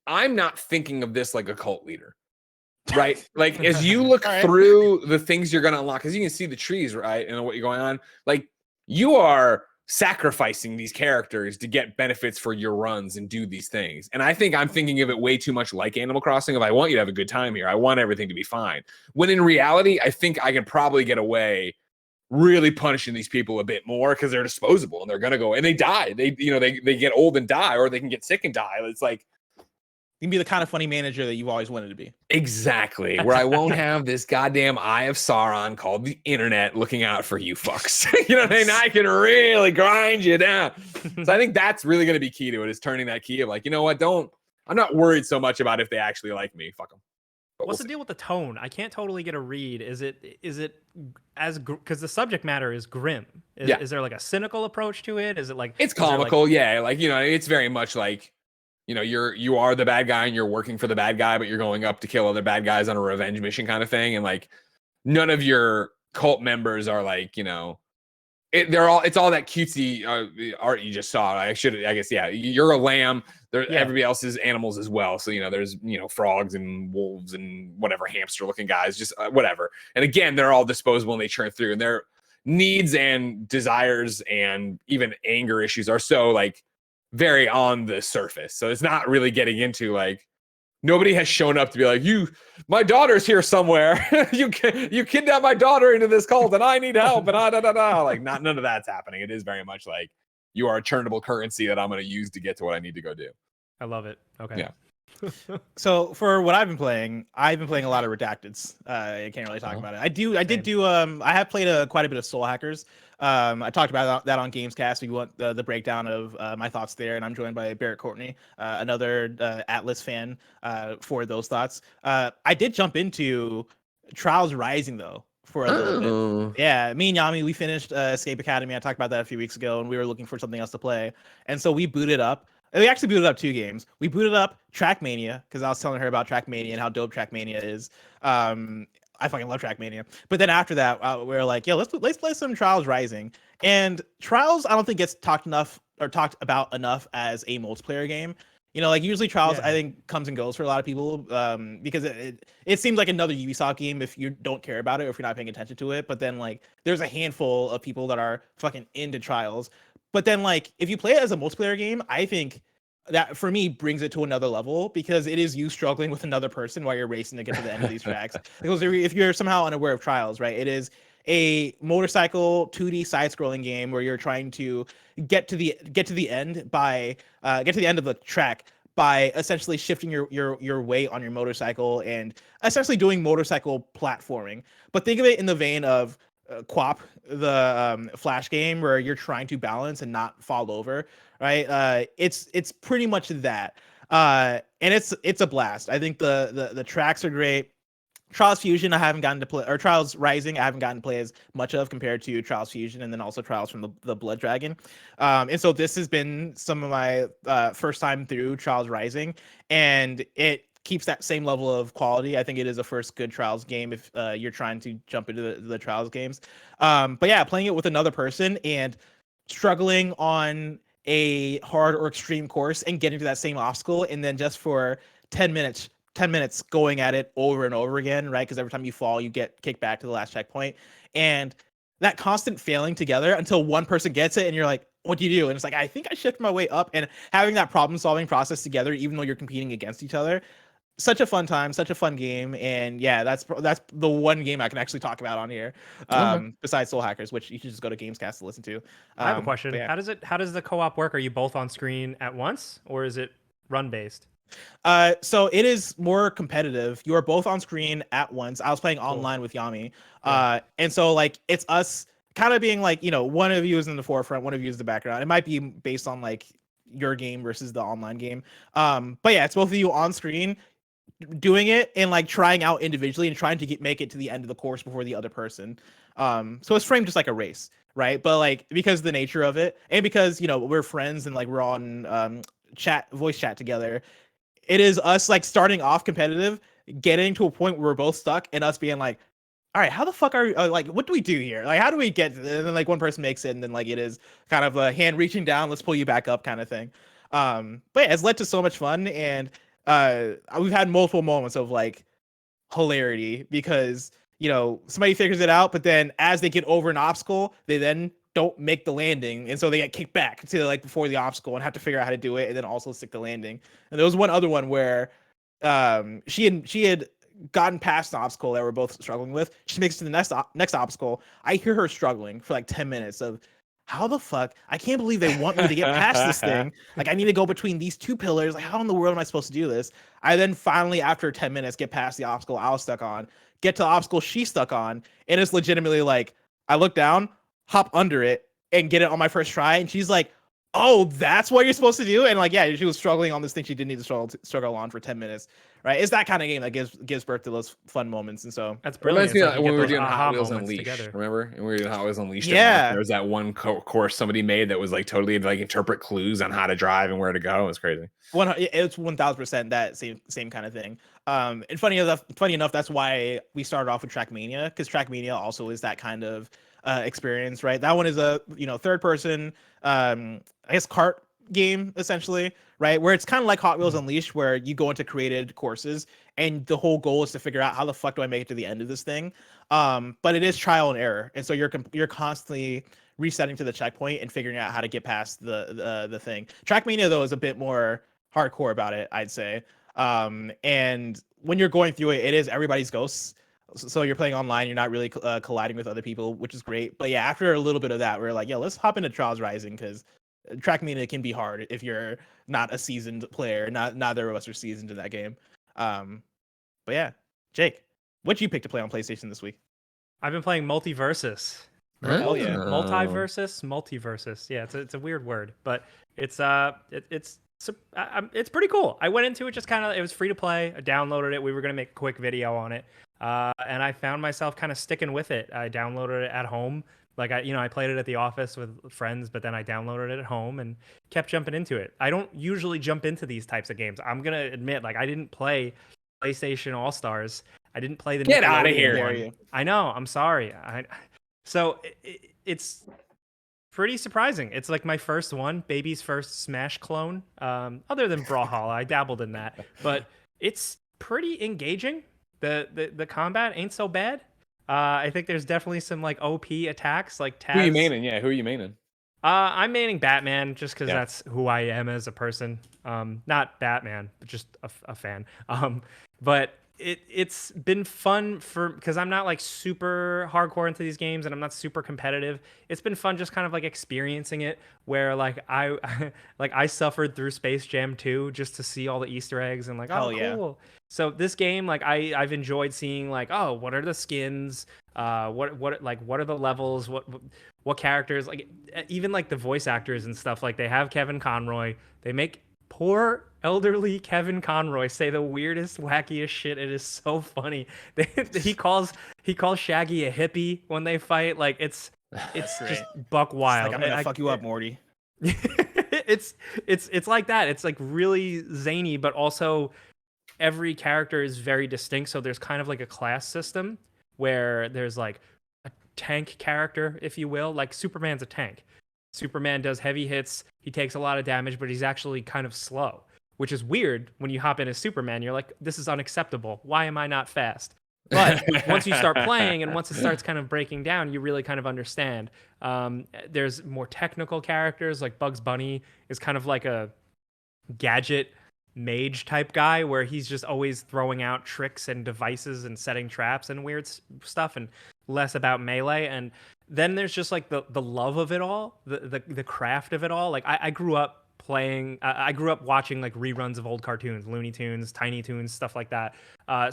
I'm not thinking of this like a cult leader, right? Like, as you look through the things you're going to unlock, because you can see the trees, right? And what you're going on, like, you are sacrificing these characters to get benefits for your runs and do these things. And I think I'm thinking of it way too much like Animal Crossing. If I want you to have a good time here, I want everything to be fine. When in reality, I think I can probably get away really punishing these people a bit more because they're disposable and they're gonna go and they die. They get old and die, or they can get sick and die. It's like, You can be the kind of funny manager that you've always wanted to be. Exactly. Where I won't have this goddamn Eye of Sauron called the internet looking out for you fucks. You know what I mean? I can really grind you down. So I think that's really going to be key to it, is turning that key of like, you know what? I'm not worried so much about if they actually like me. Fuck them. What's the deal with the tone? I can't totally get a read. Is it as because the subject matter is grim? Is there like a cynical approach to it? Is it like it's comical? Yeah, like it's very much like you are the bad guy and you're working for the bad guy, but you're going up to kill other bad guys on a revenge mission kind of thing, and like none of your cult members are like it's all that cutesy art you just saw. I guess you're a lamb. Everybody else is animals as well. So there's frogs and wolves and whatever hamster looking guys, just whatever. And again, they're all disposable and they churn through, and their needs and desires and even anger issues are so like very on the surface. So it's not really getting into like, nobody has shown up to be like, my daughter's here somewhere. you kidnapped my daughter into this cult and I need help. And like none of that's happening. It is very much like, you are a churnable currency that I'm going to use to get to what I need to go do. I love it. Okay. Yeah. So for what I've been playing a lot of Redacteds. I can't really talk about it. I have played quite a bit of Soul Hackers. I talked about that on Gamescast. We want the breakdown of my thoughts there, and I'm joined by Barrett Courtney, another Atlas fan, for those thoughts. I did jump into Trials Rising though for a little bit. Yeah, me and Yami, we finished Escape Academy. I talked about that a few weeks ago, and we were looking for something else to play, and so we booted up. We actually booted up 2 games. We booted up Trackmania because I was telling her about Trackmania and how dope Trackmania is. I fucking love Trackmania. But then after that, we were like, let's play some Trials Rising. And Trials, I don't think gets talked about enough as a multiplayer game. Like usually Trials, I think comes and goes for a lot of people because it seems like another Ubisoft game if you don't care about it or if you're not paying attention to it. But then like there's a handful of people that are fucking into Trials. But then, like, if you play it as a multiplayer game, I think that, for me, brings it to another level because it is you struggling with another person while you're racing to get to the end of these tracks. Because if you're somehow unaware of Trials, right, it is a motorcycle 2D side-scrolling game where you're trying to get to the end of the track by essentially shifting your weight on your motorcycle and essentially doing motorcycle platforming. But think of it in the vein of QWOP, the Flash game, where you're trying to balance and not fall over, right? It's pretty much that, and it's a blast. I think the tracks are great. Trials Fusion I haven't gotten to play, or Trials Rising I haven't gotten to play as much of compared to Trials Fusion, and then also Trials from the Blood Dragon. And so this has been some of my first time through Trials Rising, and it keeps that same level of quality. I think it is a first good Trials game if you're trying to jump into the Trials games. But yeah, playing it with another person and struggling on a hard or extreme course and getting to that same obstacle, and then just for 10 minutes going at it over and over again, right? Because every time you fall, you get kicked back to the last checkpoint. And that constant failing together until one person gets it and you're like, what do you do? And it's like, I think I shifted my way up, and having that problem solving process together, even though you're competing against each other. Such a fun time, such a fun game, and yeah, that's the one game I can actually talk about on here, besides Soul Hackers, which you should just go to Gamescast to listen to. I have a question. Yeah. How does the co-op work? Are you both on screen at once, or is it run based? So it is more competitive. You are both on screen at once. I was playing online with Yami, and so like it's us kind of being like, one of you is in the forefront, one of you is the background. It might be based on like your game versus the online game, but yeah, it's both of you on screen doing it and like trying out individually and trying to make it to the end of the course before the other person. So it's framed just like a race, right? But like because of the nature of it, and because we're friends and like we're on voice chat together, it is us like starting off competitive, getting to a point where we're both stuck, and us being like, all right, how the fuck are like, what do we do here? Like, how do we get to this? And then like one person makes it, and then like it is kind of a hand reaching down, let's pull you back up kind of thing. But yeah, it's led to so much fun, and we've had multiple moments of like hilarity because somebody figures it out, but then as they get over an obstacle, they then don't make the landing, and so they get kicked back to like before the obstacle and have to figure out how to do it, and then also stick the landing. And there was one other one where she had gotten past an obstacle that we're both struggling with. She makes it to the next obstacle. I hear her struggling for like 10 minutes of how the fuck? I can't believe they want me to get past this thing. Like, I need to go between these two pillars. Like, how in the world am I supposed to do this? I then finally, after 10 minutes, get past the obstacle I was stuck on, get to the obstacle she's stuck on, and it's legitimately like, I look down, hop under it, and get it on my first try. And she's like, oh, that's what you're supposed to do? And like, yeah, she was struggling on this thing she didn't need to struggle on for 10 minutes. Right? It's that kind of game that gives birth to those fun moments. And so that's It brilliant. reminds me It's of like you when get we were those doing aha Hot Wheels moments Unleashed. together. Remember? And we were doing Hot Wheels Unleashed. Yeah. There was that one course somebody made that was like totally like interpret clues on how to drive and where to go. It was crazy. It's 1000% that same kind of thing. And funny enough, that's why we started off with Trackmania, because Trackmania also is that kind of experience, right? That one is a third person, I guess, kart game essentially, right? Where it's kind of like Hot Wheels Unleashed, where you go into created courses and the whole goal is to figure out how the fuck do I make it to the end of this thing. But it is trial and error, and so you're constantly resetting to the checkpoint and figuring out how to get past the thing. Trackmania though is a bit more hardcore about it, I'd say. And when you're going through it, it is everybody's ghosts. So you're playing online, you're not really colliding with other people, which is great. But yeah, after a little bit of that, we're like, yo, let's hop into Trials Rising, because Trackmania can be hard if you're not a seasoned player. Neither of us are seasoned in that game. But yeah, Jake, what'd you pick to play on PlayStation this week? I've been playing Multiversus. Oh yeah. Multiversus. Yeah, it's a weird word, but it's pretty cool. I went into it just kind of, it was free to play. I downloaded it. We were gonna make a quick video on it, and I found myself kind of sticking with it. I downloaded it at home. Like I played it at the office with friends, but then I downloaded it at home and kept jumping into it. I don't usually jump into these types of games. I'm gonna admit, like, I didn't play PlayStation All Stars. I didn't play the Get outta Nickelodeon here. one. I know. I'm sorry. So it's pretty surprising. It's like my first one, baby's first Smash clone. Other than Brawlhalla, I dabbled in that, but it's pretty engaging. The combat ain't so bad. I think there's definitely some like OP attacks, like Taz. Who are you maining? Yeah, who are you maining? I'm maining Batman just because Yeah. that's who I am as a person. Not Batman, but just a fan. But it's been fun because I'm not like super hardcore into these games and I'm not super competitive. It's been fun just kind of like experiencing it, where like I suffered through Space Jam 2 just to see all the Easter eggs and like, oh, Hell cool. yeah. So this game, like I've enjoyed seeing like, oh, what are the skins? What are the levels? What characters? Like even like the voice actors and stuff. Like they have Kevin Conroy. They make poor elderly Kevin Conroy say the weirdest, wackiest shit. It is so funny. He calls Shaggy a hippie when they fight. Like it's just buck wild. It's like, I'm gonna fuck you up, Morty. It's like that. It's like really zany, but also every character is very distinct. So there's kind of like a class system where there's like a tank character, if you will. Like Superman's a tank. Superman does heavy hits. He takes a lot of damage, but he's actually kind of slow, which is weird when you hop in as Superman. You're like, this is unacceptable. Why am I not fast? But once you start playing and once it starts kind of breaking down, you really kind of understand. There's more technical characters, like Bugs Bunny is kind of like a gadget mage type guy where he's just always throwing out tricks and devices and setting traps and weird stuff, and less about melee. And then there's just like the love of it all, the craft of it all. Like I grew up I grew up watching like reruns of old cartoons, Looney Tunes, Tiny Toons, stuff like that.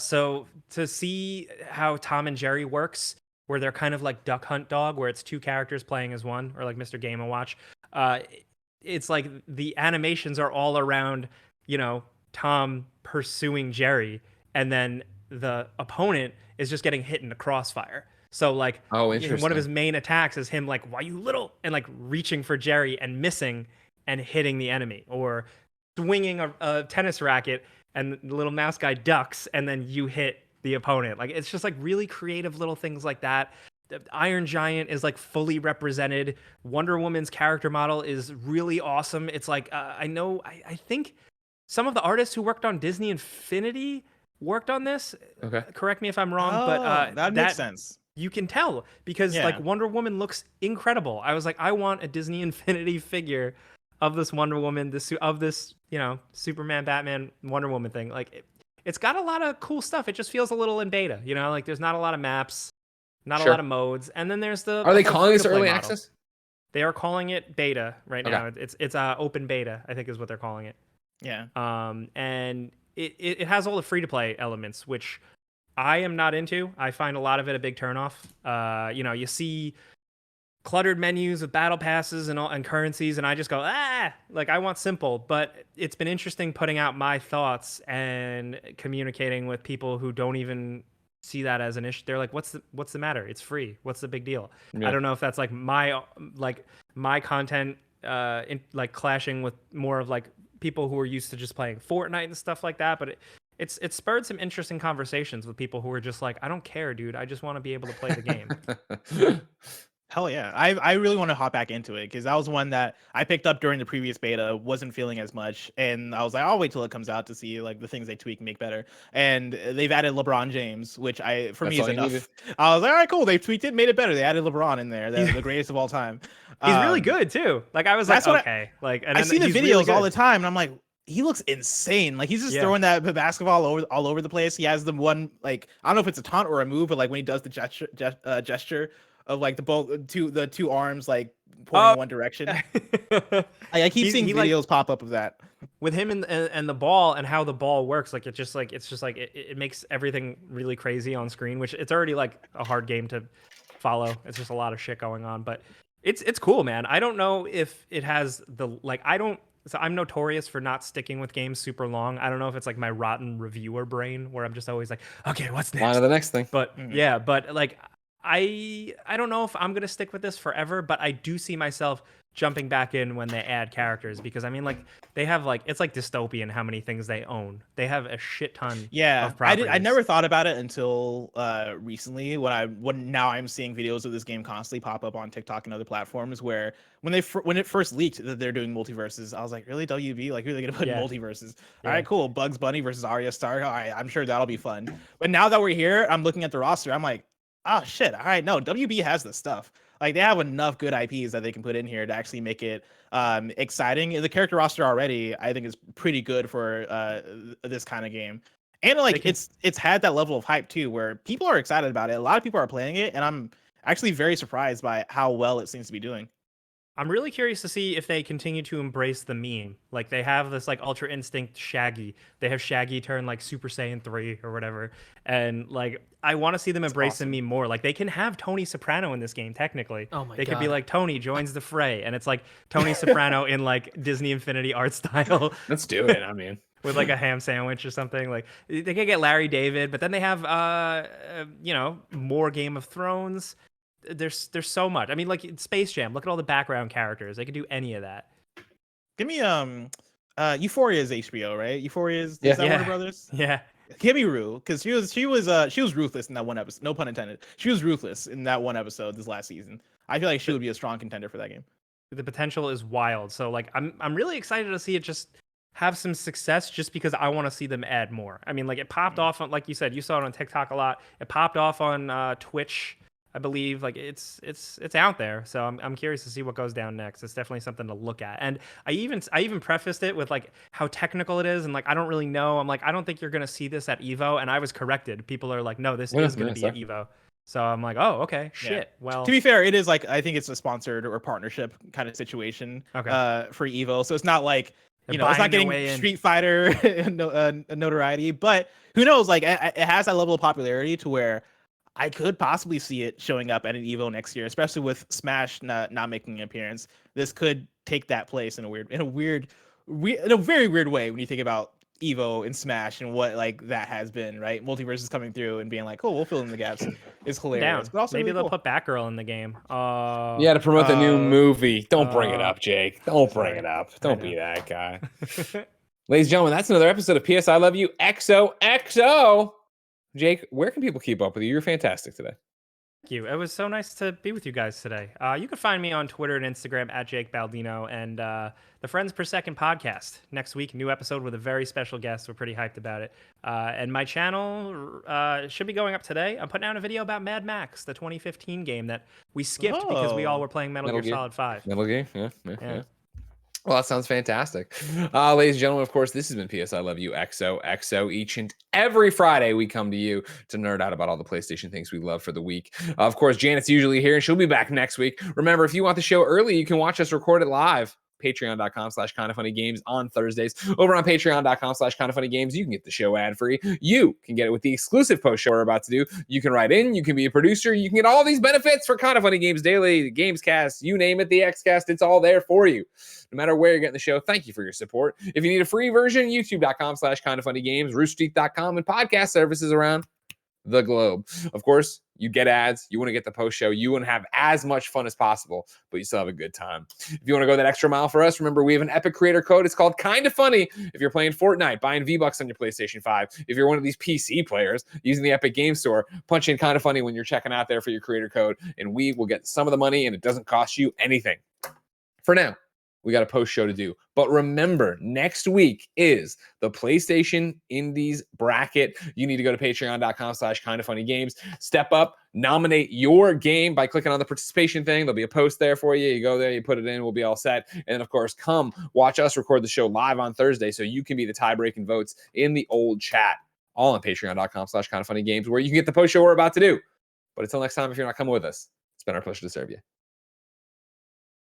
So to see how Tom and Jerry works, where they're kind of like Duck Hunt Dog, where it's two characters playing as one, or like Mr. Game & Watch, it's like the animations are all around, Tom pursuing Jerry, and then the opponent is just getting hit in the crossfire. So like, oh, interesting. One of his main attacks is him like, why you little, and like reaching for Jerry and missing and hitting the enemy, or swinging a tennis racket and the little mouse guy ducks and then you hit the opponent. Like it's just like really creative little things like that. The Iron Giant is like fully represented. Wonder Woman's character model is really awesome. It's like I think some of the artists who worked on Disney Infinity worked on this. Okay. Correct me if I'm wrong, but that makes sense. You can tell because like Wonder Woman looks incredible. I was like, I want a Disney Infinity figure of this Wonder Woman, of this, Superman, Batman, Wonder Woman thing. Like it's got a lot of cool stuff. It just feels a little in beta, like there's not a lot of maps, not a lot of modes. And then there's Are they calling this early access? They are calling it beta right Okay. now. It's open beta, I think is what they're calling it. Yeah. And it has all the free to play elements, which I am not into. I find a lot of it a big turnoff. You know, you see cluttered menus with battle passes and currencies, and I just go, like I want simple. But it's been interesting putting out my thoughts and communicating with people who don't even see that as an issue. They're like, what's the matter? It's free. What's the big deal? Yeah. I don't know if that's like my content like clashing with more of like people who are used to just playing Fortnite and stuff like that, but it's spurred some interesting conversations with people who are just like, I don't care, dude. I just want to be able to play the game. Hell yeah. I really want to hop back into it because that was one that I picked up during the previous beta, wasn't feeling as much. And I was like, I'll wait till it comes out to see like the things they tweak and make better. And they've added LeBron James, which for me is enough. I was like, all right, cool. They've tweaked it, made it better. They added LeBron in there, the greatest of all time. He's really good too. Like I was like, okay. I see the videos all the time and I'm like, he looks insane. Like he's just throwing that basketball all over the place. He has the one, like, I don't know if it's a taunt or a move, but like when he does the gesture of like the two arms like pointing in one direction. I keep seeing videos pop up of that with him and the ball and how the ball works. Like it's just like it makes everything really crazy on screen, which it's already like a hard game to follow. It's just a lot of shit going on, but it's cool, man. I don't know if it has the like so I'm notorious for not sticking with games super long. I don't know if it's like my rotten reviewer brain where I'm just always like, okay, what's next? On to the next thing. But yeah, but like I don't know if I'm gonna stick with this forever, but I do see myself jumping back in when they add characters because I mean, like they have like it's like dystopian how many things they own. They have a shit ton. Of properties. I never thought about it until recently when now I'm seeing videos of this game constantly pop up on TikTok and other platforms where when it first leaked that they're doing multiverses, I was like, really, WB? Like, who are they gonna put in multiverses? All right, cool. Bugs Bunny versus Arya Stark. All right, I'm sure that'll be fun. But now that we're here, I'm looking at the roster. I'm like, oh shit! All right, no, WB has the stuff. Like they have enough good IPs that they can put in here to actually make it exciting. The character roster already, I think, is pretty good for this kind of game. And like it's had that level of hype too, where people are excited about it. A lot of people are playing it, and I'm actually very surprised by how well it seems to be doing. I'm really curious to see if they continue to embrace the meme. Like they have this like Ultra Instinct Shaggy. They have Shaggy turn like Super Saiyan 3 or whatever. And like I want to see them embrace the meme more. Like they can have Tony Soprano in this game technically. Oh my They God. could be like Tony joins the fray and it's like Tony Soprano in like Disney Infinity art style. Let's do it. I mean, with like a ham sandwich or something. Like they could get Larry David, but then they have more Game of Thrones. There's so much. I mean, like Space Jam. Look at all the background characters. They could do any of that. Give me Euphoria is HBO, right? Euphoria is that Warner Brothers? Yeah. Give me Rue, because she was ruthless in that one episode. No pun intended. She was ruthless in that one episode this last season. I feel like she would be a strong contender for that game. The potential is wild. So like I'm really excited to see it just have some success just because I want to see them add more. I mean, like it popped off on, like you said, you saw it on TikTok a lot. It popped off on Twitch, I believe. Like it's out there. So I'm curious to see what goes down next. It's definitely something to look at. And I even prefaced it with like how technical it is and like I don't really know. I'm like, I don't think you're gonna see this at Evo, and I was corrected. People are like, no, this is gonna be at Evo. So I'm like, oh, okay, shit. Yeah. Well, to be fair, it is like I think it's a sponsored or partnership kind of situation for Evo. So it's not like it's not getting Street Fighter notoriety, but who knows? Like it has that level of popularity to where I could possibly see it showing up at an Evo next year, especially with Smash not making an appearance. This could take that place in a very weird way when you think about Evo and Smash and what like that has been, right? Multiverse is coming through and being like, "Oh, we'll fill in the gaps." It's hilarious. But also maybe really they'll cool. put Batgirl in the game. to promote the new movie. Don't bring it up, Jake. Don't bring it up. Don't be that guy. Ladies and gentlemen, that's another episode of PS I Love You XOXO. Jake, where can people keep up with you? You're fantastic today. Thank you. It was so nice to be with you guys today. You can find me on Twitter and Instagram at Jake Baldino and the Friends Per Second podcast. Next week, new episode with a very special guest. We're pretty hyped about it. And my channel should be going up today. I'm putting out a video about Mad Max, the 2015 game that we skipped because we all were playing Metal Gear Solid 5. Metal Gear, yeah. Well, that sounds fantastic. Ladies and gentlemen, of course, this has been PS I Love You XOXO each and Every Friday, we come to you to nerd out about all the PlayStation things we love for the week. Of course, Janet's usually here, and she'll be back next week. Remember, if you want the show early, you can watch us record it live. Patreon.com/KindaFunnyGames on Thursdays. Over on Patreon.com/KindaFunnyGames, you can get the show ad-free. You can get it with the exclusive post show we're about to do. You can write in, you can be a producer, you can get all these benefits for Kinda Funny Games Daily, the Gamescast, you name it, the Xcast, it's all there for you. No matter where you're getting the show, thank you for your support. If you need a free version, youtube.com/KindaFunnyGames, roosterteeth.com, and podcast services around the globe. Of course, you get ads, you want to get the post show, you want to have as much fun as possible, but you still have a good time. If you want to go that extra mile for us, remember we have an epic creator code. It's called Kinda Funny. If you're playing Fortnite, buying V-Bucks on your PlayStation 5, if you're one of these PC players using the Epic Game Store, punch in Kinda Funny when you're checking out there for your creator code, and we will get some of the money, and it doesn't cost you anything. For now, we got a post show to do. But remember, next week is the PlayStation Indies bracket. You need to go to patreon.com/KindaFunnyGames. Step up, nominate your game by clicking on the participation thing. There'll be a post there for you. You go there, you put it in, we'll be all set. And of course, come watch us record the show live on Thursday so you can be the tie-breaking votes in the old chat. All on patreon.com/KindaFunnyGames, where you can get the post show we're about to do. But until next time, if you're not coming with us, it's been our pleasure to serve you.